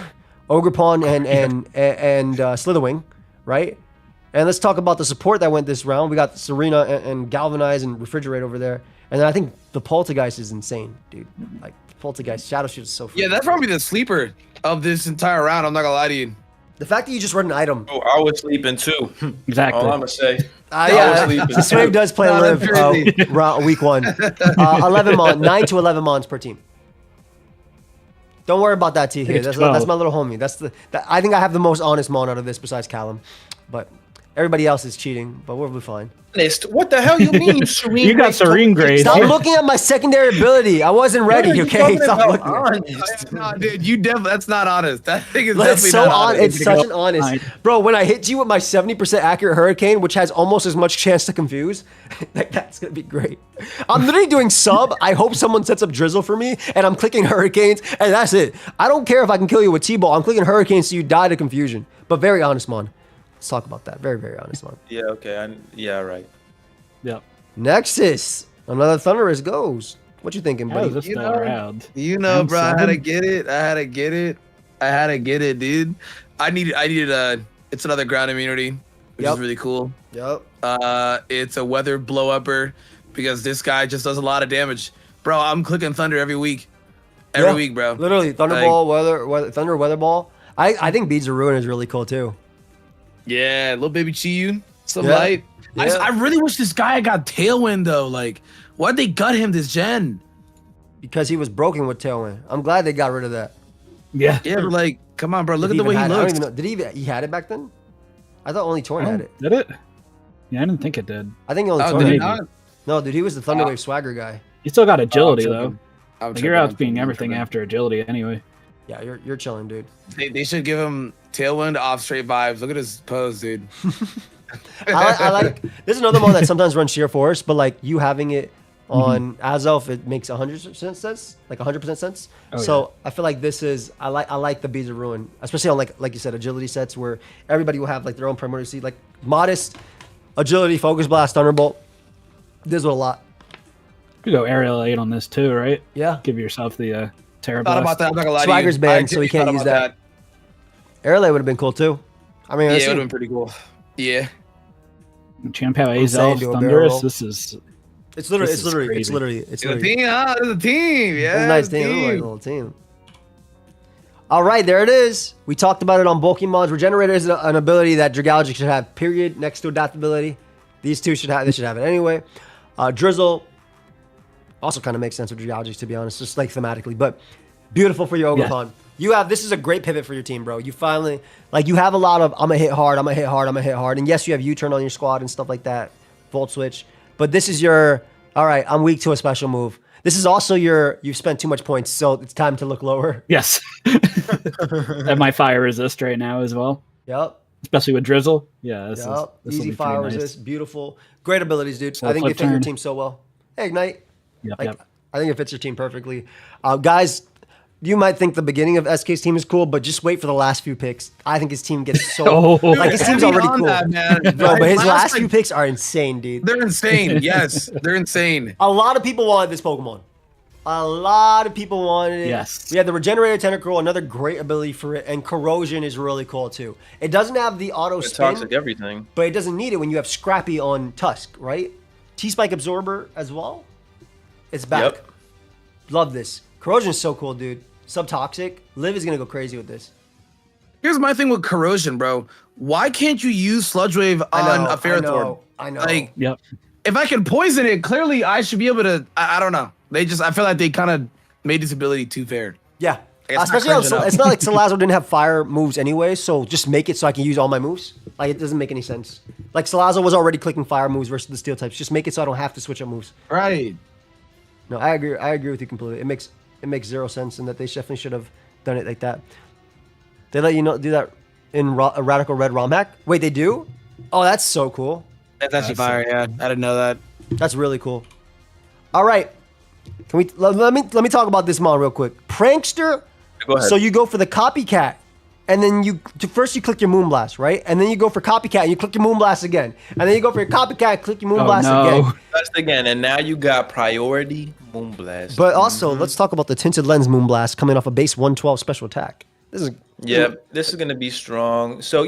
Ogerpon, and Slitherwing, right? And let's talk about the support that went this round. We got Serena and Galvanize and Refrigerate over there. And then I think the Poltergeist is insane, dude. Like, Poltergeist, Shadow Shoot is so Yeah, that's probably the sleeper of this entire round. I'm not gonna lie to you. The fact that you just read an item. Oh, I was sleeping too. Exactly. All I'm gonna say. Yeah, sleeping. Swave does play No, live that's crazy. week 1. 11 mon, 9 to 11 mons per team. Don't worry about that, T. Here, it's that's 12. my little homie. I think I have the most honest mon out of this besides Callum, but everybody else is cheating. But we'll be fine. Honest? What the hell you mean, you serene? You got grade serene grade. Stop looking at my secondary ability. I wasn't What are ready. you Okay, talking stop about? looking. Honest. No, dude, you definitely. That's not honest. That thing is It's definitely so not on. honest. It's such an honest, Fine. bro. When I hit you with my 70% accurate hurricane, which has almost as much chance to confuse, like that's gonna be great. I'm literally doing sub. I hope someone sets up drizzle for me, and I'm clicking hurricanes, and that's it. I don't care if I can kill you with T-ball. I'm clicking hurricanes so you die to confusion. But very honest, mon. Let's talk about that. Very, very honest, mon. Yeah. Okay. Yeah. Right. Yep. Nexus, another Thunderous goes. What you thinking, How is buddy? this You still know, around? You know, bro, I had to M7? get it. I had to get it, dude. I needed it's another ground immunity, which Yep. is really cool. Yep. It's a weather blow upper because this guy just does a lot of damage. Bro, I'm clicking thunder every week. Every Yeah, week, bro. Literally, Thunderball, Thunder, Weather Ball. I think Beads of Ruin is really cool too. Yeah, little baby Chiyu, some Yeah. light. Yeah. I really wish this guy got Tailwind though. Like, why'd they gut him this gen? Because he was broken with Tailwind. I'm glad they got rid of that. Yeah. Yeah, but like, come on, bro. Look If at the way he even had it. I don't looks. even know. Did he had it back then? I thought only Torn had it. Did it? Yeah, I didn't think it did. I think only Oh, Torn did he had it. not? No, dude, he was the Thunderwave swagger guy. You still got agility I'm though. tripping. I'm Like, tripping, you're I'm outbeing tripping, I'm everything tripping. after agility anyway. Yeah, you're chilling, dude. They should give him Tailwind off straight vibes. Look at his pose, dude. I like. There's another one that sometimes runs sheer force, but like you having it on Azelf, it makes 100% sense, like 100% sense. Oh, So I feel like this is I like the Beads of Ruin, especially on like you said agility sets where everybody will have like their own primary seed, like modest agility, focus blast, thunderbolt. This was a lot. You could go aerial 8 on this too, right? Yeah, Give yourself the Terra Thought about Blast. that. I'm not gonna lie Swagger's to you. I banned, so he actually can't thought use about that. Airlay would have been cool too. I mean, Yeah, let's it would see. have been pretty cool. Yeah. Champao saying, Azelf, do a barrel roll. Thunderous. This is It's literally, This it's is literally, it's crazy. literally, it's It's a literally. team, huh? It's a team. Yeah. It's a nice team. It looks like a little team. All right, there it is. We talked about it on bulky mods. Regenerator is an ability that Dragology should have. Period. Next to adaptability. These two should have. They should have it anyway. Drizzle also kind of makes sense with Dragology, to be honest, just like thematically. But beautiful for your Yeah. Ogrephon. You have. This is a great pivot for your team, bro. You finally like you have a lot of. I'm gonna hit hard. I'm gonna hit hard. I'm gonna hit hard. And yes, you have U-turn on your squad and stuff like that. Volt switch. But this is your. All right, I'm weak to a special move. This is also your. You've spent too much points, so it's time to look lower. yes. And my fire resist right now as well, Yep. especially with Drizzle. Yeah, this Yep. is this will Easy be fire pretty nice. resist. Beautiful. Great abilities, dude. So I think they flip fit your turn. team so well. Hey, Ignite. Yep, Like, yep. I think it fits your team perfectly. Guys, you might think the beginning of SK's team is cool, but just wait for the last few picks. I think his team gets so Oh. like his team's Heavy already on cool. that, man. Bro, but his last like, few picks are insane, dude. They're insane. Yes, they're insane. A lot of people wanted this Pokemon. A lot of people wanted it. Yes. We had the Regenerator Tentacruel, another great ability for it, and Corrosion is really cool too. It doesn't have the auto It's spin, toxic everything. but it doesn't need it when you have Scrappy on Tusk, right? T-Spike Absorber as well. It's back. Yep. Love this. Corrosion is so cool, dude. Subtoxic. Liv is gonna go crazy with this. Here's my thing with Corrosion, bro. Why can't you use Sludge Wave on a Ferrothorn? I know. Like, Yep. if I can poison it, clearly I should be able to. I don't know. I feel like they kind of made this ability too fair. Yeah. It's not Especially on cringing up. it's not like Salazzle didn't have fire moves anyway, so just make it so I can use all my moves. Like it doesn't make any sense. Like Salazzle was already clicking fire moves versus the steel types. Just make it so I don't have to switch up moves. Right. No, I agree. I agree with you completely. It makes zero sense, and that they definitely should have done it like that. They let you know do that in a Radical Red ROM hack. Wait, they do? Oh, that's so cool. That's actually fire. Yeah, I didn't know that. That's really cool. All right, can we let me talk about this mod real quick. Prankster. Go ahead. So you go for the copycat, and then first you click your Moonblast, right? And then you go for copycat, and you click your Moonblast again, and then you go for your copycat, click your Moonblast no. again. That's again, and now you got priority Moonblast. But also, let's talk about the Tinted Lens Moonblast coming off a base 112 special attack. This is Yeah, this is gonna be strong. So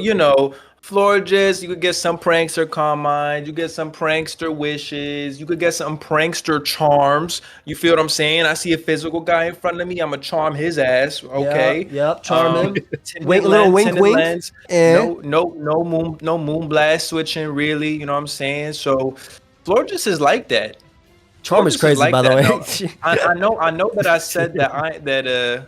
Florges, you could get some prankster calm mind, you get some prankster wishes, you could get some prankster charms. You feel what I'm saying? I see a physical guy in front of me, I'm gonna charm his ass. Okay. Yep. Charm him. Tinted Wink, little wink, tinted wink. lens. No moon blast switching really. You know what I'm saying? So Florges is like that. Charm is Florges crazy, by the way. Now, I know that I said that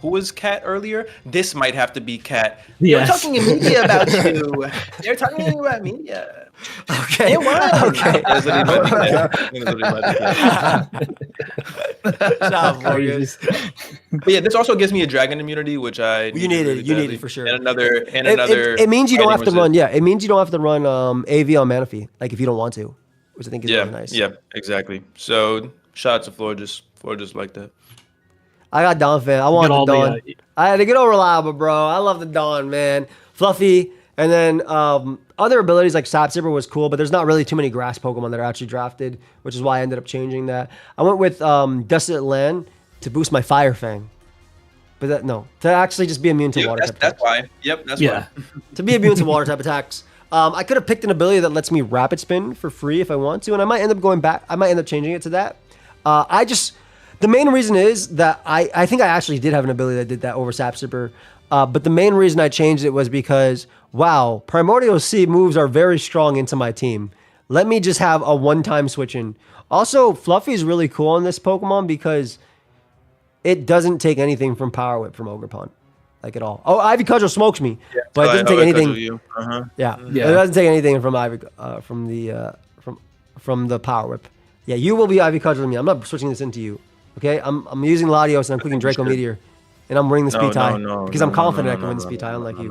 who was Cat earlier? This might have to be Cat. Yes. They're talking in media about you. They're talking about media. Okay. It was. Okay. That's what he meant to say. That's what he meant to say. Shout out, Florges. But yeah, this also gives me a dragon immunity, which I You need really it. You need badly. it for sure. And another. It means you don't have to fighting run. resist. Yeah, it means you don't have to run AV on Manaphy, like if you don't want to, which I think is Yeah, really nice. yeah, exactly. So shout out to Florges. Florges like that. I got Dawn fan. I want all the the, Dawn. I had to get over reliable, bro. I love the Dawn, man. Fluffy, and then other abilities like Sap Zipper was cool, but there's not really too many grass Pokemon that are actually drafted, which is why I ended up changing that. I went with Dusted Land to boost my Fire Fang, but to actually just be immune to water type That's attacks. why. Yep, that's Yeah. why. To be immune to water type attacks. I could have picked an ability that lets me rapid spin for free if I want to, and I might end up going back. I might end up changing it to that. The main reason is that I think I actually did have an ability that did that over Sap Zipper. But the main reason I changed it was because, wow, Primordial Sea moves are very strong into my team. Let me just have a one-time switch in. Also, Fluffy is really cool on this Pokemon because it doesn't take anything from Power Whip from Ogerpon. Like at all. Oh, Ivy Cudgel smokes me. But it doesn't take anything. Yeah. It doesn't take anything from from the Power Whip. Yeah, you will be Ivy Cudgeling me. I'm not switching this into you. Okay? I'm using Latios and I'm clicking Draco Meteor. And I'm winning the speed tie. Because I'm confident I can win the speed tie, unlike you.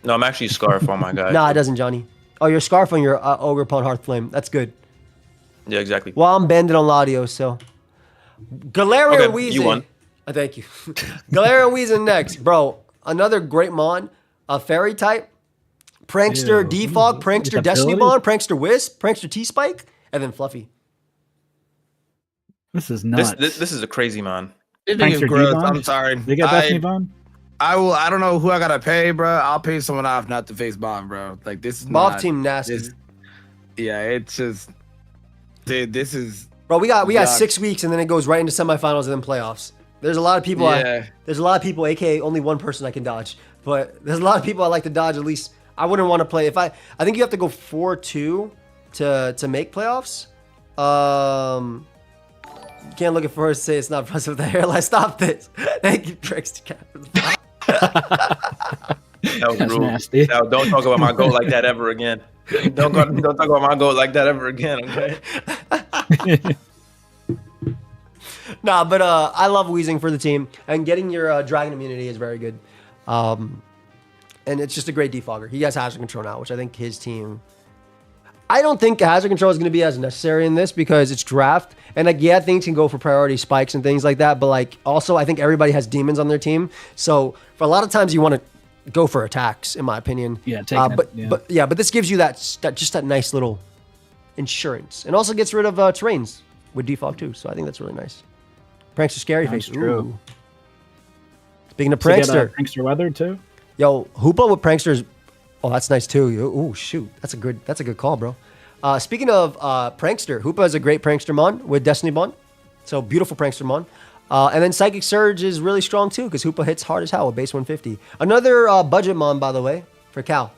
No, I'm actually Scarf on my guy. Nah, it doesn't, Johnny. Oh, you're Scarf on your Ogerpon Hearthflame. That's good. Yeah, exactly. Well, I'm banded on Latios, so. Galarian Okay, Weezing. you won. Thank you. Galarian Weezing next. Bro, another great mon. A fairy type. Prankster Defog, Prankster With Destiny ability? Bond, Prankster Wisp, Prankster T-Spike, and then Fluffy. This is nuts. This is a crazy man. This thing is Prankster gross. D-Bond? I'm sorry. They get Destiny Bond? I will. I don't know who I gotta pay, bro. I'll pay someone off not to face Bond, bro. Like this is Mob not, team nasty. Yeah, it's just, dude. This is. Bro, we got Yuck. 6 weeks and then it goes right into semifinals and then playoffs. There's a lot of people. Yeah. There's a lot of people, aka only one person I can dodge. But there's a lot of people I like to dodge. At least I wouldn't want to play if I think you have to go 4-2 to make playoffs. You can't look at first and say it's not impressive with the hairline. Stop this. Thank you, Trickster. That was That's rude. nasty. Now, don't talk about my goat like that ever again. Don't talk about my goat like that ever again, okay? Nah, but I love Weezing for the team, and getting your Dragon immunity is very good. And it's just a great defogger. He has hazard control now, which I think his team. I don't think hazard control is going to be as necessary in this because it's draft, and like things can go for priority spikes and things like that. But like also, I think everybody has demons on their team, so for a lot of times you want to go for attacks, in my opinion. Yeah, take it, but this gives you that nice little insurance, and also gets rid of terrains with defog too. So I think that's really nice. Prankster Scary That's Face. true. Ooh. Speaking of So you get, Prankster, Prankster Weather too? yo, Hoopa with Pranksters. Oh, that's nice too. Oh shoot, that's a good call, bro. Speaking of Prankster, Hoopa is a great Prankster mon with Destiny Bond. So beautiful Prankster mon. And then Psychic Surge is really strong too because Hoopa hits hard as hell with base 150. Another budget mon, by the way, for Cal.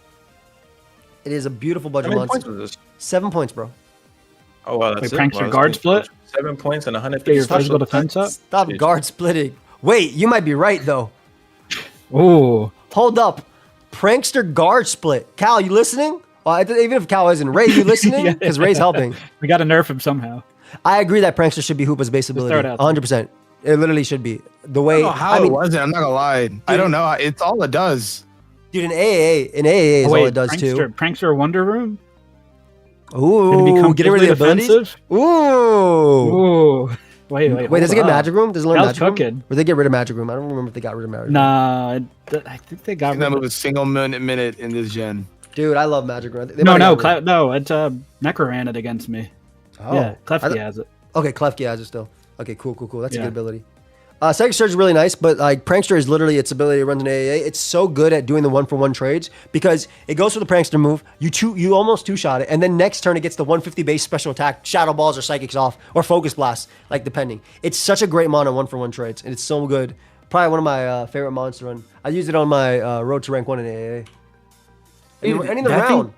It is a beautiful budget How mon. many points was this? 7 points, bro. Oh, wow, that's Wait, it. Prankster Wow, guard that's split? 7 points and 150 Get your special physical defense up? Stop Jeez. guard splitting. Wait, you might be right though. Ooh. Hold up. Prankster guard split. Cal, you listening? Even if Cal isn't. Ray, you listening? Yeah. Because Ray's helping. We got to nerf him somehow. I agree that Prankster should be Hoopa's base ability. throw it out 100%. It literally should be. The way I don't know how it wasn't. I'm not gonna lie. I don't know. It's all it does. dude, in AAA is Oh, wait, all it does Prankster, Prankster Wonder Room? too. Ooh, become getting rid of the abilities. defensive? Ooh. Ooh. Wait, Wait, does it get hold up. Magic Room? Does it learn That was Magic Room? cooking. Or they get rid of Magic Room? I don't remember if they got rid of Magic Room. Nah, I think they got And that rid move of a single minute in this gen. Dude, I love Magic Room. They No, might have no, got rid no, it's Necro ran it against me. of- Yeah, I Klefki th- has it. Okay, Klefki has it still. Okay, cool. That's a Yeah. good ability. Psychic Surge is really nice, but like Prankster is literally its ability to run an AAA. It's so good at doing the 1-for-1 trades because it goes for the Prankster move. You almost two-shot it, and then next turn it gets the 150 base special attack, Shadow Balls or Psychics off, or Focus Blast, like depending. It's such a great mon on 1-for-1 trades, and it's so good. Probably one of my favorite mons to run. I used it on my road to rank 1 in AAA. And in the round.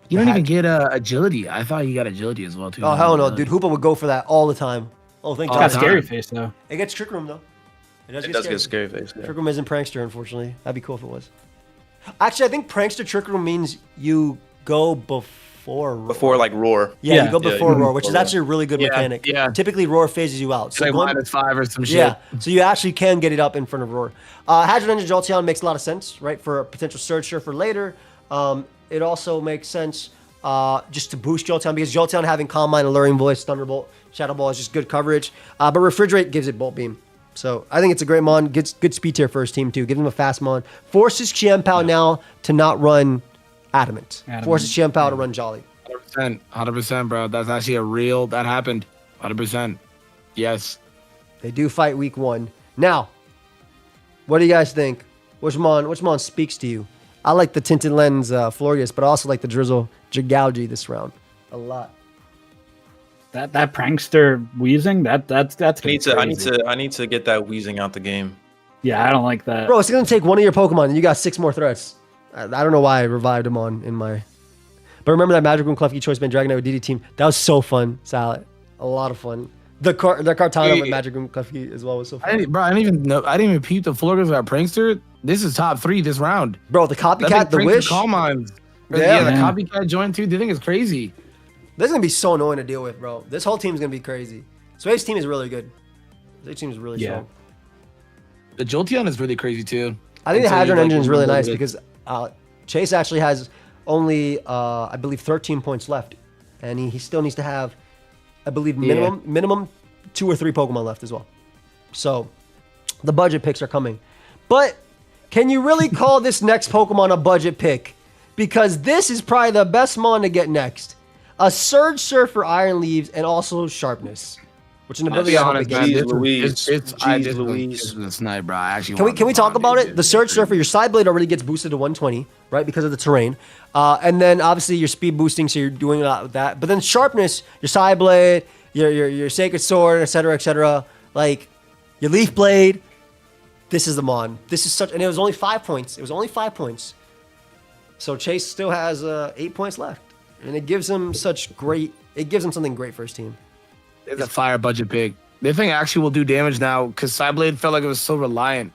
You don't even get agility. I thought you got agility as well too. Oh hell no, dude! Hoopa would go for that all the time. Oh, thank It's God. got scary face though. It gets Trick Room though. It does get scary face. Yeah. Trick Room isn't Prankster, unfortunately. That'd be cool if it was. Actually, I think Prankster Trick Room means you go before Roar. Before like Roar. Yeah, you go before you go Roar, which is before actually a really good mechanic. yeah. Typically, Roar phases you out. It's like -5 or some shit. Yeah, so you actually can get it up in front of Roar. Hadron Engine Jolteon makes a lot of sense, right, for a potential Surge Surfer later. It also makes sense just to boost Jolteon because Jolteon having Calm Mind, Alluring Voice, Thunderbolt, Shadow Ball is just good coverage. But Refrigerate gives it Bolt Beam. So I think it's a great mon. Gets good speed tier for his team too. Gives him a fast mon. Forces Qianpao now to not run Adamant. Forces Qianpao to run Jolly. 100%, bro. That's actually that happened. 100%. Yes. They do fight week 1. Now, what do you guys think? Which mon speaks to you? I like the Tinted Lens Florius, but I also like the Drizzle Jigauji this round a lot. That Prankster wheezing, that's I need to get that wheezing out the game. Yeah, I don't like that. Bro, it's gonna take one of your Pokemon and you got 6 more threats. I don't know why I revived him in my. But remember that Magic Room Klefki Choice Band Dragonite with DD team? That was so fun, Salad. A lot of fun. The Cartana with Magic Room Klefki as well was so fun. I didn't even peep the Florgas got Prankster. This is top 3 this round. Bro, the Copycat, the Wish. Calm Minds. Yeah, the Copycat joined too. They think it's crazy. This is gonna be so annoying to deal with, bro. This whole team's gonna be crazy. Swave's team is really good. His team is really strong. The Jolteon is really crazy too. I think the Hadron Engine is really nice because Chase actually has only, I believe, 13 points left, and he still needs to have, I believe, minimum 2 or 3 Pokemon left as well. So, the budget picks are coming. But can you really call this next Pokemon a budget pick? Because this is probably the best mon to get next. A Surge Surfer, Iron Leaves, and also Sharpness. Which is an ability I hope it gets. It's a snipe, bro. Can we talk about it? The Surge Surfer, your Side Blade already gets boosted to 120, right? Because of the terrain. And then obviously your speed boosting, so you're doing a lot with that. But then Sharpness, your Side Blade, your Sacred Sword, etc., like your Leaf Blade. This is the mon. This is such, and it was only 5 points. It was only 5 points. So Chase still has 8 points left, and it gives him something great for his team. It's a fire budget pick. This thing actually will do damage now because Psyblade felt like it was so reliant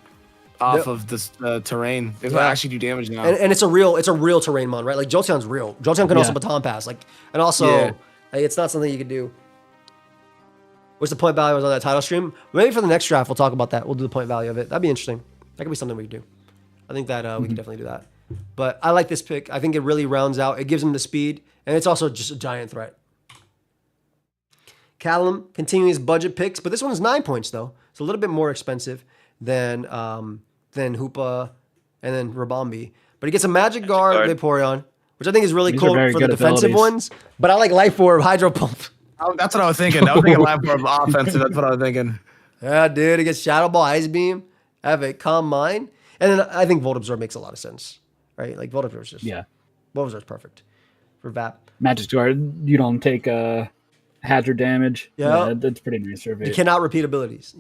off of this terrain. This will actually do damage now. And it's a real terrain mon, right? Like Jolteon's real. Jolteon can also baton pass, and also it's not something you can do. What's the point value was on that title stream? Maybe for the next draft we'll talk about that. We'll do the point value of it. That'd be interesting. That could be something we could do. I think that we can definitely do that. But I like this pick. I think it really rounds out. It gives him the speed, and it's also just a giant threat. Callum continuing his budget picks, but this one is 9 points though. It's a little bit more expensive than Hoopa and then Rabambi. But he gets a Magic Guard, Vaporeon, which I think is really cool for the defensive ones. But I like Life Orb, Hydro Pump. That's what I was thinking. I was thinking Life Orb offensive. That's what I was thinking. Yeah, dude. It gets Shadow Ball, Ice Beam, have a Calm Mind. And then I think Volt Absorb makes a lot of sense. Right? Like Volt Absorb is just Volt Absorb is perfect for VAP. Magic Guard, you don't take hazard damage. Yeah, that's pretty nice. You cannot repeat abilities.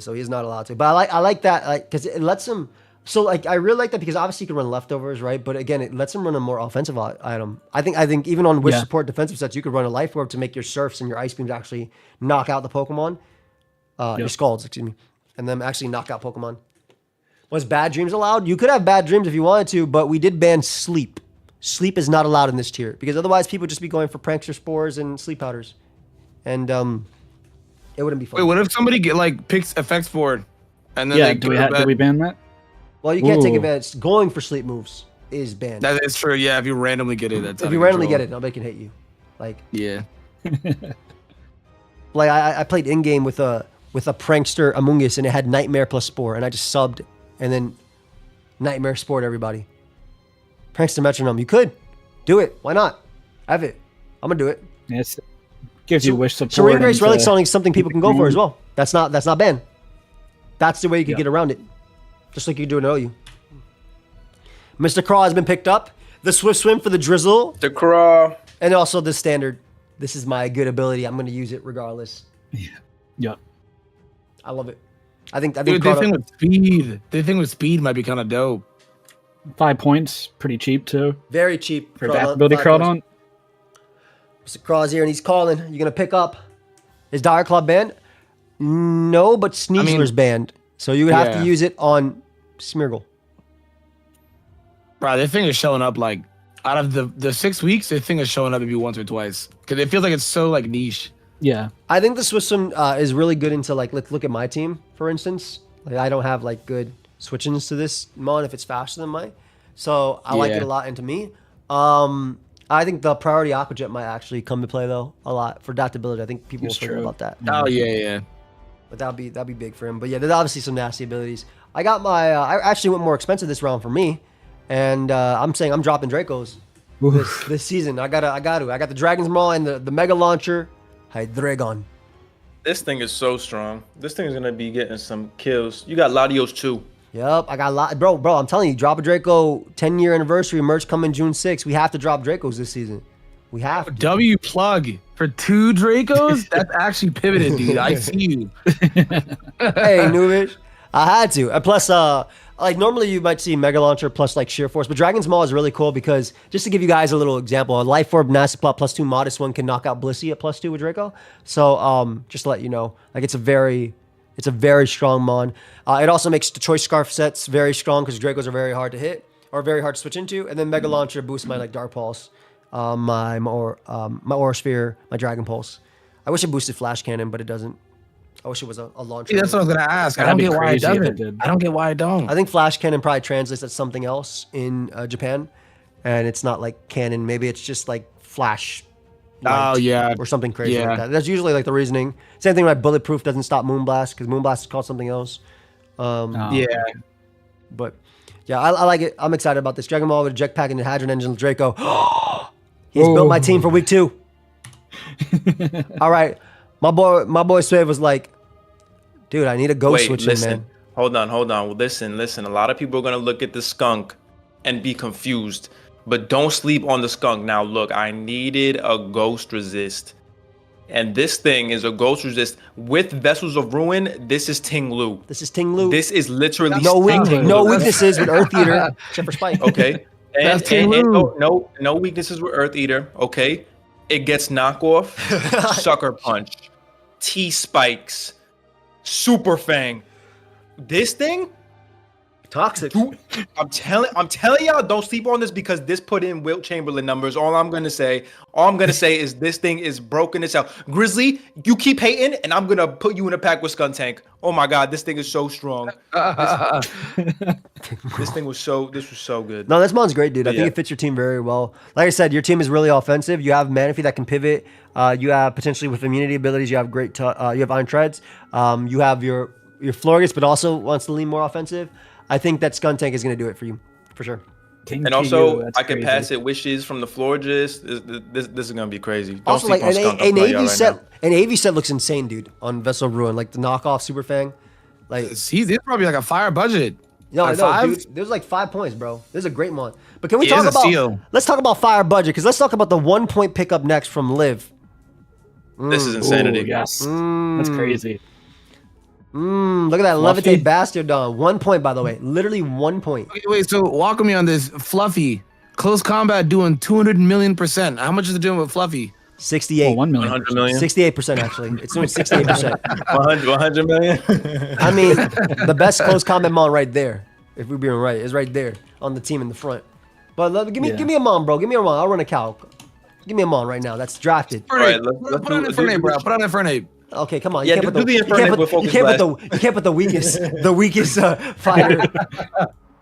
So he's not allowed to. But I like that, because it lets him. So I really like that because obviously you can run leftovers, right? But again, it lets him run a more offensive item. I think even on Wish support defensive sets, you could run a Life Orb to make your Surfs and your Ice Beams actually knock out the Pokemon, your Scalds, excuse me, and then actually knock out Pokemon. Was Bad Dreams allowed? You could have Bad Dreams if you wanted to, but we did ban Sleep. Sleep is not allowed in this tier because otherwise people would just be going for Prankster Spores and Sleep Powders, and it wouldn't be fun. Wait, what if somebody picks effects board, and then do we ban that? Well, you can't take advantage. Going for sleep moves is banned. That is true. Yeah, if you randomly get it, if you randomly get it, nobody can hit you. I played in game with a Prankster Among Us, and it had Nightmare plus Spore, and I just subbed, and then Nightmare Spored everybody. Prankster Metronome, you could do it. Why not? Have it. I'm gonna do it. Yes. Gives you wish support. Serene Grace into- Relic Sonic is something people can go for as well. That's not banned. That's the way you can get around it. Just like you do an OU. Mr. Craw has been picked up. The Swift Swim for the Drizzle. The craw. And also the standard. This is my good ability. I'm going to use it regardless. Yep. I love it. I think Dude, the thing with speed. The thing with speed might be kind of dope. 5 points, pretty cheap too. very cheap. For Craw- adaptability five crowd points. on. Mr. Craw's here and he's calling. You going to pick up? Is Dire Claw banned? No, but Sneasler's banned. So you would have to use it on Smeargle. Bro, this thing is showing up like out of the 6 weeks. This thing is showing up maybe once or twice because it feels like it's so like niche. Yeah. I think the Swiss Swim is really good into like, let's look at my team, for instance. Like I don't have like good switch-ins to this mon if it's faster than mine. So I like it a lot into me. I think the priority Aquajet might actually come to play though a lot for adaptability. I think people will forget about that. Oh yeah. But that'd be big for him. But yeah, there's obviously some nasty abilities. I got my I actually went more expensive this round for me, and I'm saying I'm dropping Dracos this season. I got to. I got the Dragon's Maw and the Mega Launcher. Hey, Dragon. This thing is so strong. This thing is gonna be getting some kills. You got Latios too. Yep, I got a lot, bro. I'm telling you, drop a Draco 10-year anniversary merch coming June 6th. We have to drop Dracos this season. We have to. W plug for 2 Dracos. That's actually pivoted, dude. I see you. Hey, Nubish. I had to. And plus, like normally you might see Mega Launcher plus like Sheer Force, but Dragon's Maw is really cool because just to give you guys a little example, a Life Orb Nasty Plot +2 modest one can knock out Blissey at +2 with Draco. So just to let you know, like it's a very strong mon. It also makes the Choice Scarf sets very strong because Dracos are very hard to hit or very hard to switch into, and then Mega Launcher boosts my like Dark Pulse, my Aura Sphere, my Dragon Pulse. I wish it boosted Flash Cannon, but it doesn't. I wish it was a launcher. See, that's what I was gonna ask. I That'd don't be get why it crazy if it doesn't. did. I don't get why it don't. I think Flash Cannon probably translates as something else in Japan, and it's not like cannon. Maybe it's just like flash. Oh yeah. or something crazy Yeah. like that. That's usually like the reasoning. Same thing like Bulletproof doesn't stop Moonblast because Moonblast is called something else. Yeah. But yeah, I like it. I'm excited about this. Dragon Ball with a Jetpack and the Hadron Engine Draco. He's built my team for week 2. All right, my boy Suave was like, dude, I need a ghost switch in, man. Hold on. Well, listen. A lot of people are gonna look at the skunk and be confused, but don't sleep on the skunk. Now, look, I needed a ghost resist, and this thing is a ghost resist with Vessels of Ruin. This is Ting Lu. This is Ting Lu. This is literally no Ting Lu. weaknesses with Earth Eater except for Spike. Okay. And, That's Ting Lu. no weaknesses with Earth Eater. Okay. It gets knockoff, Sucker Punch, T Spikes, Super Fang. This thing, Toxic. dude, I'm telling y'all, don't sleep on this because this put in Wilt Chamberlain numbers. All I'm gonna say is this thing is broken as hell. Grizzly, you keep hating, and I'm gonna put you in a pack with Skuntank. Oh my god, this thing is so strong. This was so good. No, this mon's great, dude. I think Yeah. it fits your team very well. Like I said, your team is really offensive. You have Manaphy that can pivot. You have potentially with immunity abilities. You have great. You have Iron Treads. You have your Florgus, but also wants to lean more offensive. I think that Skuntank is going to do it for you, for sure. King And to also, you, that's I can crazy. pass it wishes from the Florgist. This is gonna be crazy. Don't Also, sleep like on Skunk. an I'm telling y'all AV right set, now. an AV set looks insane, dude. On Vessel of Ruin, like the knockoff Super Fang. Like, He's probably like a fire budget. no, I Like know, 5? dude. There's like 5 points, bro. This is a great mon. But can we He talk is a about? steal. Let's talk about fire budget because let's talk about the 1 point pickup next from Liv. This is insanity. Ooh, yes. That's crazy. Look at that Fluffy. Levitate Bastiodon. 1 point, by the way. Literally 1 point. Wait, so walk with me on this. Fluffy, close combat doing 200 million%. How much is it doing with Fluffy? 68. 1 million. 100 million. 68% actually. It's doing 68%. 100 million. I mean, the best close combat mon right there, if we're being right, is right there on the team in the front. But give me a mon, bro. Give me a mon. I'll run a cow. Give me a mon right now. That's drafted. right, Put on Infernape, bro. Put on Infernape. Okay, come on. Yeah, You can't do put the you Infernape can't with put- you Focus can't put Blast. the you can't put the weakest fighter.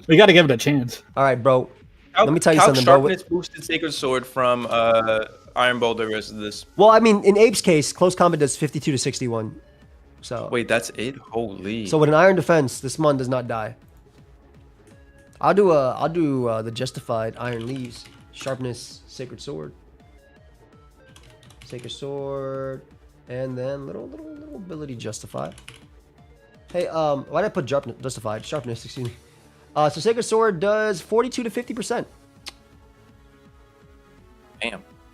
We got to give it a chance. All right, bro. How, Let me tell you how something, bro. sharpness boosted Sacred Sword from Iron Boulder versus this. Well, I mean, in Abe's case, close combat does 52 to 61. So Wait, that's it? Holy. So with an Iron Defense, this mon does not die. I'll do the Justified Iron Leaves, Sharpness, Sacred Sword. Sacred Sword, and then little ability Justified. Hey, why did I put Justified? Sharpness, excuse me. So Sacred Sword does 42 to 50%.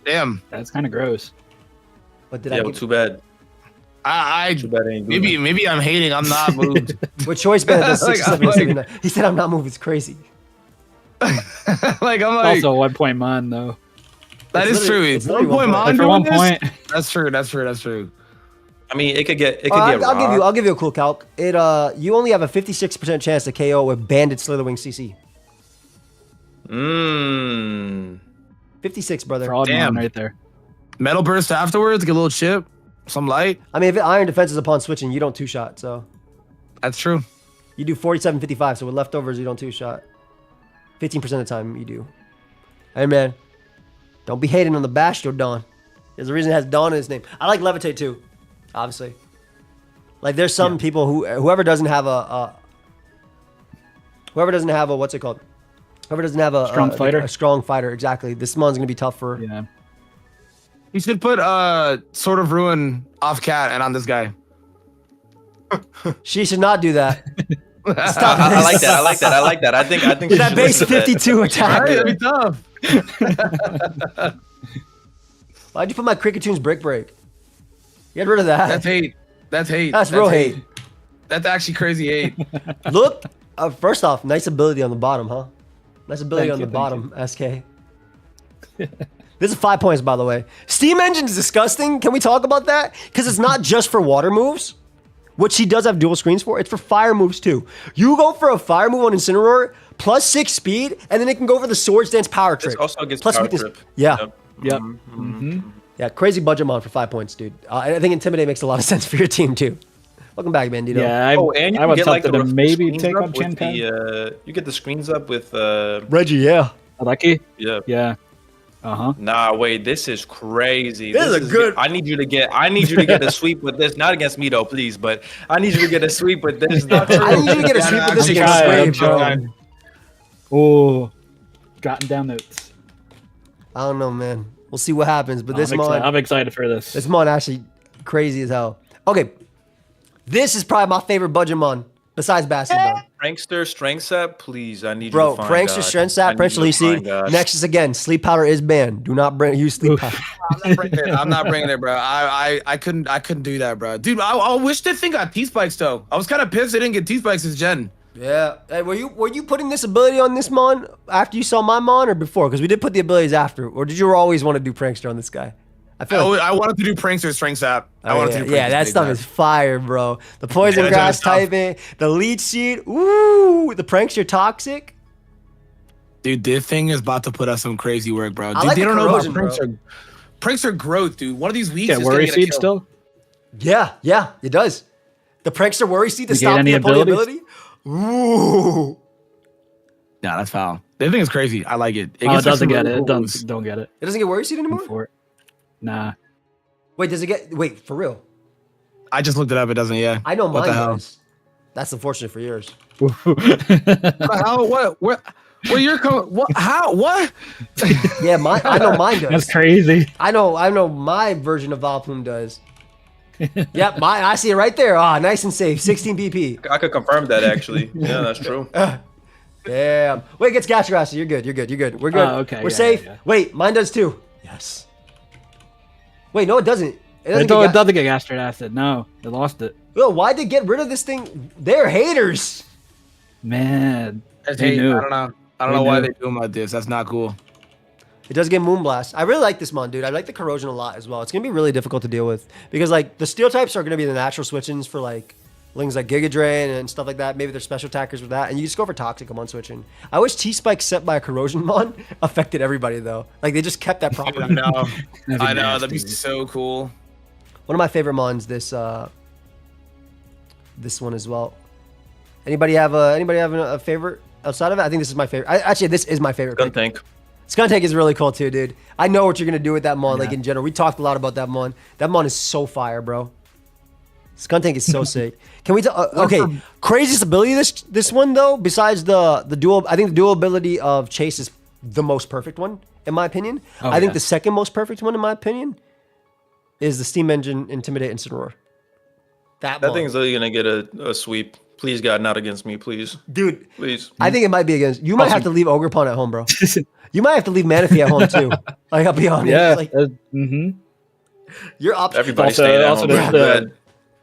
Damn. That's kind of gross. But did I give, too bad. Too bad I ain't doing that. Maybe I'm hating. I'm not moved. with choice band does Like, 67 I'm to 79. He said I'm not moved. It's crazy. like I'm like Also, a 1 point mon though. that it's is true. literally- It's it's 1 literally point one mon For doing 1 this? point. That's true. That's true. I mean, it could get I'll rocked. give you a cool calc. You only have a 56% chance to KO with Bandit Slitherwing CC. 56, brother. Fraud Damn. mon right there. Metal burst afterwards. Get a little chip. Some light. I mean, if Iron Defense is upon switching, you don't two-shot, so That's true. you do 47-55, so with leftovers, you don't two-shot. 15% of the time, you do. Hey, man, don't be hating on the Bastio Dawn. There's a reason it has Dawn in its name. I like Levitate, too, obviously. Like, there's some people whoever doesn't have a what's it called? Whoever doesn't have Strong fighter? a strong fighter, exactly. This mon's going to be tough for... Yeah. You should put Sword of Ruin off cat and on this guy. She should not do that. Stop I this. like that. I like that. I think she That should base listen to that. 52 attack. Right? That'd be tough. Why'd you put my Crickettoons Brick Break? Get rid of that. That's hate. That's hate. That's real hate. That's actually crazy hate. Look, first off, nice ability on the bottom, huh? Nice ability Thank on you, the bottom, SK. This is 5 points, by the way. Steam Engine is disgusting. Can we talk about that? Because it's not just for water moves, which he does have dual screens for. It's for fire moves, too. You go for a fire move on Incineroar, plus 6 speed, and then it can go for the Swords Dance power This trick. also gets plus power weakness. trip. Yeah. Yep. Yeah, crazy budget mon for 5 points, dude. I think Intimidate makes a lot of sense for your team, too. Welcome back, Bandito. Yeah, And you I can was get like tempted the to maybe screens take up up with Chin Pad. you get the screens up with Reggie, yeah. Lucky? yeah. Yeah. Uh-huh. Nah, wait, this is crazy. This is a good- I need you to get a sweep with this. Not against me though, please, but I need you to get a sweep with this. Not I need you to get a sweep with this Actually, against try it, Sway, I'm bro. Oh, jotting down notes. I don't know, man. We'll see what happens, but this mon... I'm excited for this. This mon actually crazy as hell. Okay, this is probably my favorite budget mon besides basketball. Prankster strength set, please. I need Bro, you to find Prankster God. Strength I Sap, need Prince you to Leaf find Seed. God. Nexus again, Sleep Powder is banned. Do not use Sleep Powder. I'm not bringing it, bro. I couldn't do that, bro. Dude, I wish this thing got T-Spikes though. I was kind of pissed it didn't get T-Spikes this gen. Yeah. Hey, were you putting this ability on this mon after you saw my mon or before? Because we did put the abilities after. Or did you always want to do Prankster on this guy? I feel like I wanted to do Prankster Strength Sap. I wanted to do yeah, Prankster that Strength stuff Sap. is fire, bro. The poison Yeah, grass that's tough. typing, the leech seed, ooh, the Prankster toxic. Dude, this thing is about to put us some crazy work, bro. Dude, like they the don't know about corrosion, bro. Prankster. Prankster growth, dude. One of these weeks Get is worry gonna get a seed kill. still? Yeah, it does. The Prankster worry seed to You get stop any the opponent abilities? ability. Ooh. Nah, that's foul. This thing is crazy. I like it. Oh, gets it like doesn't some get really it. cool It don't, moves. don't get it. It doesn't get worry seed anymore? For it. Nah. Wait, does it get? Wait, for real? I just looked it up. It doesn't. Yeah. I know What mine the hell? does. That's unfortunate for yours. How? What? What? You're coming? What? How? What? Yeah, mine. I know mine does. That's crazy. I know my version of Valplume does. Yep, mine. I see it right there. Ah, nice and safe. 16 BP. I could confirm that actually. Yeah, that's true. Damn. Wait, it gets Gastrassi. You're good. We're good. Okay, We're yeah, safe. yeah. Wait, mine does too. Yes. Wait, no, it doesn't. It doesn't It get doesn't get gastric acid. No, they lost it. Yo, why'd they get rid of this thing? They're haters. Man. That's Who hate. knew? I don't know. I don't Who know why knew? they're doing like this. That's not cool. It does get Moonblast. I really like this mon, dude. I like the corrosion a lot as well. It's gonna be really difficult to deal with because like the steel types are gonna be the natural switch-ins for like things like Giga Drain and stuff like that. Maybe they're special attackers with that, and you just go for toxic on switching. I wish T-Spike set by a corrosion mon affected everybody though. Like they just kept that property. I know. That'd be I know. That'd be nasty. so cool. One of my favorite mons. This one as well. Anybody have a favorite outside of it? I think this is my favorite. Actually, this is my favorite. Gun pick. tank. Skuntank is really cool too, dude. I know what you're gonna do with that mon. Like in general, we talked a lot about that mon. That mon is so fire, bro. Skuntank is so sick. Can we talk? Okay, craziest ability this one though. Besides the dual, I think the dual ability of Chase is the most perfect one in my opinion. Oh, I think yeah. the second most perfect one in my opinion is the Steam Engine Intimidate Incineroar. That That thing's literally gonna get a sweep. Please God, not against me, please. dude. Please. I think it might be against. You might have to leave Ogerpon at home, bro. You might have to leave Manaphy at home too. Like, I'll be honest. Yeah. Like, Mm-hmm. your option. Everybody's Also- staying at also home. there's bro. the-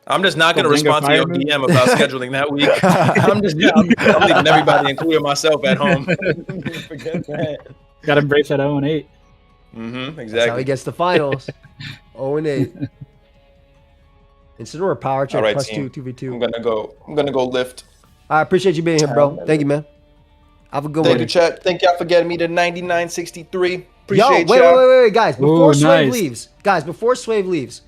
I'm just not gonna Flamingo respond to your fireman. DM about scheduling that week. I'm leaving everybody, including myself, at home. Forget that. Got to embrace that 0-8. Mm-hmm. That's how he Exactly. gets the finals. 0-8. Incineroar power check All right, plus team. 2, 2v2. I'm gonna go lift. I appreciate you being here, bro. Thank you, man. Have a good Thank one. you, chat. Thank y'all for getting me to 9963. Yo, Appreciate wait, y'all. guys. Before Ooh, Swave nice. leaves, before Swave leaves,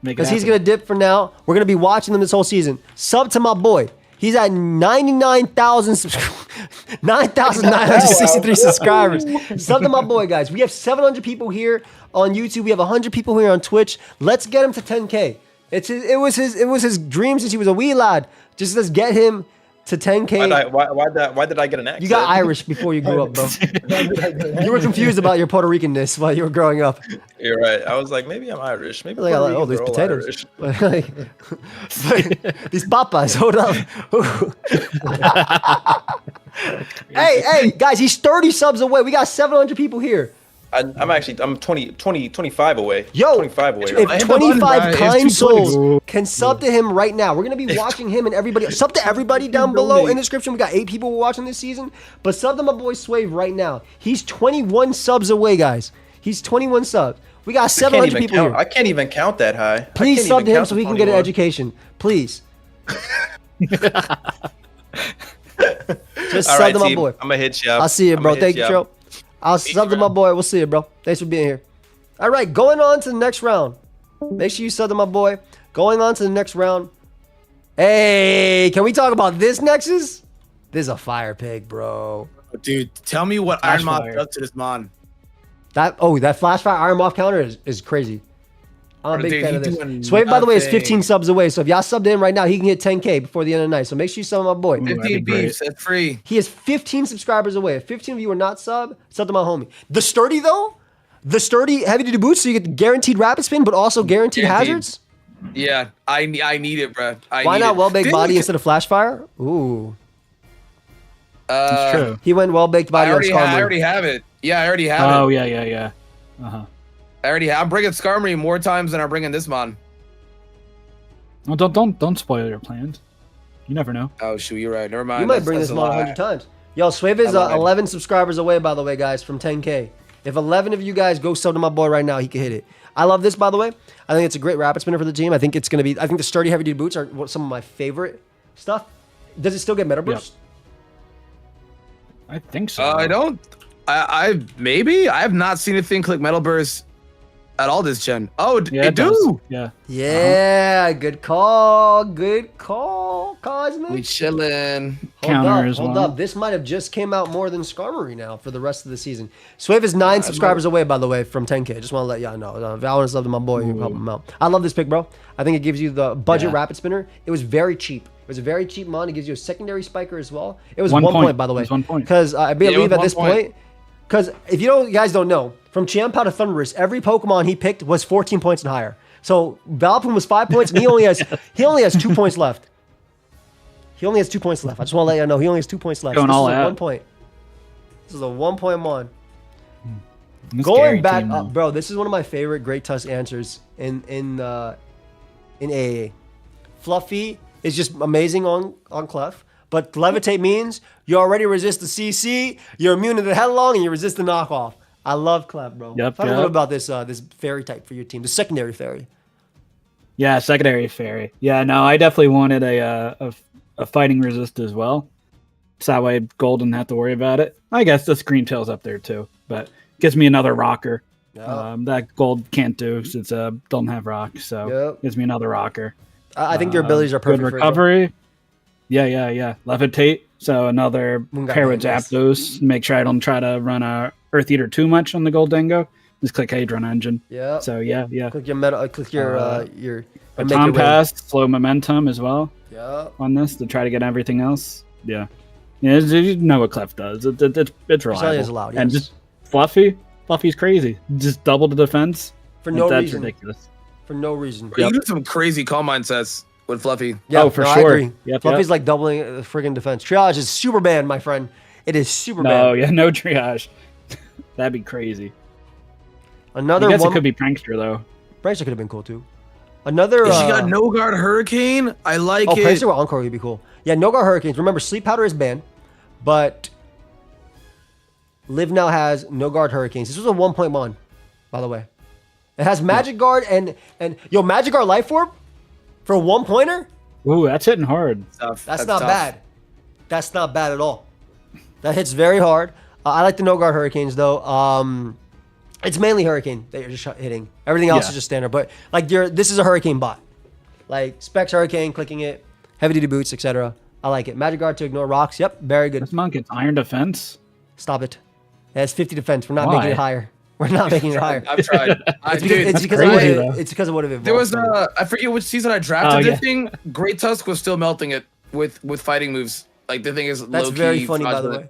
Make it because he's happen. gonna dip for now. We're gonna be watching them this whole season. Sub to my boy. He's at 9,963 subscribers. Sub to my boy, guys. We have 700 people here on YouTube. We have 100 people here on Twitch. Let's get him to 10K. It was his dream since he was a wee lad. Just let's get him to 10K. Why did I get an accent? You got Irish before you grew up, bro. You were confused about your Puerto Ricanness while you were growing up. You're right. I was like, maybe I'm Irish. Maybe Like, Puerto oh, Ricans these are all potatoes. Irish. These papas, hold up. hey, guys, he's 30 subs away. We got 700 people here. I'm 25 away. Yo, 25 away. if Right? 25 It's kind 220. souls can sub to him right now, we're going to be watching him and everybody. Sub to everybody down below in the description. We got 8 people watching this season. But sub to my boy Swave right now. He's 21 subs away, guys. He's 21 subs. We got 700 people here. I can't even count that high. Please sub to him so we can get an education. Please. Just All sub right, to my team. boy. I'm gonna hit you up. I'll see you, bro. I'ma hit Thank you, up. Tro. I'll sub to my boy. We'll see you, bro. Thanks for being here. All right, going on to the next round. Make sure you sub to my boy. Going on to the next round. Hey, can we talk about this Nexus? This is a fire pig, bro. Dude, tell me what Flash Iron Moth fire. does to this mon. That flash fire Iron Moth counter is crazy. I'm a big Dude, fan he of this. doing Swave, by the way, is nothing. 15 subs away. So if y'all subbed in right now, he can hit 10K before the end of the night. So make sure you sub to my boy. Ooh, that'd be 15 great. beefs, that's free. He is 15 subscribers away. If 15 of you are not sub to my homie. The sturdy though, the sturdy heavy duty boots, so you get the guaranteed rapid spin, but also guaranteed Guaranteed. hazards. Yeah, I need it, bro. Why not well baked body instead of flash fire? Ooh, It's true. he went well baked body on I Skarmory. already have it. Yeah, I already have Oh, it. yeah. Uh-huh. I'm bringing Skarmory more times than I'm bringing this mon. Well, don't spoil your plans. You never know. Oh shoot, you're right. Never mind. You might That's- bring that's this a mod lie. 100 times. Yo, Swave is I lied. 11 subscribers away, by the way, guys, from 10K. If 11 of you guys go sub to my boy right now, he can hit it. I love this, by the way. I think it's a great rapid spinner for the team. I think the sturdy heavy duty boots are some of my favorite stuff. Does it still get meta burst? I think so. I don't. I maybe I have not seen anything click Metal Burst at all this gen. Oh, Yeah, it it does. do. Yeah. Yeah, good call. Good call, Cosmic. We chilling. Counter as Hold well. up. This might have just came out more than Skarmory now for the rest of the season. Swave is 9 subscribers away, by the way, from 10K. Just want to let y'all know. If I want to sub to my boy, you can help him out. I love this pick, bro. I think it gives you the budget Yeah. rapid spinner. It was very cheap. It was a very cheap mon. It gives you a secondary spiker as well. It was 1 1 point, point. by the It way. was 1 point. Because I Yeah, it believe was at 1 this point. point, because if you guys don't know, from Chiampao to Thundurus, every Pokemon he picked was 14 points and higher. So Valpum was 5 points, and he only has 2 points left. He only has 2 points left. I just want to let you know he only has 2 points left. Going this all is a out. 1 point. This is a 1 point mon. This Going Gary back team, up, bro. This is one of my favorite Great Tusk answers in AAA. Fluffy is just amazing on Clef, but levitate means you already resist the CC, you're immune to the headlong, and you resist the knockoff. I love Clef, bro. Yep, Talk a little yep. about this fairy type for your team, the secondary fairy. Yeah, secondary fairy. Yeah, no, I definitely wanted a fighting resist as well. So that way Gold didn't have to worry about it. I guess the Screen Tail's up there too, but gives me another rocker. Yep. That Gold can't do since don't have rock, so Yep. gives me another rocker. I think your abilities are perfect Good for it, bro. recovery. Yeah. Levitate. So another Moonguard pair with Magnus. Zapdos. Make sure I don't try to run a Earth Eater too much on the Gold Dingo. Just click Hadron Engine. Yep. So yeah. Click your metal. Click your and make Baton your way. Pass, slow momentum as well Yep. on this to try to get everything else. Yeah. You know what Clef does. It's reliable. is allowed, And yes. just Fluffy's crazy. Just double the defense. For no That's reason. ridiculous. for no reason. You do some crazy calm mindsets with Fluffy. Yeah, Oh, for no, sure. I agree. Yep, Fluffy's yep. like doubling the friggin' defense. Triage is super banned, my friend. It is super No, banned. yeah, no triage. That'd be crazy. Another I guess one. it could be Prankster though. Prankster could have been cool too. Another. She got no guard hurricane. I like Oh, it. Prankster with Encore would be cool. Yeah, no guard hurricanes. Remember, sleep powder is banned, but Live now has no guard hurricanes. This was a 1-point mon, by the way. It has magic guard and yo magic guard life orb for a 1-pointer. Ooh, that's hitting hard. Tough. That's not tough. bad. That's not bad at all. That hits very hard. I like the no guard hurricanes though. It's mainly hurricane that you're just hitting. Everything else Yeah. is just standard. But like this is a hurricane bot. Like specs hurricane, clicking it, heavy duty boots, etc. I like it. Magic guard to ignore rocks. Yep, very good. This monk gets iron defense. Stop it. It has 50 defense. We're not Why? making it higher. We're not making it higher. I've tried. It's because crazy, of though. what it's because of what it evolved. There was from. I forget which season I drafted Oh, this yeah. thing. Great Tusk was still melting it with fighting moves. Like the thing is That's low-key very funny, by the way.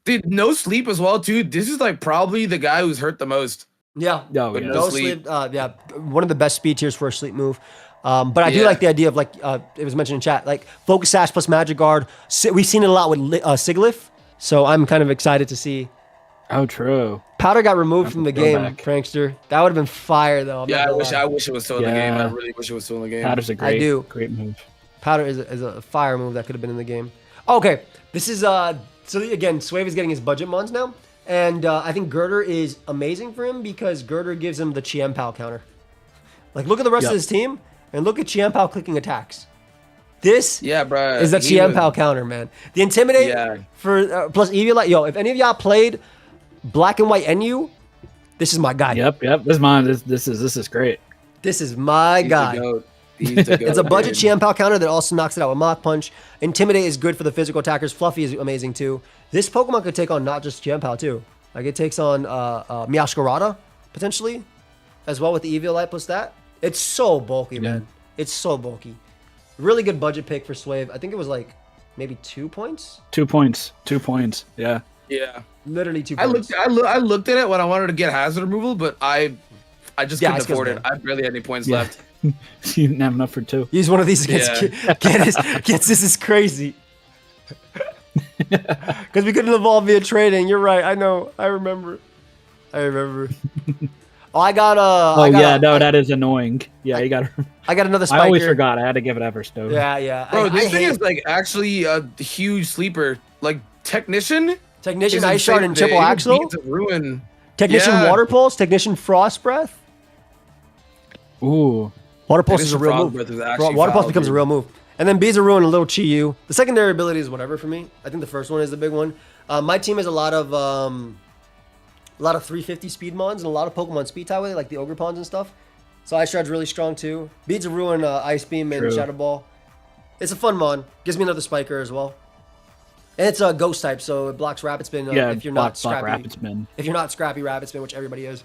Dude, no sleep as well, too. This is like probably the guy who's hurt the most. Yeah. Oh, But yeah. no No sleep. sleep. Yeah, one of the best speed tiers for a sleep move. But I do Yeah. like the idea of like it was mentioned in chat, like focus sash plus magic guard. We've seen it a lot with Siglif, so I'm kind of excited to see. Oh, true. Powder got removed That's from a the game, throwback. Prankster. That would have been fire though. I'm not Yeah, gonna lie. I wish it was still in the game. I Yeah. really wish it was still in the game. Powder's a great, do. great move. Powder is a fire move that could have been in the game. Okay, this is so again, Suave is getting his budget mons now, and I think Girder is amazing for him because Girder gives him the Chiempao counter. Like look at the rest Yep. of his team and look at Chiempao clicking attacks. This Yeah, bro. is the Chiempao counter, man. The Intimidate Yeah. for plus Eviolite. Yo, if any of y'all played Black and White NU, this is my guy. Yep. This mine. This is great. This is my guy. It's a budget Chiempao counter that also knocks it out with Mach Punch. Intimidate is good for the physical attackers. Fluffy is amazing too. This Pokemon could take on not just Chiempao too. Like it takes on Meowscarada potentially as well with the Eviolite plus that. It's so bulky, man. It's so bulky. Really good budget pick for Suave. I think it was like maybe 2 points. 2 points. 2 points. Yeah. Yeah. Literally 2 I points. looked at it when I wanted to get hazard removal, but I just Yeah, couldn't it's 'cause afford it. man. I barely had any points Yeah. left. You didn't have enough for 2. Use one of these against against this is crazy. Because we couldn't evolve via trading. You're right. I know. I remember. Oh, I got that is annoying. Yeah, you got. I got another spiker. I always forgot. I had to give it Everstone. Yeah. Bro, I this thing hate is like actually a huge sleeper. Like Technician, Technician is Ice Shard insane. and Triple Even Axle. Beats of Ruin. Technician Yeah. Water Pulse. Technician Frost Breath. Ooh. Water Pulse is a Technician real Frost move. Breath is actually Water Pulse foul, becomes a dude. real move. And then Bees of Ruin, a little Chi-Yu. The secondary ability is whatever for me. I think the first one is the big one. My team has a lot of 350 speed mons and a lot of Pokemon speed tie with it, like the Ogre Pawns and stuff. So Ice Shard's really strong too. Beads of Ruin, Ice Beam, and True. Shadow Ball. It's a fun mon. Gives me another Spiker as well. And it's a Ghost type, so it blocks Rapid Spin Yeah. if you're not block scrappy. Rapid Spin. If you're not scrappy Rapid Spin, which everybody is.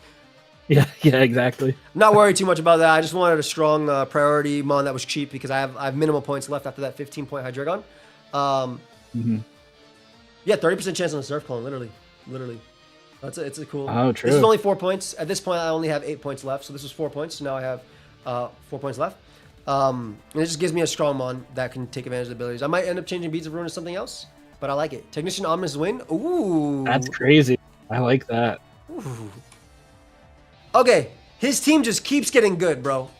Yeah. Exactly. Not worried too much about that. I just wanted a strong priority mon that was cheap because I have minimal points left after that 15-point Hydreigon. Yeah, 30% chance on the Surf Clone, literally. It's a cool. Oh, This is true. only 4 points. At this point, I only have 8 points left, so this was 4 points. So now I have 4 points left. And it just gives me a strong mon that can take advantage of the abilities. I might end up changing Beads of Ruin to something else, but I like it. Technician Ominous Wind. Ooh. That's crazy. I like that. Okay, his team just keeps getting good, bro.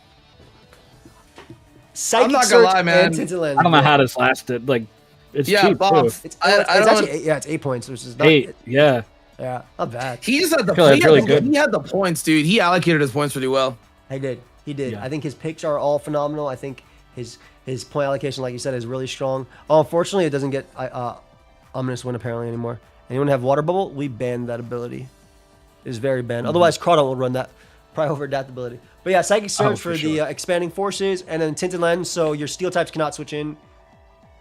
Psychic I'm not gonna Surge lie, man. and Tinted I don't know how this lasted. Like, it's Yeah, cheap Bob. too. It's, I it's don't- actually it's 8 points, which is not 8. Yeah. Yeah, not bad. He just had the feel that's really good. He had the points, dude. He allocated his points really well. He did. Yeah. I think his picks are all phenomenal. I think his point allocation, like you said, is really strong. Oh, unfortunately, it doesn't get Ominous Wind apparently anymore. Anyone have Water Bubble? We banned that ability. It's very banned. Otherwise, Crawdon will run that. Probably over adaptability. But yeah, Psychic Surge for for the sure. expanding forces, and then Tinted Lens, so your steel types cannot switch in.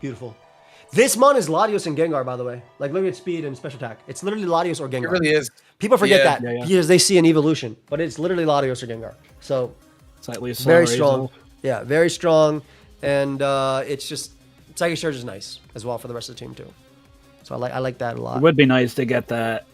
Beautiful. This mon is Latios and Gengar, by the way. Like, look at speed and special attack. It's literally Latios or Gengar. It really is. People forget Yeah. that Yeah. because they see an evolution, but it's literally Latios or Gengar. So Slightly very slower strong. Hazel. Yeah, very strong, and it's just Psychic Surge is nice as well for the rest of the team too. So I like that a lot. It would be nice to get that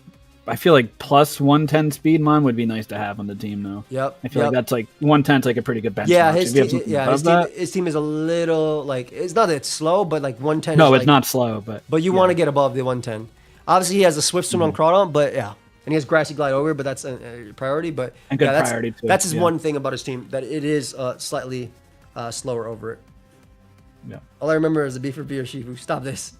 I feel like plus 110 speed mon would be nice to have on the team though. Yep. I feel like that's like 110's like a pretty good benchmark. Yeah, If you have something above his team is a little like it's not that it's slow, but like 110. No, is it's like, not slow, but you want to get above the 110. Obviously, he has a swift swim on Crawdon, but yeah, and he has grassy glide over, but that's a priority. But And good yeah, that's, priority, too, that's his yeah. one thing about his team that it is slightly slower over it. Yeah. All I remember is a B for B or Shifu. Stop this.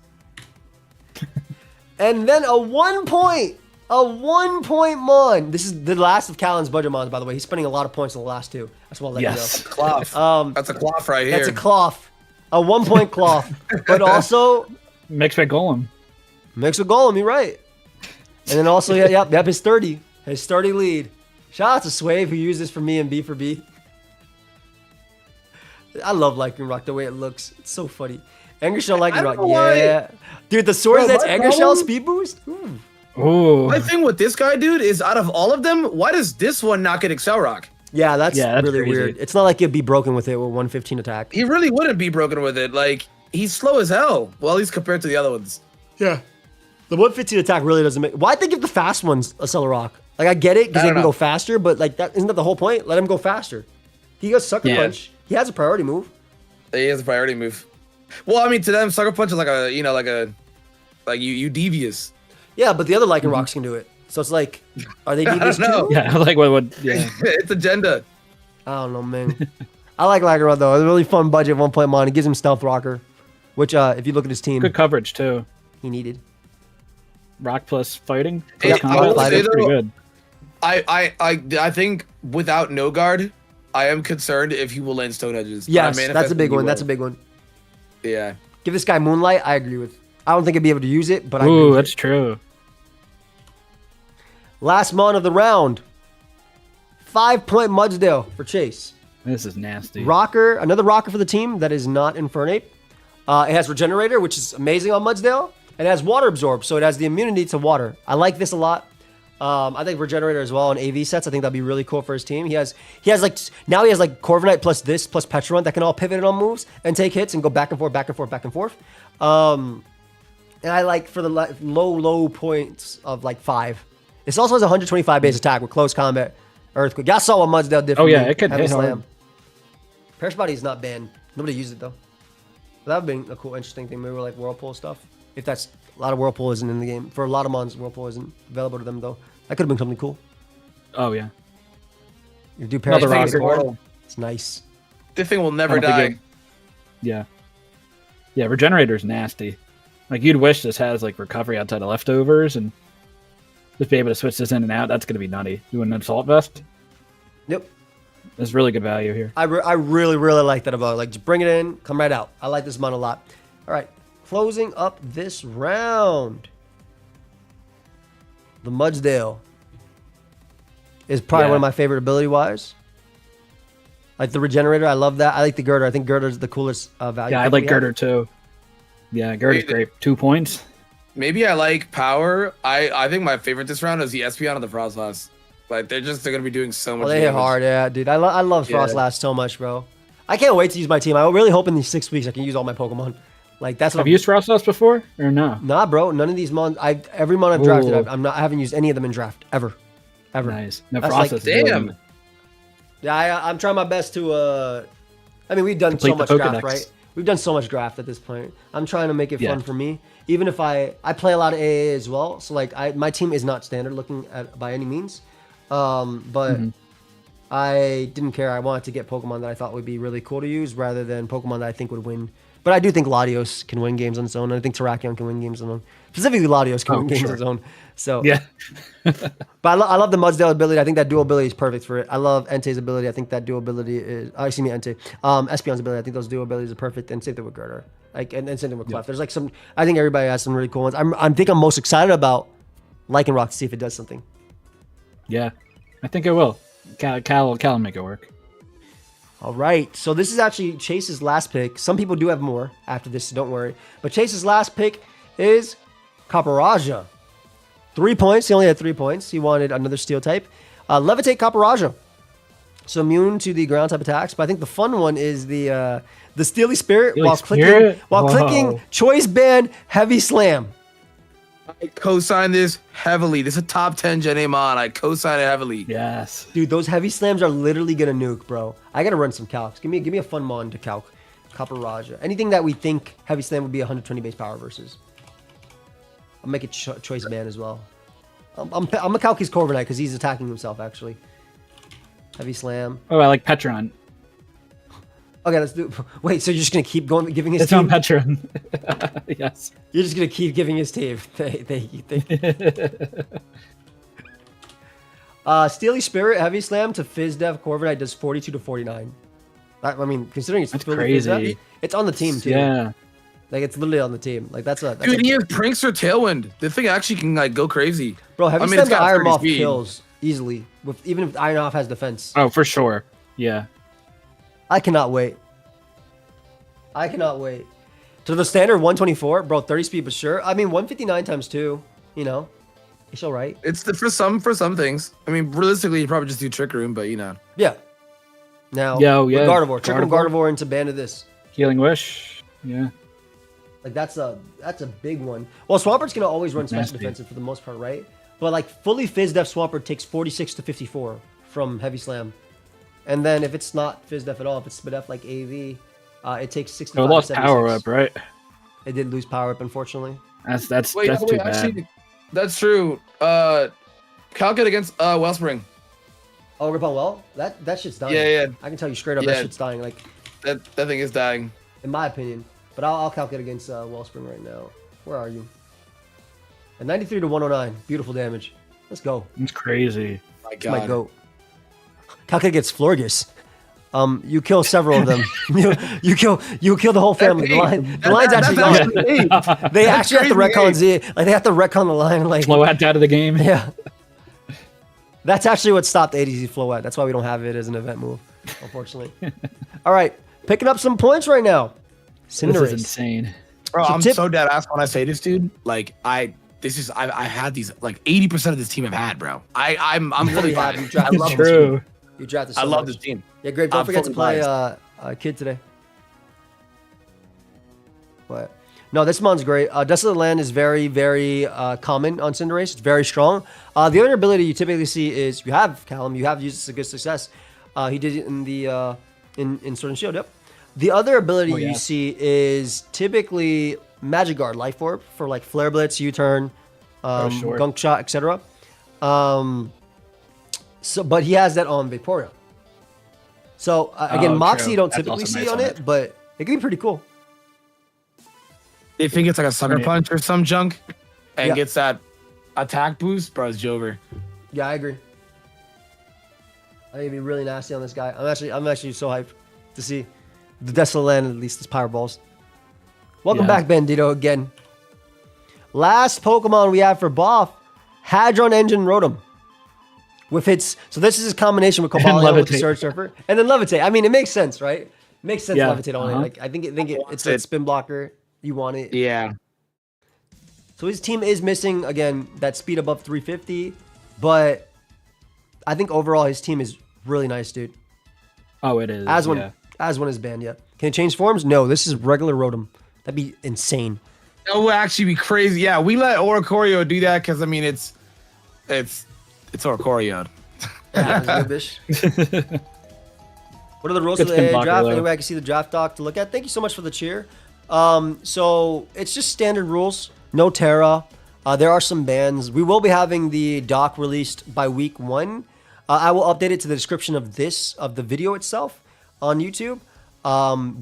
And then a 1 point mon. This is the last of Callan's budget mons, by the way. He's spending a lot of points on the last two. That's what I'll let Yes. you Cloth. That's a cloth right know. here. That's a cloth. A 1 point cloth. But also mixed with Golem. mixed with Golem, you're right. And then also, yep, his 30. His 30 lead. Shout out to Suave who used this for me and B for B. I love Lightning Rock the way it looks. It's so funny. Anger Shell Lightning I don't Rock, know why- yeah. Dude, the swords Bro, that's my Anger Shell problem- speed boost? Ooh. Ooh. My thing with this guy, dude, is out of all of them, why does this one not get Excel Rock? Yeah, that's that's really crazy. weird. It's not like you'd be broken with it with 115 attack. He really wouldn't be broken with it. Like, he's slow as hell. Well, at least compared to the other ones. Yeah. The 115 attack really doesn't make. Why'd they give the fast ones a Stellar Rock? Like, I get it because I they don't can know. go faster, but like, that isn't that the whole point? Let him go faster. He goes Sucker Yeah. Punch. He has a priority move. He has a priority move. Well, I mean, to them, Sucker Punch is like a, you know, like you devious. Yeah, but the other Lycan Rocks can do it. So it's like, are they I devious don't know. too? Yeah, like what yeah. It's agenda. I don't know, man. I like Lycan Rock though. It's a really fun budget 1 point mon. It gives him Stealth Rocker, which if you look at his team, Good coverage too. he needed. Rock plus fighting. Yeah, Plus I combat, will say that's pretty though- good. I think without no guard, I am concerned if he will land Stone Edges. But I Yes, manifest that's a big he one. will. That's a big one. Yeah. Give this guy Moonlight. I agree with. I don't think I'd be able to use it, but I agree Ooh, with that's it. true. Last mon of the round. 5 point Mudsdale for Chase. This is nasty. Rocker, another rocker for the team that is not Infernate. It has Regenerator, which is amazing on Mudsdale. It has Water Absorb, so it has the immunity to water. I like this a lot. I think Regenerator as well on AV sets. I think that'd be really cool for his team. He has like now he has like Corviknight plus this plus Petron that can all pivot on moves and take hits and go back and forth, back and forth, back and forth. And I like for the low points of like 5. This also has 125 base attack with close combat, Earthquake. Y'all saw what Mudsdale did. For Oh, yeah, me. it could Heavy hit hard. Slam. Perish Body is not banned. Nobody used it though. That would be a cool, interesting thing. Maybe like Whirlpool stuff. If that's a lot of Whirlpool isn't in the game. For a lot of mons, Whirlpool isn't available to them though. That could have been something cool. Oh yeah. You do Perish Another Body. rocker. Immortal. It's nice. This thing will never I don't think die. Yeah. Yeah, Regenerator's nasty. Like you'd wish this has like recovery outside of leftovers and just be able to switch this in and out. That's gonna be nutty. Doing an assault vest. Yep. There's really good value here. I really like that about it. Like just bring it in, come right out. I like this mon a lot. All right, closing up this round. The Mudsdale is probably Yeah. one of my favorite ability wise. Like the Regenerator, I love that. I like the Girder. I think Girder's the coolest value. Yeah, I pick like we have. Girder too. Yeah, Girder's Wait, great. 2 points. Maybe I like power. I think my favorite this round is the SPL and the Frost Last. Like they're gonna be doing so much. Well, they hit damage. hard, yeah, dude. I love Frost Yeah. Last so much, bro. I can't wait to use my team. I really hope in these 6 weeks I can use all my Pokemon. Like that's what Have I'm, you used Frost Dust before or no? Nah, bro. None of these mons. Every mon I've drafted, Ooh. I haven't used any of them in draft ever. Nice. No, That's Frost like- Dust is really damn. good. Yeah, I'm trying my best to. I mean, we've done Complete so the much draft, Pokedex. right? We've done so much draft at this point. I'm trying to make it Yeah. fun for me. Even if I play a lot of AA as well, so like my team is not standard looking at by any means, but Mm-hmm. I didn't care. I wanted to get Pokemon that I thought would be really cool to use rather than Pokemon that I think would win. But I do think Latios can win games on its own, and I think Terrakion can win games on its own. Specifically, Latios can Oh, win games sure. on its own. So Yeah. but I love the Mudsdale ability. I think that dual ability is perfect for it. I love Entei's ability. I think that dual ability is. Excuse me, Entei. Espeon's ability. I think those dual abilities are perfect. And same thing with Girder. Like and same thing with Clef. There's like some. I think everybody has some really cool ones. I think I'm most excited about Lycan Rock to see if it does something. Yeah. I think it will. Cal will make it work. All right. So this is actually Chase's last pick. Some people do have more after this, so don't worry. But Chase's last pick is Caparaja. 3 points. He only had 3 points. He wanted another steel type. Levitate Caparaja. So immune to the ground type attacks. But I think the fun one is the Steely Spirit Steely while Spirit? clicking Whoa. Choice Band Heavy Slam. I co-sign this heavily. This is a top 10 Gen A mod. I co-sign it heavily. Yes. Dude, those heavy slams are literally gonna nuke, bro. I gotta run some calcs. Give me a fun mon to calc. Copper Raja. Anything that we think heavy slam would be 120 base power versus. I'll make a choice ban as well. I'm gonna calc his Corviknight because he's attacking himself actually. Heavy slam. Oh, I like Petron. Okay, let's do. Wait, so you're just gonna keep going, giving his It's team? on Petron. Yes. You're just gonna keep giving his team. Steely Spirit Heavy Slam to Fizz Dev Corviknight does 42 to 49. I mean, considering it's That's filled with Fizz Dev, crazy. it's on the team too. Yeah. Like it's literally on the team. Like that's a Dude, he has Prinks or Tailwind. The thing actually can like go crazy. bro. Heavy I mean, Slam it's to got Iron 30 Moth speed. kills easily. With even if Iron Moth has defense. Oh, for sure. Yeah. I cannot wait. I cannot wait. To the standard 124, bro. 30 speed, but sure. I mean, 159 times 2. You know, it's all right. It's for some things. I mean, realistically, you probably just do Trick Room, but you know. Yeah. Now, Yo, yeah. Gardevoir. Trick Room Gardevoir. Gardevoir into ban of this. Healing Wish. Yeah. Like that's a big one. Well, Swampert's gonna always run special Nasty. defensive for the most part, right? But like fully Fizz Def Swampert takes 46 to 54 from Heavy Slam, and then if it's not Fizz Def at all, if it's Spidef like AV, it takes 65. Oh, it lost to power 76. up, right? It did lose power up, unfortunately. That's too bad. Actually, that's true. Calculate against Wellspring. Oh, Rip on Well, that shit's dying. Yeah. I can tell you straight up, Yeah. that shit's dying. Like That thing is dying. in my opinion. But I'll calculate against Wellspring right now. Where are you? At 93 to 109, beautiful damage. Let's go. It's crazy. My It's God. my goat. Calculate against Florgus. You kill several of them. you kill the whole family. The line's actually gone. They actually have to crazy. retcon Z. Like they have to retcon the line. Like Float out of the game. yeah. That's actually what stopped ADZ Float. That's why we don't have it as an event move, unfortunately. All right, picking up some points right now. This Cinderace. is insane. Bro, So I'm tip- so dead ass when I say this, dude. Like I had these like 80% of this team I've had, bro. I'm really Yeah, fine. you drafted I love so this much. team. You drafted so I love much. this team. Yeah, great. Don't I'm forget to fully play Kid today. But no, this mon's great. Desolate Land is very, very common on Cinderace. It's very strong. The other ability you typically see is you have Callum. You have used this to good success. He did it in the in Sword and Shield. Yep. The other ability Oh, yeah. you see is typically Magic Guard, Life Orb for like Flare Blitz, U-Turn, Sure. Gunk Shot, etc. So, but he has that on Vaporeon. So again, Oh, Moxie true. you don't That's typically also see nice on on it, but it can be pretty cool. They think it's like a sucker Right. punch or some junk, and Yeah. gets that attack boost, bro. It's Jover. Yeah, I agree. I think it'd be really nasty on this guy. I'm actually so hyped to see the Desolate Land at least his power balls. Welcome Yeah. back, Bandito, again. Last Pokemon we have for Boff, Hadron Engine Rotom. With its this is his combination with Cobalion with the Levitate. Surge Surfer. And then Levitate. I mean, it makes sense, right? It makes sense Yeah, to Levitate on it. uh-huh. Like I think it's that spin blocker. You want it. Yeah. So his team is missing, again, that speed above 350, but I think overall his team is really nice, dude. Oh, it is. As one yeah. is banned, yeah. Can it change forms? No, this is regular Rotom. That'd be insane. That would actually be crazy. Yeah, we let Oricorio do that because I mean it's Oricorio. Yeah, it's good, bish. What are the rules Good of the spin AA blocker, draft? though. Anyway, I can see the draft doc to look at. Thank you so much for the cheer. So it's just standard rules. No Terra. There are some bans. We will be having the doc released by week 1. I will update it to the description of the video itself on YouTube.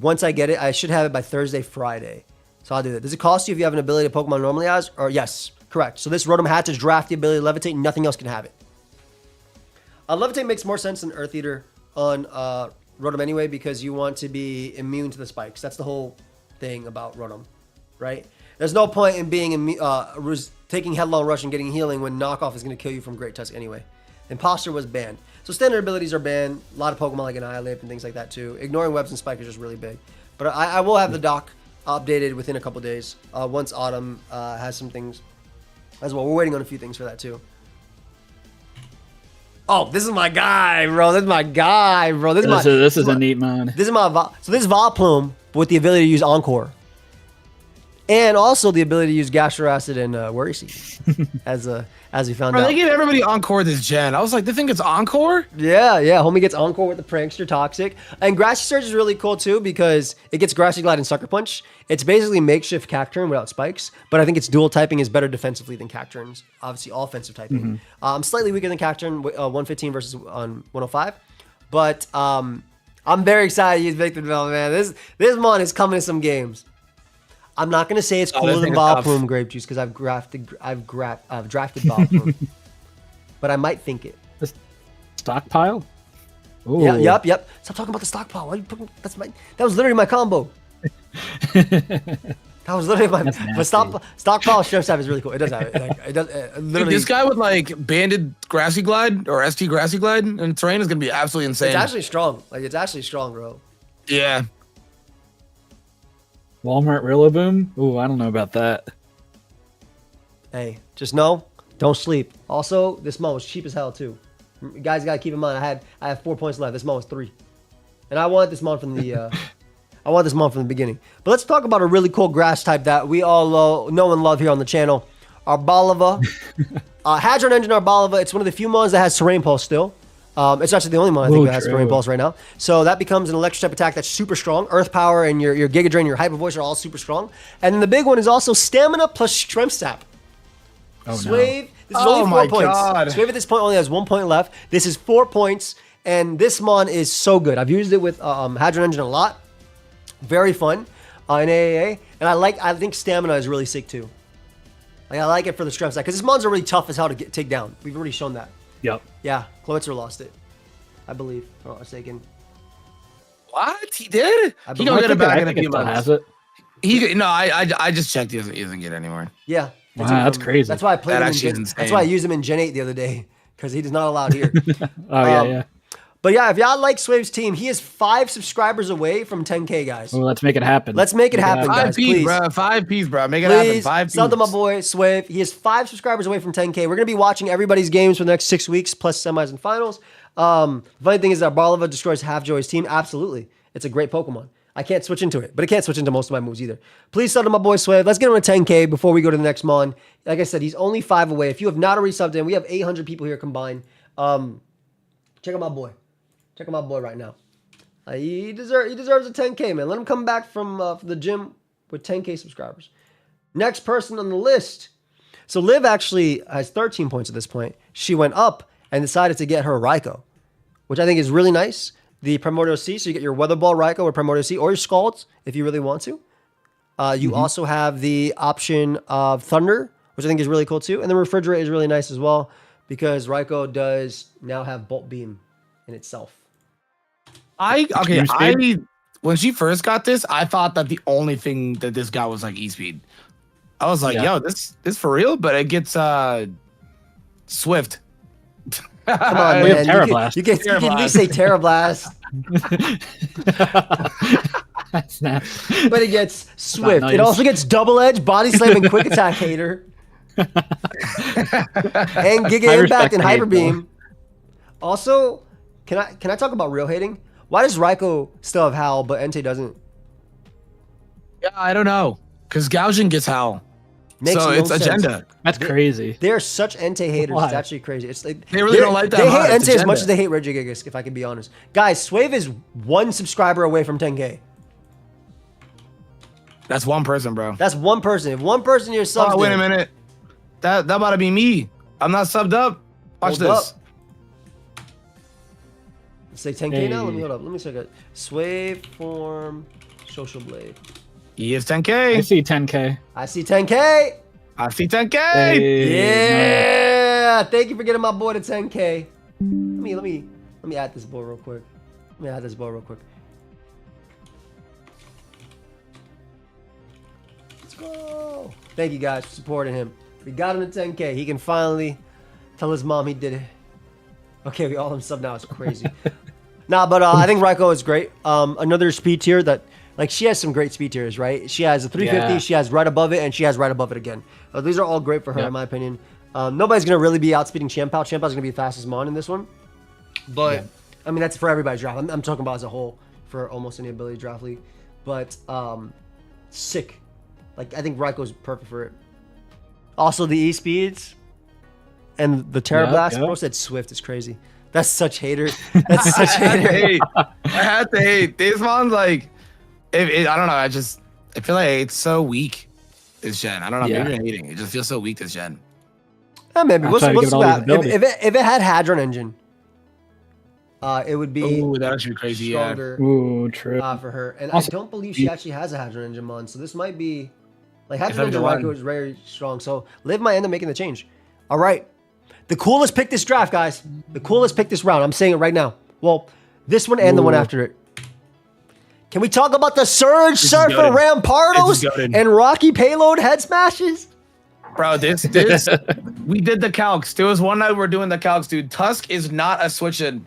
Once I get it, I should have it by Thursday, Friday. So I'll do that. Does it cost you if you have an ability that Pokemon normally has? Or yes, correct. So this Rotom had to draft the ability to Levitate. Nothing else can have it. Levitate makes more sense than Earth Eater on Rotom anyway, because you want to be immune to the spikes. That's the whole thing about Rotom, right? There's no point in being taking Headlong Rush and getting healing when Knockoff is going to kill you from Great Tusk anyway. Imposter was banned. So standard abilities are banned. A lot of Pokemon like Annihilate and things like that too. Ignoring Webs and Spike is just really big. But I will have the doc updated within a couple days once Autumn has some things as well. We're waiting on a few things for that too. Oh, this is my guy, bro. This is my guy, bro. This is a neat mod. This is my so this is Vileplume with the ability to use Encore. And also the ability to use Gastro Acid and Worry Seed, as we found Bro, out. they gave everybody Encore this gen. I was like, they think it's Encore? Yeah, homie gets Encore with the Prankster Toxic. And Grassy Surge is really cool too because it gets Grassy Glide and Sucker Punch. It's basically makeshift Cacturn without spikes, but I think its dual typing is better defensively than Cacturn's. Obviously, offensive typing. Slightly weaker than Cacturn, 115 versus 105. But I'm very excited to use Victor Development, man. This mon is coming to some games. I'm not gonna say it's cooler than Vileplume Grape Juice because I've drafted Vileplume, but I might think it. The stockpile? Ooh. Yeah, yep. Stop talking about the stockpile. Why are you putting, that was literally my combo. That was literally my. But stockpile Sheriff Staff is really cool. It does have it. Like, it does literally. Dude, this guy with like banded Grassy Glide or ST Grassy Glide in terrain is gonna be absolutely insane. It's actually strong. Like it's actually strong, bro. Yeah. Walmart Rillaboom? Ooh, I don't know about that. Hey, just know, don't sleep. Also, this mon was cheap as hell too. You guys gotta keep in mind, I have 4 points left. This mon was 3, and I wanted this mon from the. I want this mon from the beginning. But let's talk about a really cool grass type that we all know and love here on the channel. Arboliva. Hadron Engine Arboliva. It's one of the few mons that has Terrain Pulse still. It's actually the only mon I think that has Terrain Pulse right now. So that becomes an electric type attack that's super strong. Earth Power and your Giga Drain, your Hyper Voice are all super strong. And then the big one is also Stamina plus Strength Sap. Oh, Swave. no. This is only 4 points. God. Swave at this point only has 1 point left. This is 4 points. And this mon is so good. I've used it with Hadron Engine a lot. Very fun in AAA. And I think Stamina is really sick too. Like, I like it for the strength side because this mons are really tough as hell to take down. We've already shown that. Yep. Yeah, Kloitzer lost it, I believe. If I'm not mistaken. What? He did? I He gonna get it back in a I think few it still months. has it. I just checked. He doesn't get it anymore. Yeah. Wow, that's crazy. That's why I played That him in actually is Gen. insane. That's why I used him in Gen 8 the other day because he is not allowed here. Oh, yeah. But yeah, if y'all like Swave's team, he is 5 subscribers away from 10K, guys. Well, let's make it happen. Let's make it happen, guys. 5 Please. P's, bro. 5 P's, bro. Make it happen. Please, 5 P's. sub to my boy Swave. He is 5 subscribers away from 10K. We're gonna be watching everybody's games for the next 6 weeks, plus semis and finals. Funny thing is that Barlova destroys half Joey's team. Absolutely, it's a great Pokemon. I can't switch into it, but it can't switch into most of my moves either. Please sub to my boy Swave. Let's get him to 10K before we go to the next mon. Like I said, he's only 5 away. If you have not already subbed in, we have 800 people here combined. Check out my boy. Check out my boy right now. He deserves a 10K, man. Let him come back from the gym with 10K subscribers. Next person on the list. So Liv actually has 13 points at this point. She went up and decided to get her Raikou, which I think is really nice. The Primordial Sea, so you get your Weather Ball Raikou or Primordial Sea, or your Scalds if you really want to. You also have the option of Thunder, which I think is really cool too. And the Refrigerate is really nice as well because Raikou does now have Bolt Beam in itself. When she first got this, I thought that the only thing that this got was like E-Speed. I was like, yo, this for real? But it gets Swift. Come on, man. You can at least say Terra Blast. But it gets Swift. Nice. It also gets Double Edge, Body Slam, and Quick Attack Hater. And Giga Impact and Hyper Beam. Also, can I talk about real hating? Why does Raikou still have Howl, but Entei doesn't? Yeah, I don't know. Because Gaujin gets Howl. Makes so no it's sense. agenda. That's crazy. They're such Entei haters. Why? It's actually crazy. It's like They really don't like that They mod. hate It's Entei as much agenda. as they hate Regigigas, if I can be honest. Guys, Swave is 1 subscriber away from 10K. That's one person, bro. That's one person. If one person here subs, Oh, wait a minute. That about to be me. I'm not subbed up. Watch Hold this. up. Say 10K now. Let me hold up. Let me check it. Swave form Social Blade. He is I 10K. see 10K. I see 10K. I see 10K. Yeah. Thank you for getting my boy to 10K. Let me add this boy real quick. Let's go. Thank you guys for supporting him. We got him to 10K. He can finally tell his mom he did it. Okay, we all him sub now. It's crazy. Nah, but I think Raikou is great. Another speed tier that, like, she has some great speed tiers, right? She has a 350, Yeah. she has right above it, and she has right above it again. These are all great for her, in my opinion. Nobody's going to really be outspeeding Champao. Champao's going to be the fastest mon in this one. But, I mean, that's for everybody's draft. I'm talking about as a whole for almost any ability draft league. But, sick. Like, I think Raico's perfect for it. Also, the E-speeds and the Terra Blast. Bro said Swift is crazy. That's such hater. That's such hater. I had to hate. This one's like, I don't know. I feel like it's so weak this gen. I don't know. Maybe you're hating. It just feels so weak this gen. Yeah, maybe. What's give it all that? the ability. If it had Hadron Engine, it would be Ooh, that would be crazy. stronger Ooh, true. for her. And Also, I don't believe she actually has a Hadron Engine mon, so this might be like Hadron If Engine everyone- Raikou is very strong. So Liv might end up making the change. All right. The coolest pick this draft, guys. The coolest pick this round. I'm saying it right now. Well, this one and the one after it. Can we talk about the Surge Surfer goated. Rampardos This is goated. and Rocky Payload head smashes? Bro, this we did the calcs. There was one night we were doing the calcs, dude. Tusk is not a switch in.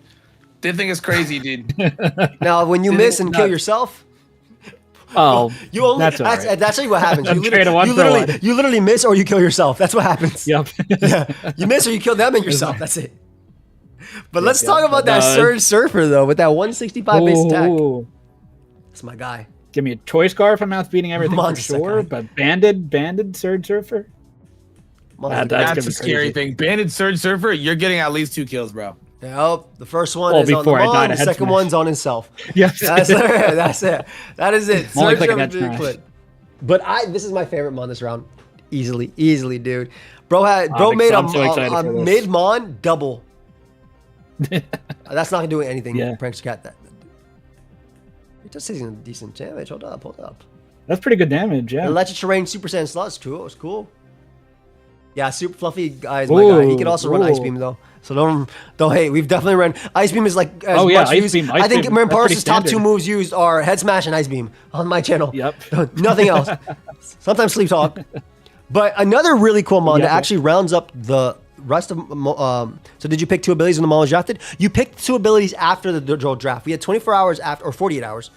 This thing is crazy, dude. Now, when you miss and kill yourself, Oh, you only that's all right. that's actually what happens. You Trade a one for one. you literally miss or you kill yourself. That's what happens. Yep. You miss or you kill them and yourself. That's it. But let's yep. talk about that No, Surge Surfer though, with that 165 base attack. Ooh. That's my guy. Give me a Choice Scarf. I'm not beating everything Monster for sure, guy. but banded Surge Surfer. Monster That's guy. gonna That's be a scary crazy. thing. Banded Surge Surfer, you're getting at least 2 kills, bro. Yep. The first one Well, is on the before I died, Mon, I the had second smash. one's on himself. Yes. That's it. That's it. That is it. I'm only Surge clicking Surfer that big smash. clip. But this is my favorite Mon this round. Easily, dude. Bro I'm made I'm so excited a for this. mid Mon double. That's not gonna do anything. Yeah. Prankster Cat. That it just taking decent damage. Hold up. That's pretty good damage, yeah. Electric Terrain Super Saiyan slots. Cool. It's cool. Yeah, Super Fluffy guy is my guy. He can also run Ice Ooh. Beam though. So don't hate. We've definitely run Ice Beam is like as Oh, yeah, much Ice used. Beam, I think Ice Beam, that's Rampardos' pretty top 2 standard. moves used are Head Smash and Ice Beam on my channel. Yep. Nothing else. Sometimes Sleep Talk. But another really cool mon that Yeah. actually rounds up the rest of so did you pick 2 abilities when the mon was drafted? You picked 2 abilities after the draft. We had 24 hours after or 48 hours.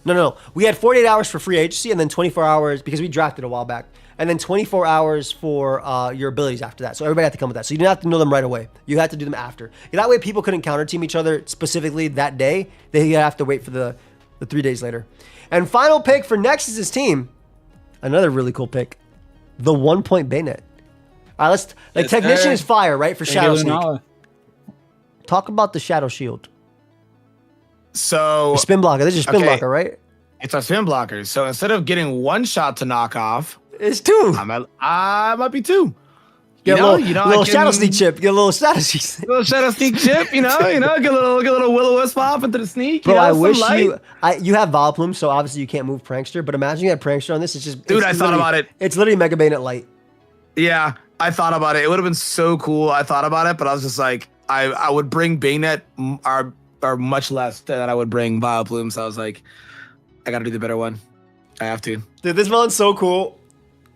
No. We had 48 hours for free agency and then 24 hours because we drafted a while back. And then 24 hours for your abilities after that. So everybody had to come with that. So you didn't have to know them right away. You had to do them after. That way people couldn't counter team each other specifically that day. They have to wait for the 3 days later. And final pick for Nexus's team. Another really cool pick. The 1-point Bayonet. All right, let's Yes, Technician sir. is fire, right? For Shadow Sneak. Lunala. Talk about the Shadow Shield. So The spin blocker. This is your spin Okay. blocker, right? it's our spin blockers. So instead of getting 1 shot to knock off, It's 2. I might be 2. Get a little I Shadow can- Sneak chip. Get a little Shadow Sneak. Little shadow sneak chip, get a little will-o-wisp off into the sneak. Bro, I some wish light. you have Vileplume, so obviously you can't move Prankster, but imagine you had Prankster on this. It's just Dude, it's I thought literally- about it. It's literally Mega Bayonet Light. Yeah, I thought about it. It would have been so cool. I thought about it, but I was just like, I would bring Bayonet are much less than I would bring Vileplume. So I was like, I gotta do the better one. I have to. Dude, this mon's so cool.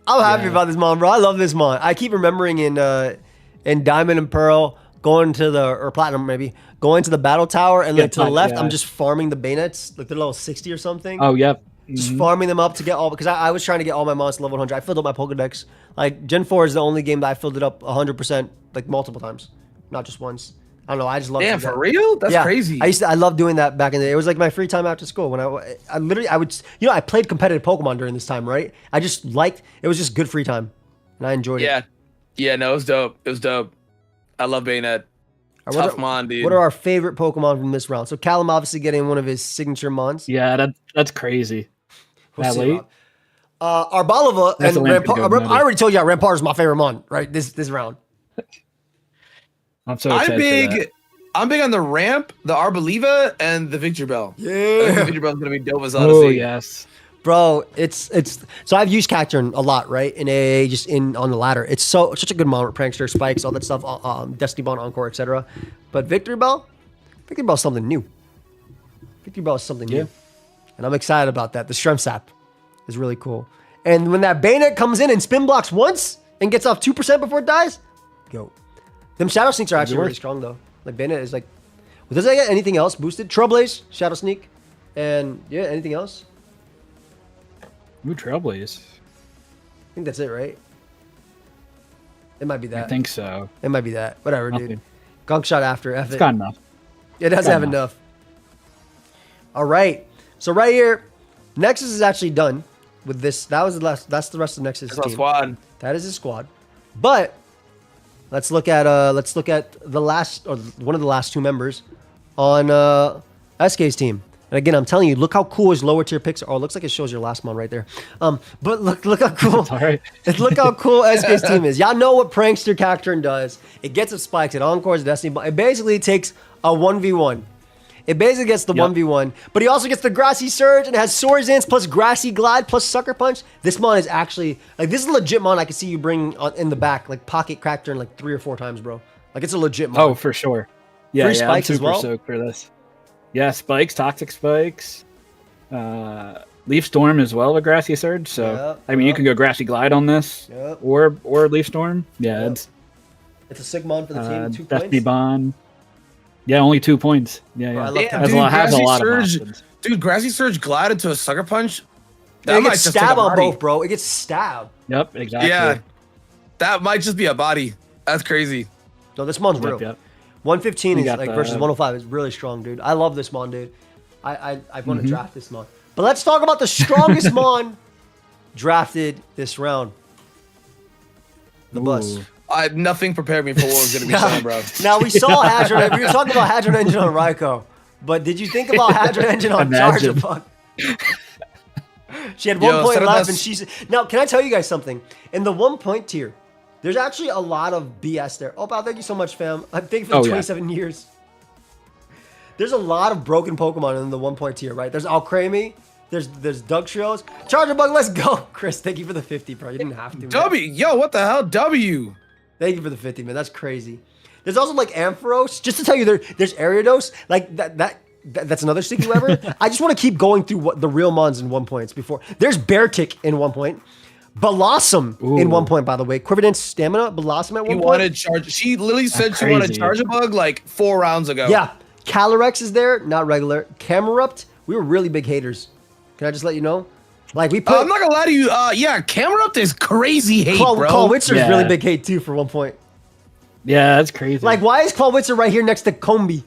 I'm happy about this mon, bro. I love this mon. I keep remembering in Diamond and Pearl going to or Platinum maybe going to the battle tower and Yeah, then to the left yeah. I'm just farming the bayonets like they're level 60 or something. Oh, yep. Just farming them up to get all because I was trying to get all my mons to level 100. I filled up my Pokedex. Like Gen 4 is the only game that I filled it up 100% like multiple times, not just once. I don't know. I just love. Damn, for real? That's crazy. I love doing that back in the day. It was like my free time after school when I literally I would I played competitive Pokemon during this time, right? I just liked it was just good free time, and I enjoyed it. Yeah, no, it was dope. It was dope. I love Bayonet. All right, Tough mon, dude. What are our favorite Pokemon from this round? So Callum obviously getting one of his signature mons. Yeah, that's crazy. We'll That see late? about- Arbalova That's and a land pretty Rampart. good, I already told you Rampart is my favorite mon, right? This round. I'm so excited. for that. I'm big on the ramp, the Arboliva, and the Victor Bell. I think the Yeah, Victor Bell's gonna be dope as hell to Oh, see. yes. bro, it's so I've used Cacturn a lot, right? In AA, just on the ladder. It's such a good mon, Prankster, Spikes, all that stuff, Destiny Bond, Encore, etc. But Victory Bell's something new. Victory Bell is something new, and I'm excited about that. The Strength Sap is really cool, and when that Bayonet comes in and spin blocks once and gets off 2% before it dies, go. Them Shadow Sneaks are actually really strong though. Like Bayonet is like, well, does that get anything else boosted? Trailblaze, Shadow Sneak, and yeah, anything else? Ooh, Trailblaze. I think that's it, right? It might be that. I think so. It might be that. Whatever, dude. Nothing. Gunk shot after. F It's it. got enough. It does got have enough. All right. So right here, Nexus is actually done. with this. That was the last. That's the rest of Nexus' That's our team. squad. That is his squad. But let's look at the last, or one of the last two members on SK's team. And again, I'm telling you, look how cool his lower tier picks are. Oh, it looks like it shows your last one right there. But look how cool. All right. Look how cool SK's team is. Y'all know what Prankster Cacturn does. It gets up spikes, it encores Destiny, but it basically takes a 1v1. It basically gets the 1v1, but he also gets the Grassy Surge and it has Swords Dance plus Grassy Glide plus Sucker Punch. This mon is actually, like, this is a legit mon I can see you bring in the back, like Pocket Cacturn like 3 or 4 times, bro. Like, it's a legit mon. Oh, for sure. Yeah, Free I'm spikes as super well? stoked for this. Yeah, spikes, toxic spikes, Leaf Storm as well with Grassy Surge. So Yep, I mean, you can go Grassy Glide on this, Yep. or Leaf Storm. Yeah, Yep. it's a sick mon for the team. 2 Destiny points. Bond. Yeah, only 2 points. Yeah, Bro, I yeah. love Damn, that. Has a dude, lot of Grassy options. Dude, Grassy Surge glided to a Sucker Punch. And it might gets just take a stab on body. both, bro. It gets stabbed. Yep, exactly. Yeah, that might just be a body. That's crazy. No, this mon's real. Yep, yep. 115 We is got like the- versus 105 is really strong, dude. I love this mon, dude. I want Mm-hmm. to draft this mon. But let's talk about the strongest mon drafted this round. The bus. Ooh. Nothing prepared me for what was going to be shown, bro. Now we saw Hadron. We were talking about Hadron Engine on Raiko, but did you think about Hadron Engine on Imagine. Chargerbug? She had 1 point set of left, us- and she's now. Can I tell you guys something? In the 1 point tier, there's actually a lot of BS there. Oh, wow, thank you so much, fam. I'm thankful for Oh, yeah. 27 years. There's a lot of broken Pokemon in the 1 point tier, right? There's Alcremie, there's Dugtrios. Chargerbug, let's go. Chris, thank you for the 50, bro. You didn't have to. Man. W, yo, what the hell? W. Thank you for the 50, man. That's crazy. There's also like Ampharos. Just to tell you, there's Ariados. Like that's another sticky lever. I just want to keep going through what the real mons in 1 points before. There's Beartick in 1 point. Blossom in 1 point, by the way. Quiver Stamina, Blossom at 1 He point. wanted charge. She literally said she wanted crazy. charge a bug like 4 rounds ago. Yeah. Calyrex is there, not regular. Camerupt, we were really big haters. Can I just let you know? Like we put I'm not gonna lie to you. Yeah, Camerupt is crazy hate, bro. Clawwitzer's Yeah. really big hate too for 1 point. Yeah, that's crazy. Like, why is Clawwitzer right here next to Combi?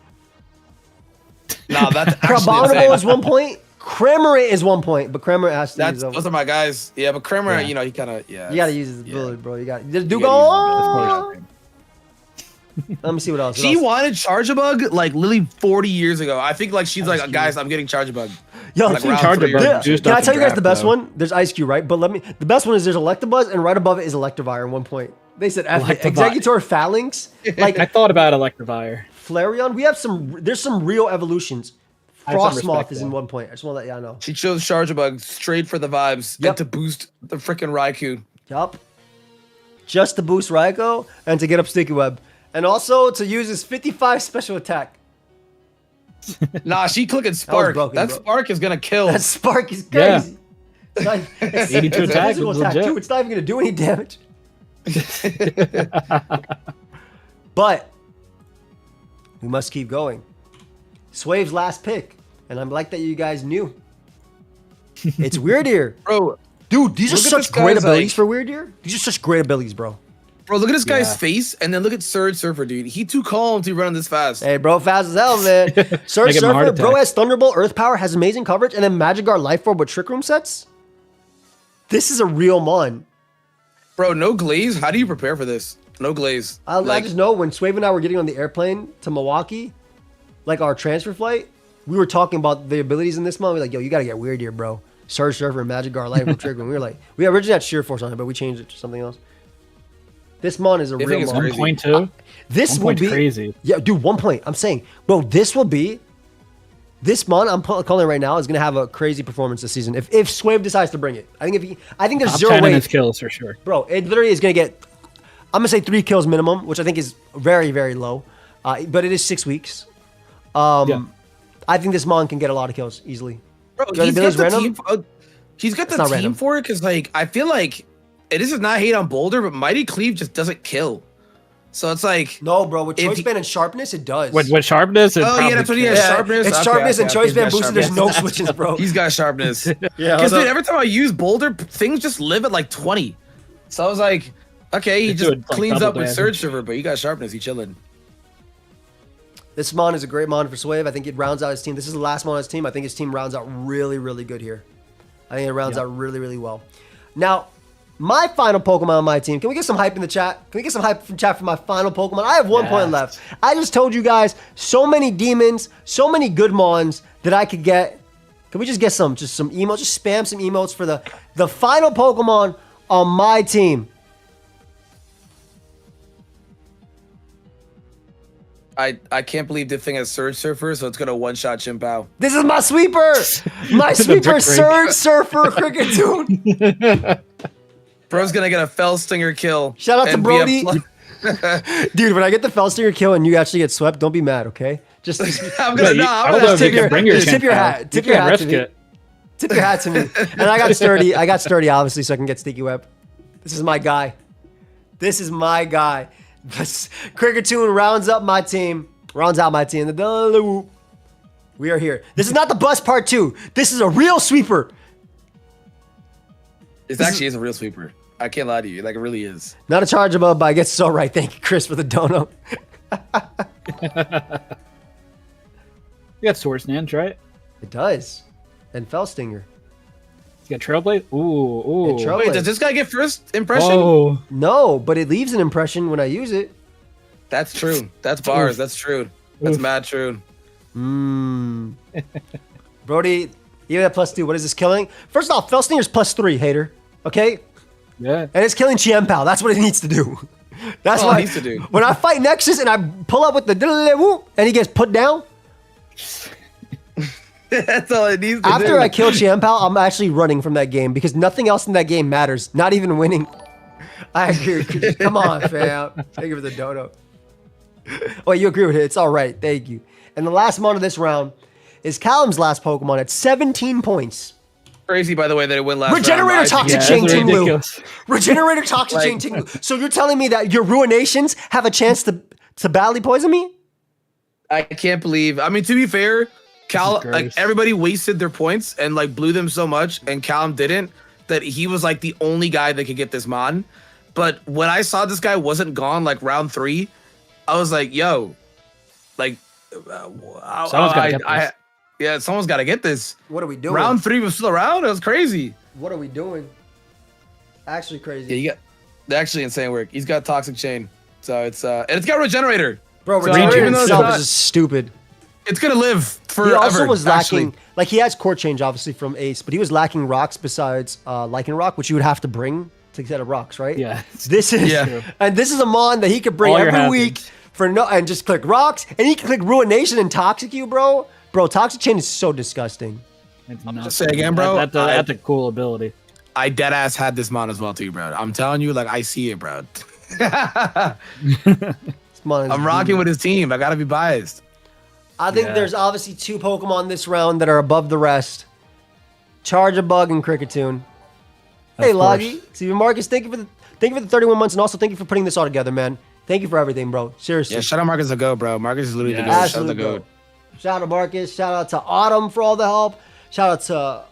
Nah, that's actually Crabominable is insane. 1 point. Cramorant is 1 point, but Cramorant has to use Those are my guys. Yeah, but Kramer, Yeah. you know, he kind of You gotta use his ability, bro. You got do gotta go. use his Let me see what else. She wanted Charge-a-Bug like literally 40 years ago. I think like she's like, guys, I'm getting Charge-a-Bug. Yo, like round Charge three. Bug yeah, juiced can up I tell in you guys the draft, best though. one? There's Ice Cube, right? But the best one is there's Electabuzz, and right above it is Electivire in 1 point. They said F it. Electivire. Executor Phalanx, I like thought about Electivire. Flareon. We have there's some real evolutions. I have some Frostmoth respect, is in though. 1 point. I just want to let y'all know. She chose Charge-a-Bug straight for the vibes Yep. and to boost the freaking Raikou. Yup. Just to boost Raikou and to get up Sticky Web. And also to use his 55 special attack. Nah, she clicking Spark. broken, That bro. Spark is gonna kill. That Spark is Yeah. crazy. It's not- it's 82 it's a attack physical is attack legit. too. It's not even going to do any damage. But we must keep going. Swave's last pick. And I'm like that you guys knew. It's Weird Ear. Bro, Dude, these are Look at such this great guy's, abilities like- for Weird Ear. These are such great abilities, bro. look at this guy's Yeah. face and then look at Surge Surfer, dude. He too calm to run this fast. Hey, bro, fast as hell, man. Surge Make him a heart Surfer, bro, attack. has Thunderbolt, Earth Power, has amazing coverage, and then Magikarp Life Orb with Trick Room sets. This is a real mon. Bro, no glaze. How do you prepare for this? No glaze. I just know when Swave and I were getting on the airplane to Milwaukee, like our transfer flight, we were talking about the abilities in this mon. We were like, yo, you got to get Weird Ear, bro. Surge Surfer and Magikarp Life with Trick Room. We were like, we originally had Sheer Force on it, but we changed it to something else. This mon is a think real it's mon. crazy. 1.2. This 1 will point's be crazy. Yeah, dude, 1 point. I'm saying, bro, this mon I'm calling it right now is gonna have a crazy performance this season. If Swave decides to bring it, I think there's Top zero 10 in way, his kills for sure. bro. It literally is gonna get. I'm gonna say 3 kills minimum, which I think is very very low, but it is 6 weeks. Yeah. I think this mon can get a lot of kills easily. Bro, Your he's got ability's the random? team. He's got the not team random. for it because, like, I feel like this is not hate on Boulder, but Mighty Cleave just doesn't kill. So it's like, No, bro, with If choice he- band and sharpness, it does. With sharpness, it oh yeah, that's what he has. Yeah, Sharpness. It's Okay, sharpness okay, and okay, choice he's band got boosted. There's sharpness. no switches, bro. He's got sharpness. Yeah, Because dude, every time I use Boulder, things just live at like 20. So I was like, okay, he He's just doing, like, cleans double up with damage. Surge Server, but you got sharpness. He chilling. This mon is a great mon for Swave. I think it rounds out his team. This is the last mon on his team. I think his team rounds out really, really good here. I think it rounds out really, really well. Now, my final Pokemon on my team. Can we get some hype in the chat? Can we get some hype from chat for my final Pokemon? I have 1 point left. I just told you guys so many demons, so many good mons that I could get. Can we just get some emotes? Just spam some emotes for the final Pokemon on my team. I can't believe this thing has Surge Surfer, so it's gonna one-shot Chimpao. This is my sweeper! My sweeper, Surge Surfer Cricketune. Bro's gonna get a Fell Stinger kill. Shout out to and be Brody. a Dude, when I get the Fell Stinger kill and you actually get swept, don't be mad, okay? Just I'm gonna, no, I I'm don't know gonna if you can bring your tip your Chimpao. hat. Tip your hat to me. Tip your hat to me. And I got sturdy. I got sturdy, obviously, so I can get Sticky Web. This is my guy. This is my guy. Cricketune rounds out my team. We are here. This is not the bus part 2. This is a real sweeper. It actually is a real sweeper. I can't lie to you. Like, it really is. Not a chargeable, but I guess it's all right. Thank you, Chris, for the dono. You got Sword Snanch, right? It does. And Fell Stinger. You got Trailblade? Ooh. And Trailblade. Wait, does this guy get first impression? Oh. No, but it leaves an impression when I use it. That's true. That's bars. That's true. That's mad true. Brody, even at +2, what is this killing? First off, Fell Stinger's +3, hater. Okay? Yeah. And it's killing Chiempao. That's what it needs to do. That's all what it needs to do. When I fight Nexus and I pull up with the and he gets put down, That's all it needs to do. after I kill Chiempao, I'm actually running from that game because nothing else in that game matters. Not even winning. I agree. Come on, fam. Thank you for the dodo. Oh, you agree with it. It's all right. Thank you. And the last mon of this round is Callum's last Pokemon at 17 points. Crazy, by the way, that it went last Regenerator round. Toxic Yeah, Chain that's Tinglu. ridiculous. Regenerator Toxic Chain Tinglu. So you're telling me that your Ruinations have a chance to badly poison me? I can't believe. I mean, to be fair, Cal, gross. like, everybody wasted their points and like blew them so much, and Callum didn't. That he was like the only guy that could get this mon. But when I saw this guy wasn't gone like round 3, I was like, yo, like, Someone's gotta get this. yeah, someone's got to get this. What are we doing? Round 3 was still around. It was crazy. What are we doing? Actually crazy. Yeah, you got actually insane work. He's got Toxic Chain, so it's and it's got Regenerator. Bro, So Regenerator even though it's itself not- is just stupid. It's gonna live forever. He also was lacking, actually. like he has Core Change obviously from Ace, but he was lacking rocks besides Lycan Rock, which you would have to bring to get a rocks, right? Yeah. This is, Yeah. and this is a mon that he could bring All your every hazards. week for no, and just click rocks, and he can click Ruination and Toxic you, bro. Bro, Toxic Chain is so disgusting. It's I'm nuts. just saying again, bro. That's a cool ability. I dead ass had this mon as well too, bro. I'm telling you, like I see it, bro. This mon is I'm rocking with his team. I gotta be biased. I think there's obviously 2 Pokemon this round that are above the rest. Charge-a-Bug and Cricketune. Hey, Loggy. CBMarcus, thank you for the 31 months, and also thank you for putting this all together, man. Thank you for everything, bro. Seriously. Yeah, shout out Marcus the GOAT, bro. Marcus is literally the GOAT. Shout out the Absolute GOAT. goat. Shout out to Marcus. Shout out to Autumn for all the help. Shout out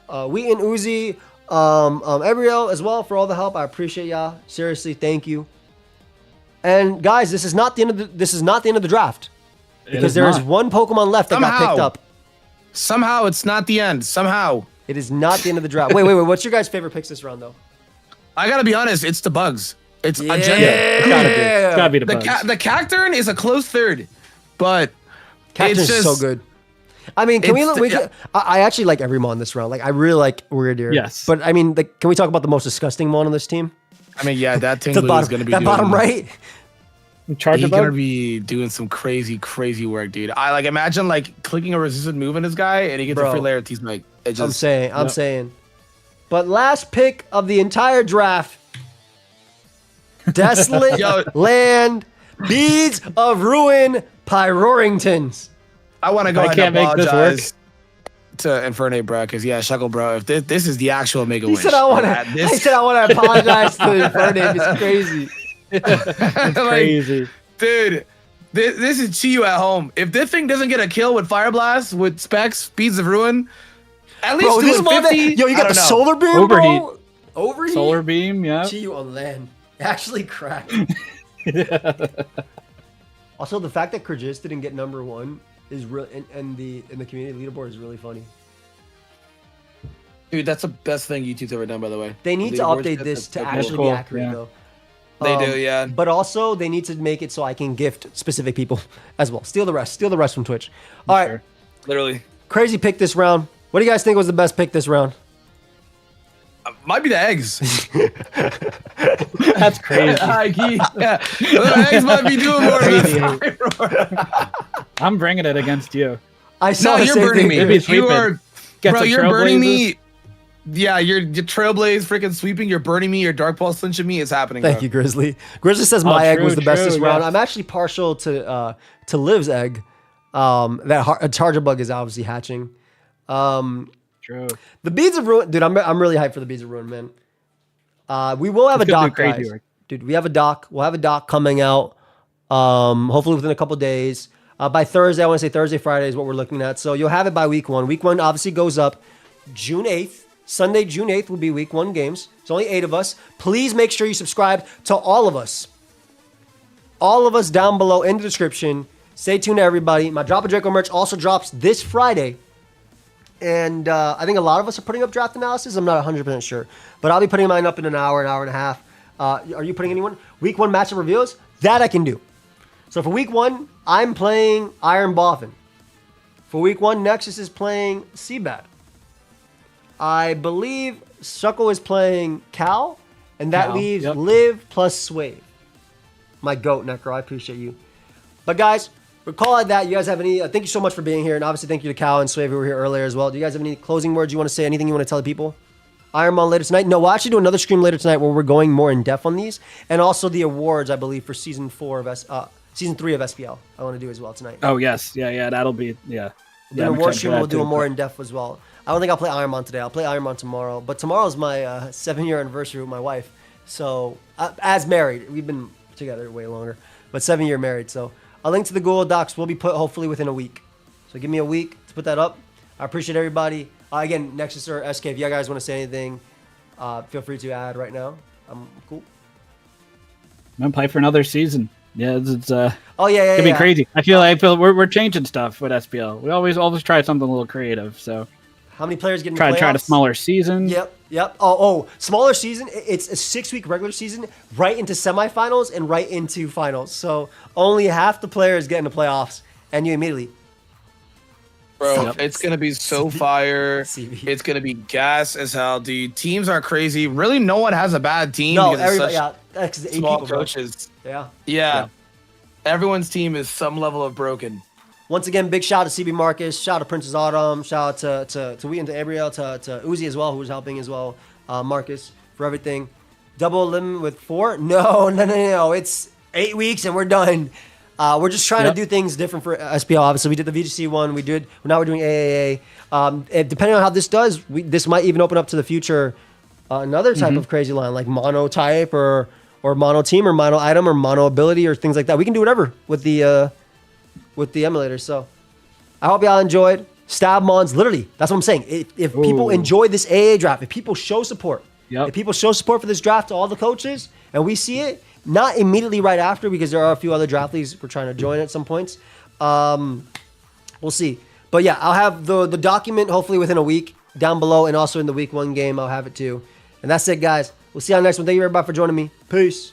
to Wheaton, Uzi, Abriel as well for all the help. I appreciate y'all. Seriously, thank you. And guys, this is not the end of the draft because there is 1 Pokemon left that got picked up. Somehow it's not the end. Somehow. It is not the end of the draft. Wait. What's your guys' favorite picks this round, though? I gotta be honest, it's the bugs. It's agenda. It's gotta be the bugs. The Cacturn is a close third, but Cactus it's is just so good. I mean, can It's we? the- I actually like every mon this round. Like, I really like Weirdeer. Yes. But I mean, like, can we talk about the most disgusting mon on this team? I mean, yeah, that The Tinglu is bottom, gonna be that doing, bottom right. Charge He's a gonna bug? be doing some crazy work, dude. I like imagine like clicking a resistant move in this guy and he gets Bro. a free layer. He's like, it just I'm saying. But last pick of the entire draft, Desolate Yo. Land, Beads of Ruin, Pyroringtons. I want to go I ahead and can't make this apologize to Infernate, bro, because yeah, Shuckle, bro, if this is the actual Mega He Wish. said I want this, to apologize to the Infernape. It's crazy. like, Crazy. dude. This is Chiyu at home. If this thing doesn't get a kill with Fire Blast, with Specs, Speeds of Ruin, at least Bro, do this a mon, 50. yo, you I got don't the know. solar beam, Overheat. bro. Overheat. Solar beam, yeah. Chiyu on land. Actually cracked. Also, the fact that Kyrgyz didn't get #1 is real, and the community leaderboard is really funny. Dude, that's the best thing YouTube's ever done, by the way. They need The to awards update kit, this that's to so cool. actually cool, be accurate, yeah. though. They do, yeah. But also, they need to make it so I can gift specific people as well. Steal the rest from Twitch. All right, Sure. Literally. crazy pick this round. What do you guys think was the best pick this round? Might be the eggs. That's crazy. Yeah. The eggs might be doing more than that. I'm bringing it against you. I saw No, the you're same burning thing. me. Maybe You sweeping. are, Get bro, some you're burning Trailblazers. me. Yeah, you're Trailblaze freaking sweeping. You're burning me. You're dark ball clinching me. It's happening. Thank bro. you, Grizzly. Grizzly says my egg true, was the best this true, round. yes. I'm actually partial to Liv's egg. A charger bug is obviously hatching. True. The Beads of Ruin, dude. I'm really hyped for the Beads of Ruin, man. We will have It's a gonna do doc, crazy guys. work. Dude, we have a doc. We'll have a doc coming out. Hopefully within a couple days. By Thursday, I want to say Thursday, Friday is what we're looking at. So you'll have it by week 1. Week 1 obviously goes up June 8th. Sunday, June 8th will be week 1 games. It's only 8 of us. Please make sure you subscribe to all of us. All of us down below in the description. Stay tuned to everybody. My Drop a Draco merch also drops this Friday. And I think a lot of us are putting up draft analysis. I'm not 100% sure. But I'll be putting mine up in an hour and a half. Are you putting anyone? Week 1 matchup reveals? That I can do. So for week 1, I'm playing Iron Boffin. For week 1, Nexus is playing Seabad. I believe Suckle is playing Cal. And that Cal, leaves yep. Liv plus Suave. My goat, Necro. I appreciate you. But guys, we'll call it that. You guys have any... thank you so much for being here. And obviously, thank you to Cal and Suave who were here earlier as well. Do you guys have any closing words you want to say? Anything you want to tell the people? Ironmon later tonight. No, we'll actually do another stream later tonight where we're going more in depth on these. And also the awards, I believe, for season 3 of SPL. I want to do as well tonight. Oh yes, yeah. That'll be The I'm award excited stream for that we'll do too. a more in depth as well. I don't think I'll play Ironmon today. I'll play Ironmon tomorrow. But tomorrow's my 7-year anniversary with my wife. So as married, we've been together way longer, but 7-year married. So a link to the Google Docs will be put hopefully within a week. So give me a week to put that up. I appreciate everybody. Again, Nexus or SK, if you guys want to say anything, feel free to add right now. I'm cool. I'm gonna play for another season. Yeah, it's Oh yeah, gonna be crazy. I feel we're changing stuff with SPL. We always try something a little creative. So How many players get in try the to try a playoffs? smaller season. Yep. Oh, smaller season. It's a 6-week regular season, right into semifinals and right into finals. So only half the players get into playoffs, and you immediately. Bro, Yep. it's gonna be so fire. CB. It's gonna be gas as hell, dude. Teams are crazy. Really, no one has a bad team. No, because it's everybody. such Yeah, that's 8 small people, bro. coaches. Yeah. Yeah. Everyone's team is some level of broken. Once again, big shout out to CBMarcus, shout out to Princess Autumn, shout out to Wheaton, to Abriel, to Uzi as well, who was helping as well. Marcus for everything. Double limit with 4? No. It's 8 weeks and we're done. We're just trying to do things different for SPL. Obviously, we did the VGC one. Now we're doing AAA. And depending on how this does, this might even open up to the future another type of crazy line like mono type or mono team or mono item or mono ability or things like that. We can do whatever with the emulator. So I hope y'all enjoyed. Stab Mons, literally, that's what I'm saying. If people enjoy this AA draft, if people show support, if people show support for this draft to all the coaches, and we see it, not immediately right after, because there are a few other draft leagues we're trying to join at some points. We'll see. But yeah, I'll have the document hopefully within a week down below, and also in the week 1 game, I'll have it too. And that's it, guys. We'll see you on the next one. Thank you everybody for joining me. Peace.